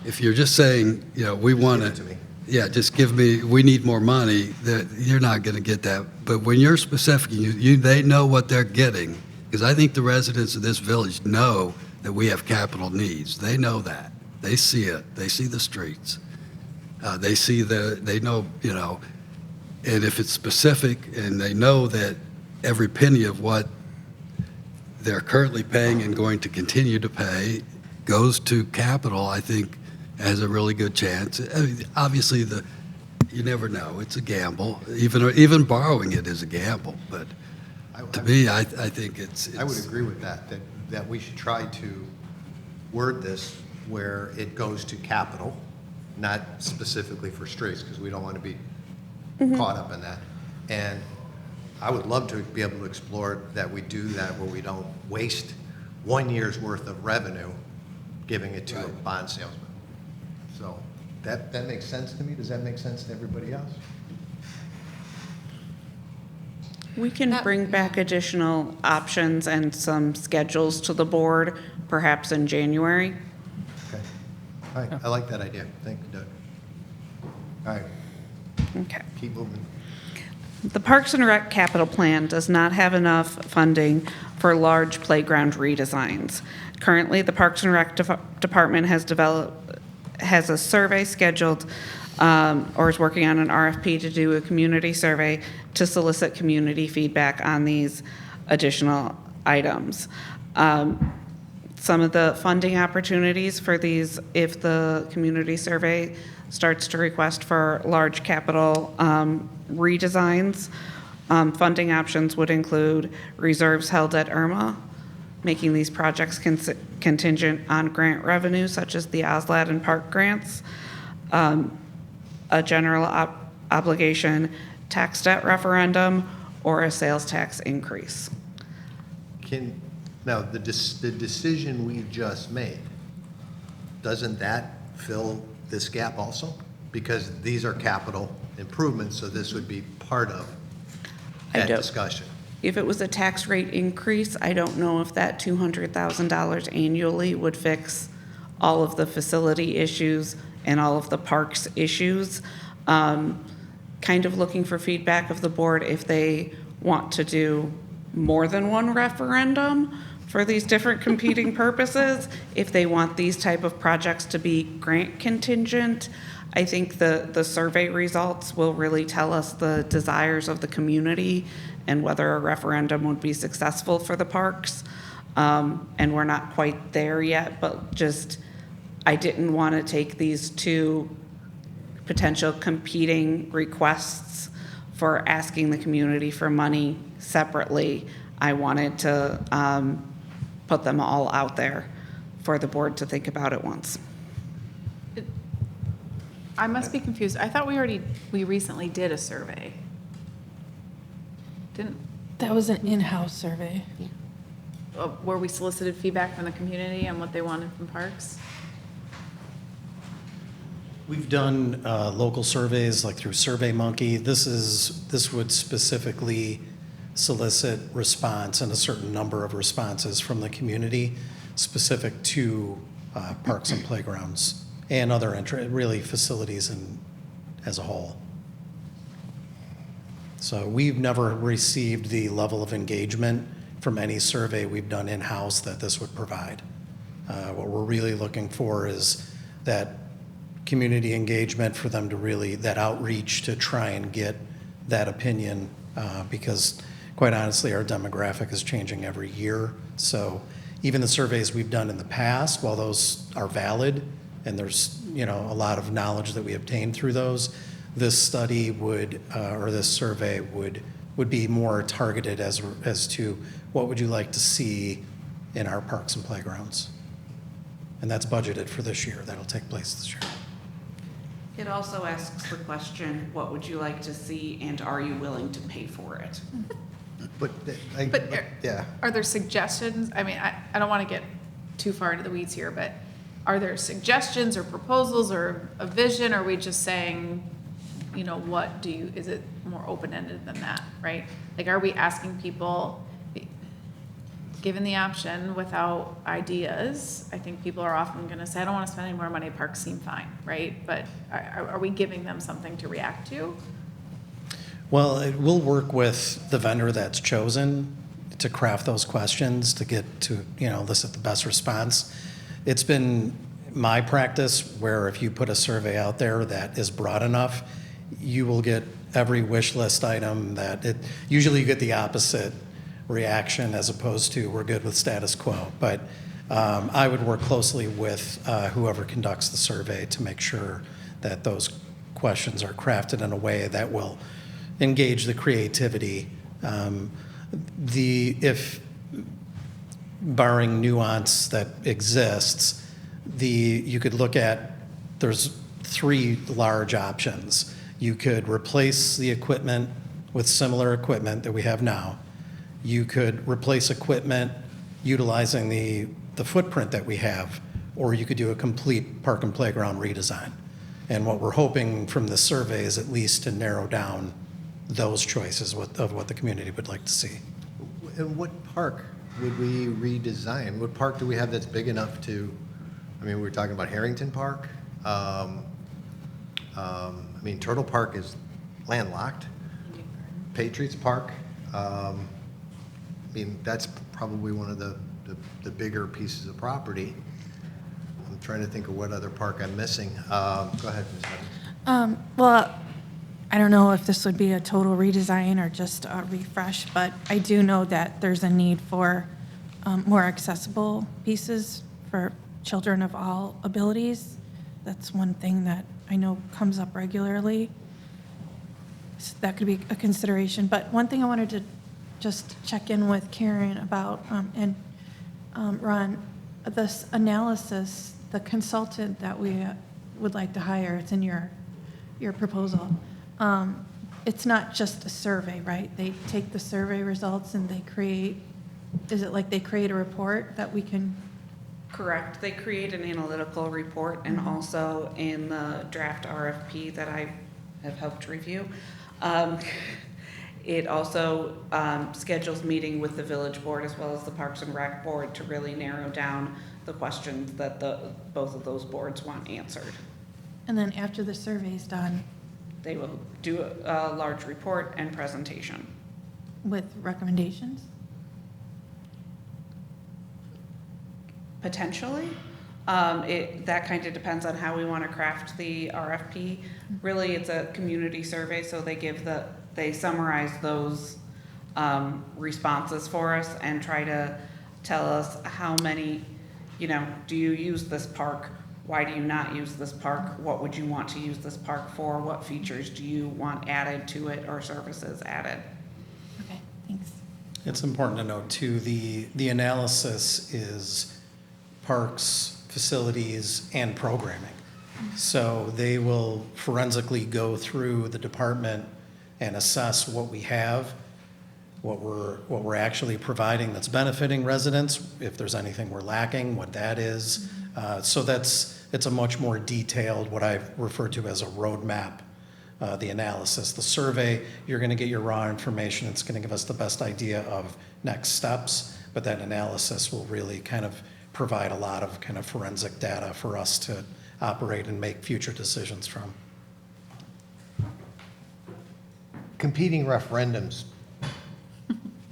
If you're just saying, you know, we want give it to me. yeah, just give me, we need more money, that you're not going to get that. But when you're specific, they know what they're getting, because I think the residents of this village know that we have capital needs. They know that. They see it. They see the streets. They know, you know, and if it's specific and they know that every penny of what they're currently paying and going to continue to pay goes to capital, I think has a really good chance. I mean, obviously, you never know. It's a gamble. Even borrowing it is a gamble. But to me, I think it's I would agree with that we should try to word this where it goes to capital, not specifically for streets, because we don't want to be caught up in that. And I would love to be able to explore that we do that where we don't waste 1 year's worth of revenue giving it to a bond salesman. So that makes sense to me. Does that make sense to everybody else? We can bring back additional options and some schedules to the board, perhaps in January. Okay. All right, I like that idea. Thank you, Doug. All right, Okay. keep moving. The Parks and Rec capital plan does not have enough funding for large playground redesigns. Currently, the Parks and Rec Department has a survey scheduled, or is working on an RFP to do a community survey to solicit community feedback on these additional items. Some of the funding opportunities for these, if the community survey starts to request for large capital redesigns, funding options would include reserves held at IRMA, making these projects contingent on grant revenue such as the OSLAD and park grants, a general obligation tax debt referendum, or a sales tax increase. Now, the decision we just made, doesn't that fill this gap also? Because these are capital improvements, so this would be part of that discussion. If it was a tax rate increase, I don't know if that $200,000 annually would fix all of the facility issues and all of the parks issues. Kind of looking for feedback of the board if they want to do more than one referendum for these different competing purposes, if they want these type of projects to be grant contingent. I think the survey results will really tell us the desires of the community and whether a referendum would be successful for the parks. And we're not quite there yet, but just, I didn't want to take these two potential competing requests for asking the community for money separately. I wanted to put them all out there for the board to think about at once. I must be confused. I thought we recently did a survey. That was an in-house survey. Where we solicited feedback from the community on what they wanted from parks? We've done local surveys, like through SurveyMonkey. This would specifically solicit response and a certain number of responses from the community specific to parks and playgrounds and other really facilities as a whole. So we've never received the level of engagement from any survey we've done in-house that this would provide. What we're really looking for is that community engagement for them to really, that outreach to try and get that opinion, because quite honestly, our demographic is changing every year. So even the surveys we've done in the past, while those are valid and there's, you know, a lot of knowledge that we obtain through those. This study would, or this survey would be more targeted as to what would you like to see in our parks and playgrounds. And that's budgeted for this year. That'll take place this year. It also asks the question, what would you like to see and are you willing to pay for it? But, yeah. Are there suggestions? I mean, I don't want to get too far into the weeds here, but are there suggestions or proposals or a vision? Or are we just saying, you know, is it more open-ended than that, right? Like, are we asking people, given the option without ideas, I think people are often going to say, I don't want to spend any more money, parks seem fine, right? But are we giving them something to react to? Well, we'll work with the vendor that's chosen to craft those questions to get to, you know, elicit the best response. It's been my practice where if you put a survey out there that is broad enough, you will get every wish list item usually you get the opposite reaction as opposed to we're good with status quo. But I would work closely with whoever conducts the survey to make sure that those questions are crafted in a way that will engage the creativity. If barring nuance that exists, you could look at, there's 3 large options. You could replace the equipment with similar equipment that we have now. You could replace equipment utilizing the footprint that we have, or you could do a complete park and playground redesign. And what we're hoping from this survey is at least to narrow down those choices of what the community would like to see. And what park would we redesign? What park do we have that's big enough to, I mean, we're talking about Harrington Park. I mean, Turtle Park is landlocked. Patriots Park. I mean, that's probably one of the bigger pieces of property. I'm trying to think of what other park I'm missing. Go ahead, Ms. Evans. Well, I don't know if this would be a total redesign or just a refresh, but I do know that there's a need for more accessible pieces for children of all abilities. That's one thing that I know comes up regularly. So that could be a consideration. But one thing I wanted to just check in with Karen about, and Ron, this analysis, the consultant that we would like to hire, it's in your proposal. It's not just a survey, right? They take the survey results and they create, is it like they create a report that we can? Correct. They create an analytical report, and also in the draft RFP that I have helped review, it also schedules meeting with the village board as well as the Parks and Rec board to really narrow down the questions that both of those boards want answered. And then after the survey's done, They will do a large report and presentation. with recommendations? Potentially. That kind of depends on how we want to craft the RFP. Really, it's a community survey, so they summarize those responses for us and try to tell us how many, do you use this park? Why do you not use this park? What would you want to use this park for? What features do you want added to it or services added? Okay, thanks. It's important to note too, the analysis is parks, facilities, and programming. So they will forensically go through the department and assess what we have, what we're actually providing that's benefiting residents, if there's anything we're lacking, what that is. So it's a much more detailed, what I've referred to as a roadmap, the analysis. The survey, you're going to get your raw information. It's going to give us the best idea of next steps, but that analysis will really kind of provide a lot of kind of forensic data for us to operate and make future decisions from. Competing referendums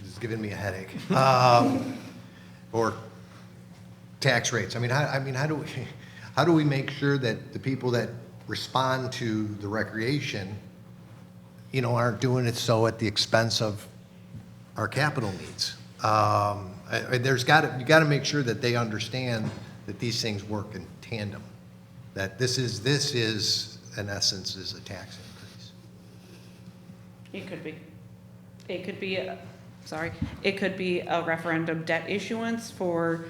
is giving me a headache. Or tax rates. How do we make sure that the people that respond to the recreation, aren't doing it so at the expense of our capital needs? You got to make sure that they understand that these things work in tandem. That this is, in essence, is a tax increase. It could be. It could be, it could be a referendum debt issuance for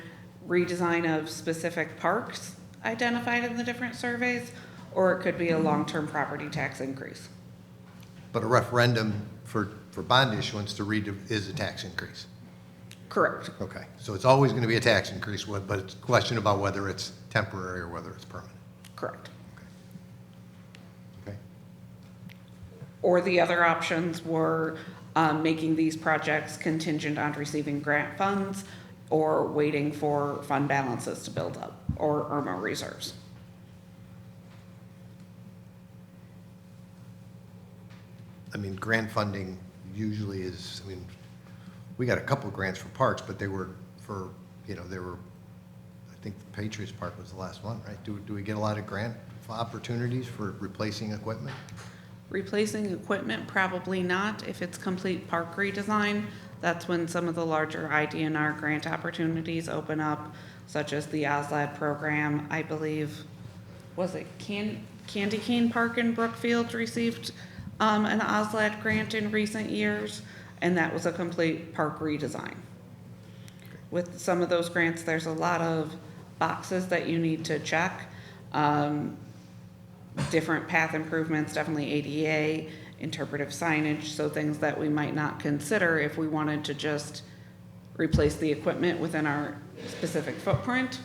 redesign of specific parks identified in the different surveys, or it could be a long-term property tax increase. But a referendum for bond issuance to read is a tax increase. Correct. Okay, so it's always going to be a tax increase, but it's a question about whether it's temporary or whether it's permanent. Correct. Okay. Or the other options were making these projects contingent on receiving grant funds or waiting for fund balances to build up or IRMA reserves. I mean, grant funding usually is, I mean, we got a couple of grants for parks, but they were for, they were, I think the Patriots Park was the last one, right? Do we get a lot of grant opportunities for replacing equipment? Replacing equipment, probably not. If it's complete park redesign, that's when some of the larger IDNR grant opportunities open up, such as the OSLAD program. I believe, was it Candy Cane Park in Brookfield received an OSLAD grant in recent years, and that was a complete park redesign. With some of those grants, there's a lot of boxes that you need to check. Different path improvements, definitely ADA, interpretive signage, so things that we might not consider if we wanted to just replace the equipment within our specific footprint,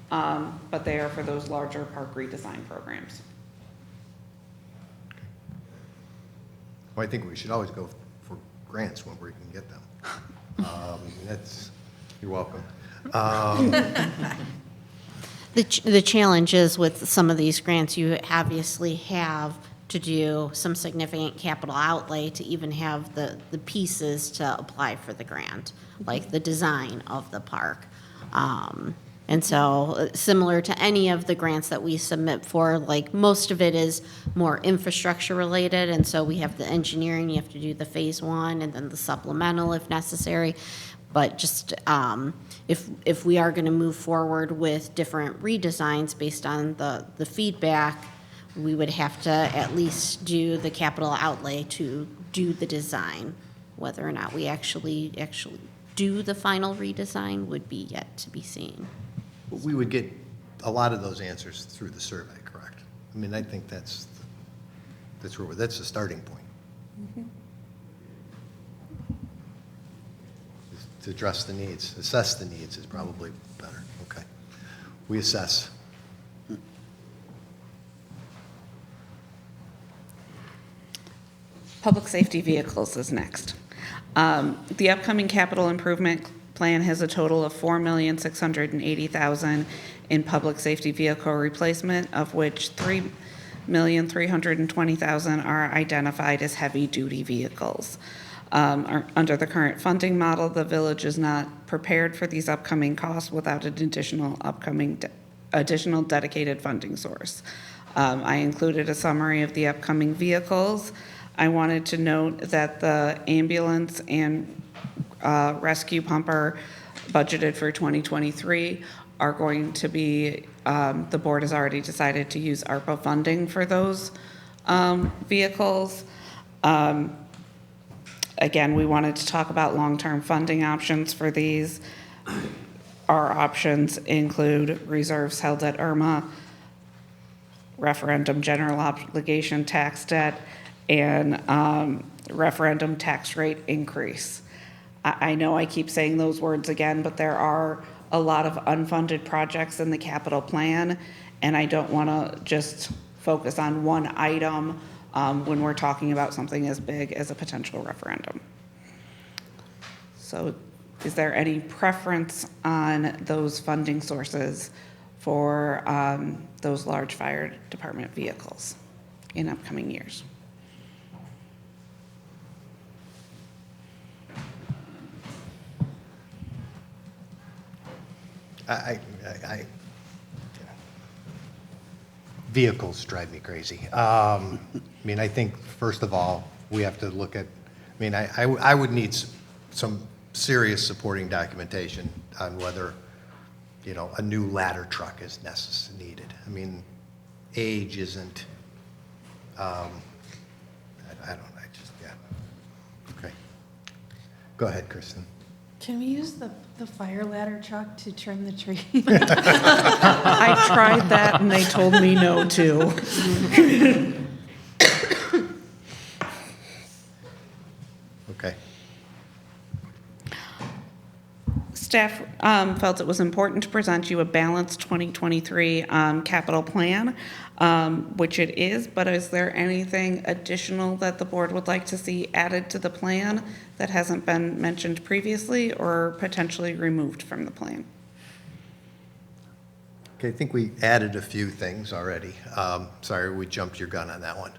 but they are for those larger park redesign programs. Well, I think we should always go for grants when we can get them. You're welcome. The challenge is with some of these grants, you obviously have to do some significant capital outlay to even have the pieces to apply for the grant, like the design of the park. And so similar to any of the grants that we submit for, like most of it is more infrastructure related. And so we have the engineering, you have to do the phase one and then the supplemental if necessary. But just if we are going to move forward with different redesigns based on the feedback, we would have to at least do the capital outlay to do the design. Whether or not we actually do the final redesign would be yet to be seen. We would get a lot of those answers through the survey, correct? I mean, I think that's the starting point. Mm-hmm. To address the needs, assess the needs is probably better. Okay. We assess. Public safety vehicles is next. The upcoming capital improvement plan has a total of $4,680,000 in public safety vehicle replacement, of which $3,320,000 are identified as heavy-duty vehicles. Under the current funding model, the village is not prepared for these upcoming costs without an additional dedicated funding source. I included a summary of the upcoming vehicles. I wanted to note that the ambulance and rescue pumper budgeted for 2023 are going to be, the board has already decided to use ARPA funding for those vehicles. Again, we wanted to talk about long-term funding options for these. Our options include reserves held at IRMA, referendum general obligation tax debt, and referendum tax rate increase. I know I keep saying those words again, but there are a lot of unfunded projects in the capital plan, and I don't want to just focus on one item when we're talking about something as big as a potential referendum. So is there any preference on those funding sources for those large fire department vehicles in upcoming years? Vehicles drive me crazy. I mean, I think, first of all, we have to look at, I mean, I would need some serious supporting documentation on whether, a new ladder truck is needed. I mean, age isn't, I don't know, yeah. Okay. Go ahead, Kristen. Can we use the fire ladder truck to trim the tree? I tried that and they told me no too. Okay. Staff felt it was important to present you a balanced 2023 capital plan, which it is, but is there anything additional that the board would like to see added to the plan that hasn't been mentioned previously or potentially removed from the plan? Okay, I think we added a few things already. Sorry, we jumped your gun on that one.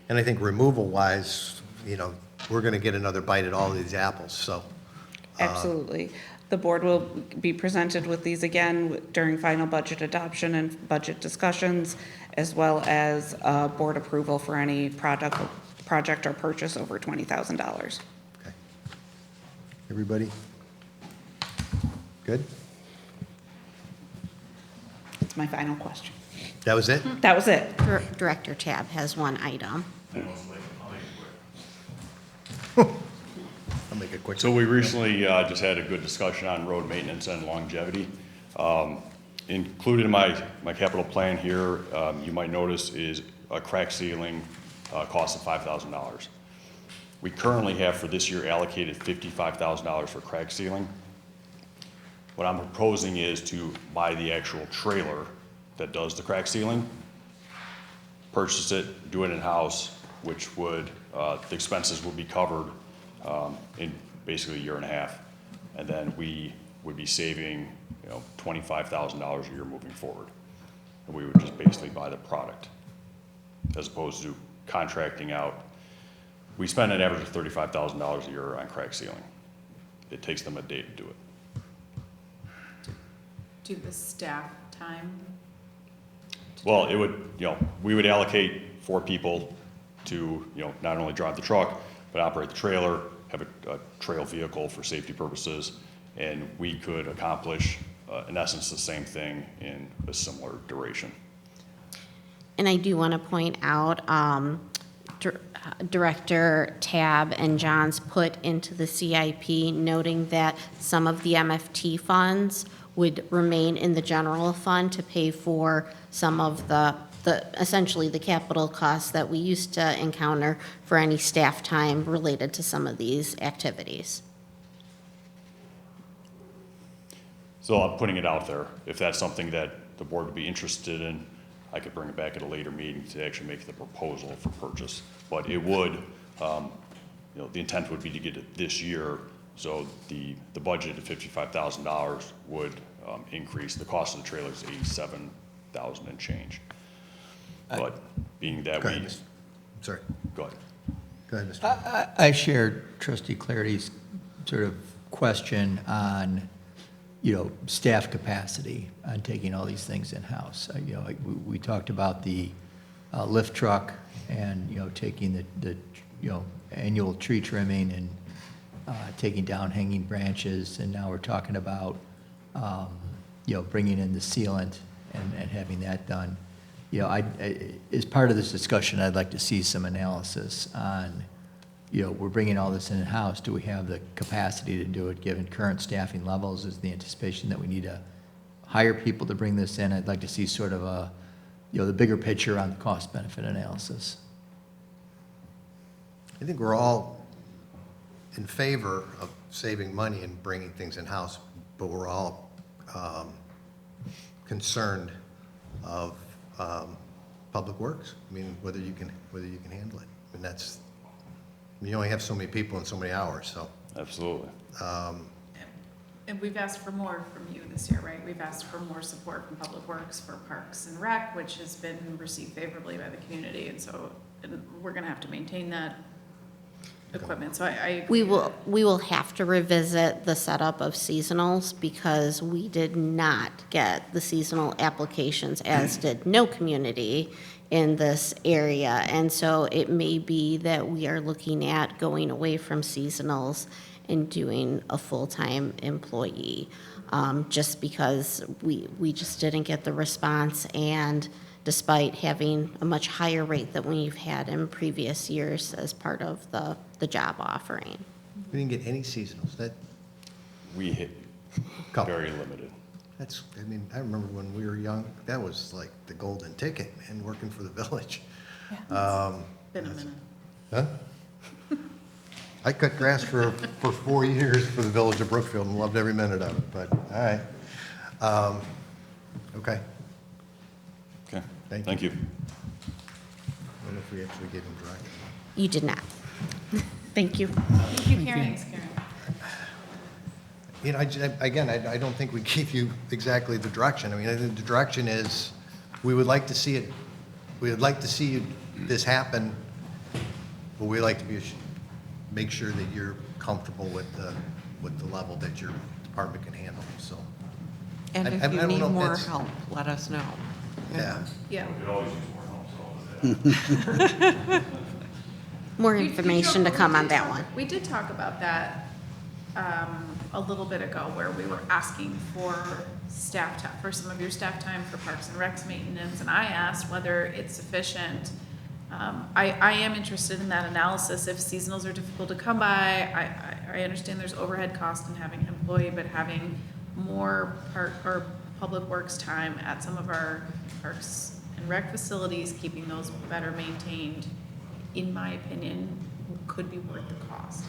And I think removal-wise, we're going to get another bite at all these apples, so. Absolutely. The board will be presented with these again during final budget adoption and budget discussions, as well as board approval for any project or purchase over $20,000. Okay. Everybody? Good? That's my final question. That was it? That was it. Director Tab has one item. I'll make it quick. So we recently just had a good discussion on road maintenance and longevity. Included in my capital plan here, you might notice is a crack ceiling cost of $5,000. We currently have for this year allocated $55,000 for crack ceiling. What I'm proposing is to buy the actual trailer that does the crack ceiling, purchase it, do it in-house, which would, the expenses would be covered in basically a year and a half. And then we would be saving, $25,000 a year moving forward. And we would just basically buy the product as opposed to contracting out. We spend an average of $35,000 a year on crack sealing. It takes them a day to do it. Do the staff time? Well, it would, we would allocate 4 people to, not only drive the truck, but operate the trailer, have a trail vehicle for safety purposes, and we could accomplish, in essence, the same thing in a similar duration. And I do want to point out, Director Tab and John's put into the CIP noting that some of the MFT funds would remain in the general fund to pay for some of the essentially the capital costs that we used to encounter for any staff time related to some of these activities. So I'm putting it out there. If that's something that the board would be interested in, I could bring it back at a later meeting to actually make the proposal for purchase. But it would, the intent would be to get it this year. So the budget of $55,000 would increase. The cost of the trailer is $87,000 and change. But being that Go we, ahead, Mr. Sorry. go ahead. Go ahead, Mr. I shared Trustee Clarity's sort of question on, staff capacity on taking all these things in-house. We talked about the lift truck and, taking the annual tree trimming and taking down hanging branches, and now we're talking about, bringing in the sealant and having that done. As part of this discussion, I'd like to see some analysis on, we're bringing all this in-house. Do we have the capacity to do it, given current staffing levels? Is the anticipation that we need to hire people to bring this in? I'd like to see sort of the bigger picture on the cost-benefit analysis. I think we're all in favor of saving money and bringing things in-house, but we're all concerned of public works. I mean, whether you can handle it. I mean, you only have so many people and so many hours, so. Absolutely. And we've asked for more from you this year, right? We've asked for more support from Public Works for Parks and Rec, which has been received favorably by the community, and so we're gonna have to maintain that equipment, so I We will have to revisit the setup of seasonals because we did not get the seasonal applications, as did no community in this area. And so it may be that we are looking at going away from seasonals and doing a full-time employee. just because we just didn't get the response, and despite having a much higher rate than we've had in previous years as part of the job offering. We didn't get any seasonals. We hit Couple. very limited. I mean, I remember when we were young, that was like the golden ticket, man, working for the village. Been a minute. Huh? I cut grass for 4 years for the village of Brookfield and loved every minute of it, but, all right. Okay. Okay, Thank thank you. I don't know if we actually gave him direction. You did not. Thank you. Thank you, Karen. Thanks, Karen. You know, I don't think we gave you exactly the direction. I mean, I think the direction is, we would like to see it, we would like to see this happen, but we like to make sure that you're comfortable with the level that your department can handle, so. And I if you don't need know if more that's- help, let us know. Yeah. Yeah. More We information to did come on that talk- one. We did talk about that a little bit ago, where we were asking for staff time, for some of your staff time for Parks and Recs maintenance, and I asked whether it's sufficient. I am interested in that analysis. If seasonals are difficult to come by, I understand there's overhead cost in having an employee, but having more park or public works time at some of our parks and rec facilities, keeping those better maintained, in my opinion, could be worth the cost.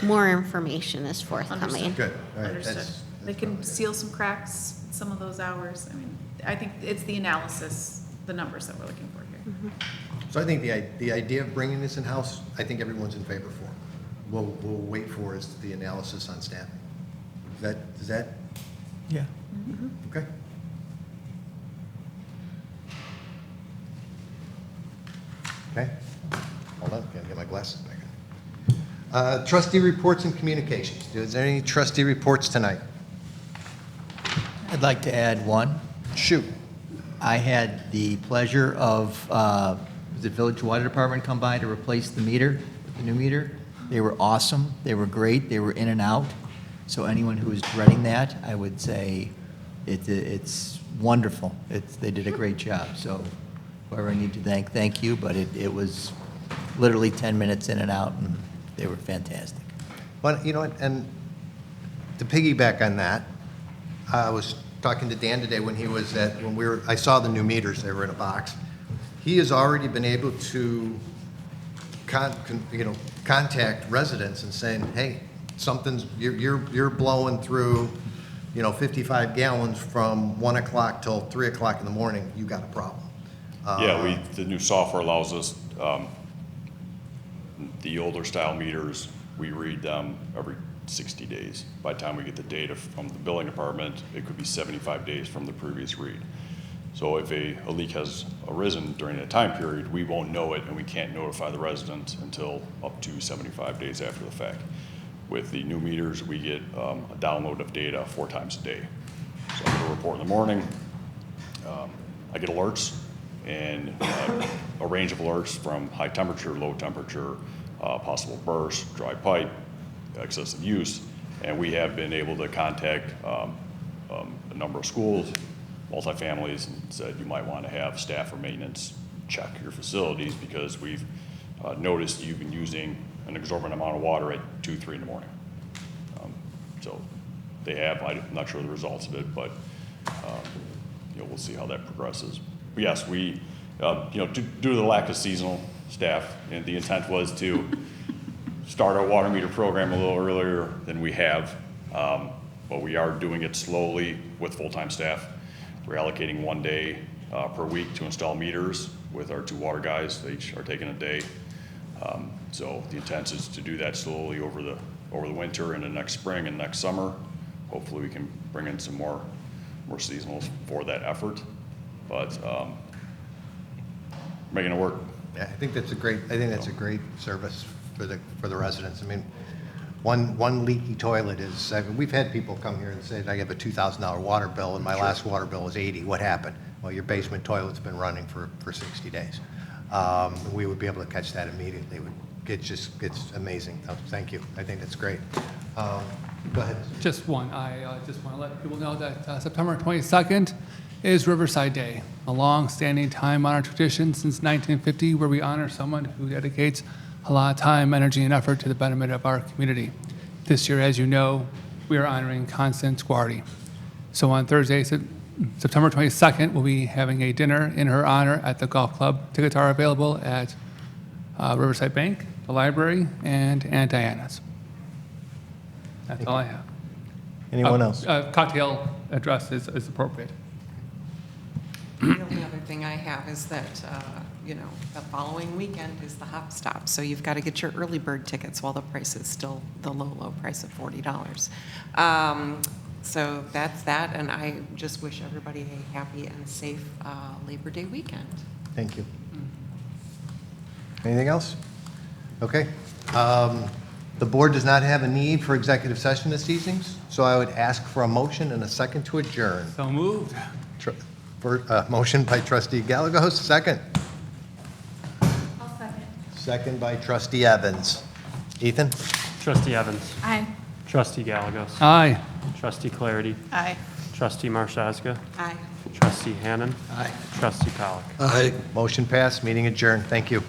More information is forthcoming. Understood. Good, all right. Understood. That's They can seal some cracks some of those hours. I mean, I think it's the analysis, the numbers that we're looking for here. So I think the idea of bringing this in-house, I think everyone's in favor for. We'll wait for is the analysis on staffing. Is that, Yeah. okay? Okay, hold on, gotta get my glasses back on. Trustee reports and communications. Is there any trustee reports tonight? I'd like to add one. Shoot. I had the pleasure of, the Village Water Department come by to replace the meter, the new meter. They were awesome, they were great, they were in and out. So anyone who is dreading that, I would say it's wonderful. They did a great job, so whoever I need to thank you, but it was literally 10 minutes in and out, and they were fantastic. But, you know, and to piggyback on that, I was talking to Dan today when I saw the new meters, they were in a box. He has already been able to contact residents and saying, hey, you're blowing through, 55 gallons from 1 o'clock till 3 o'clock in the morning, you got a problem. Yeah, the new software allows us, the older style meters, we read them every 60 days. By the time we get the data from the billing department, it could be 75 days from the previous read. So if a leak has arisen during that time period, we won't know it, and we can't notify the resident until up to 75 days after the fact. With the new meters, we get a download of data 4 times a day. So I get a report in the morning, I get alerts, and a range of alerts from high temperature, low temperature, possible burst, dry pipe, excessive use, and we have been able to contact a number of schools, multifamilies, and said you might want to have staff or maintenance check your facilities because we've noticed you've been using an exorbitant amount of water at 2, 3 in the morning. So they have, I'm not sure the results of it, but we'll see how that progresses. But yes, we, due to the lack of seasonal staff, and the intent was to start our water meter program a little earlier than we have, but we are doing it slowly with full-time staff. We're allocating 1 day per week to install meters with our 2 water guys. They each are taking a day. So the intent is to do that slowly over the winter and the next spring and next summer. Hopefully we can bring in some more seasonals for that effort, but making it work. Yeah, I think that's a great service for the residents. I mean, one leaky toilet is, we've had people come here and say, I have a $2,000 water bill and my last water bill was $80. What happened? Well, your basement toilet's been running for 60 days. We would be able to catch that immediately. It's amazing. Thank you. I think that's great. Go ahead. Just one. I just want to let people know that September 22nd is Riverside Day, a long-standing time-honored tradition since 1950 where we honor someone who dedicates a lot of time, energy, and effort to the betterment of our community. This year, as you know, we are honoring Constance Guardi. So on Thursday, September 22nd, we'll be having a dinner in her honor at the golf club. Tickets are available at Riverside Bank, the library, and Aunt Diana's. That's all I have. Anyone else? Cocktail address is appropriate. The only other thing I have is that, the following weekend is the Hop Stop. So you've got to get your early bird tickets while the price is still the low, low price of $40. So that's that, and I just wish everybody a happy and safe Labor Day weekend. Thank you. Anything else? Okay. The board does not have a need for executive session this evening, so I would ask for a motion and a second to adjourn. So moved. Motion by trustee Gallegos, second. I'll second. Second by trustee Evans. Ethan? Trustee Evans. Aye. Trustee Gallegos. Aye. Trustee Clarity. Aye. Trustee Marshazga. Aye. Trustee Hannan. Aye. Trustee Pollock. Aye. Motion passed, meeting adjourned. Thank you.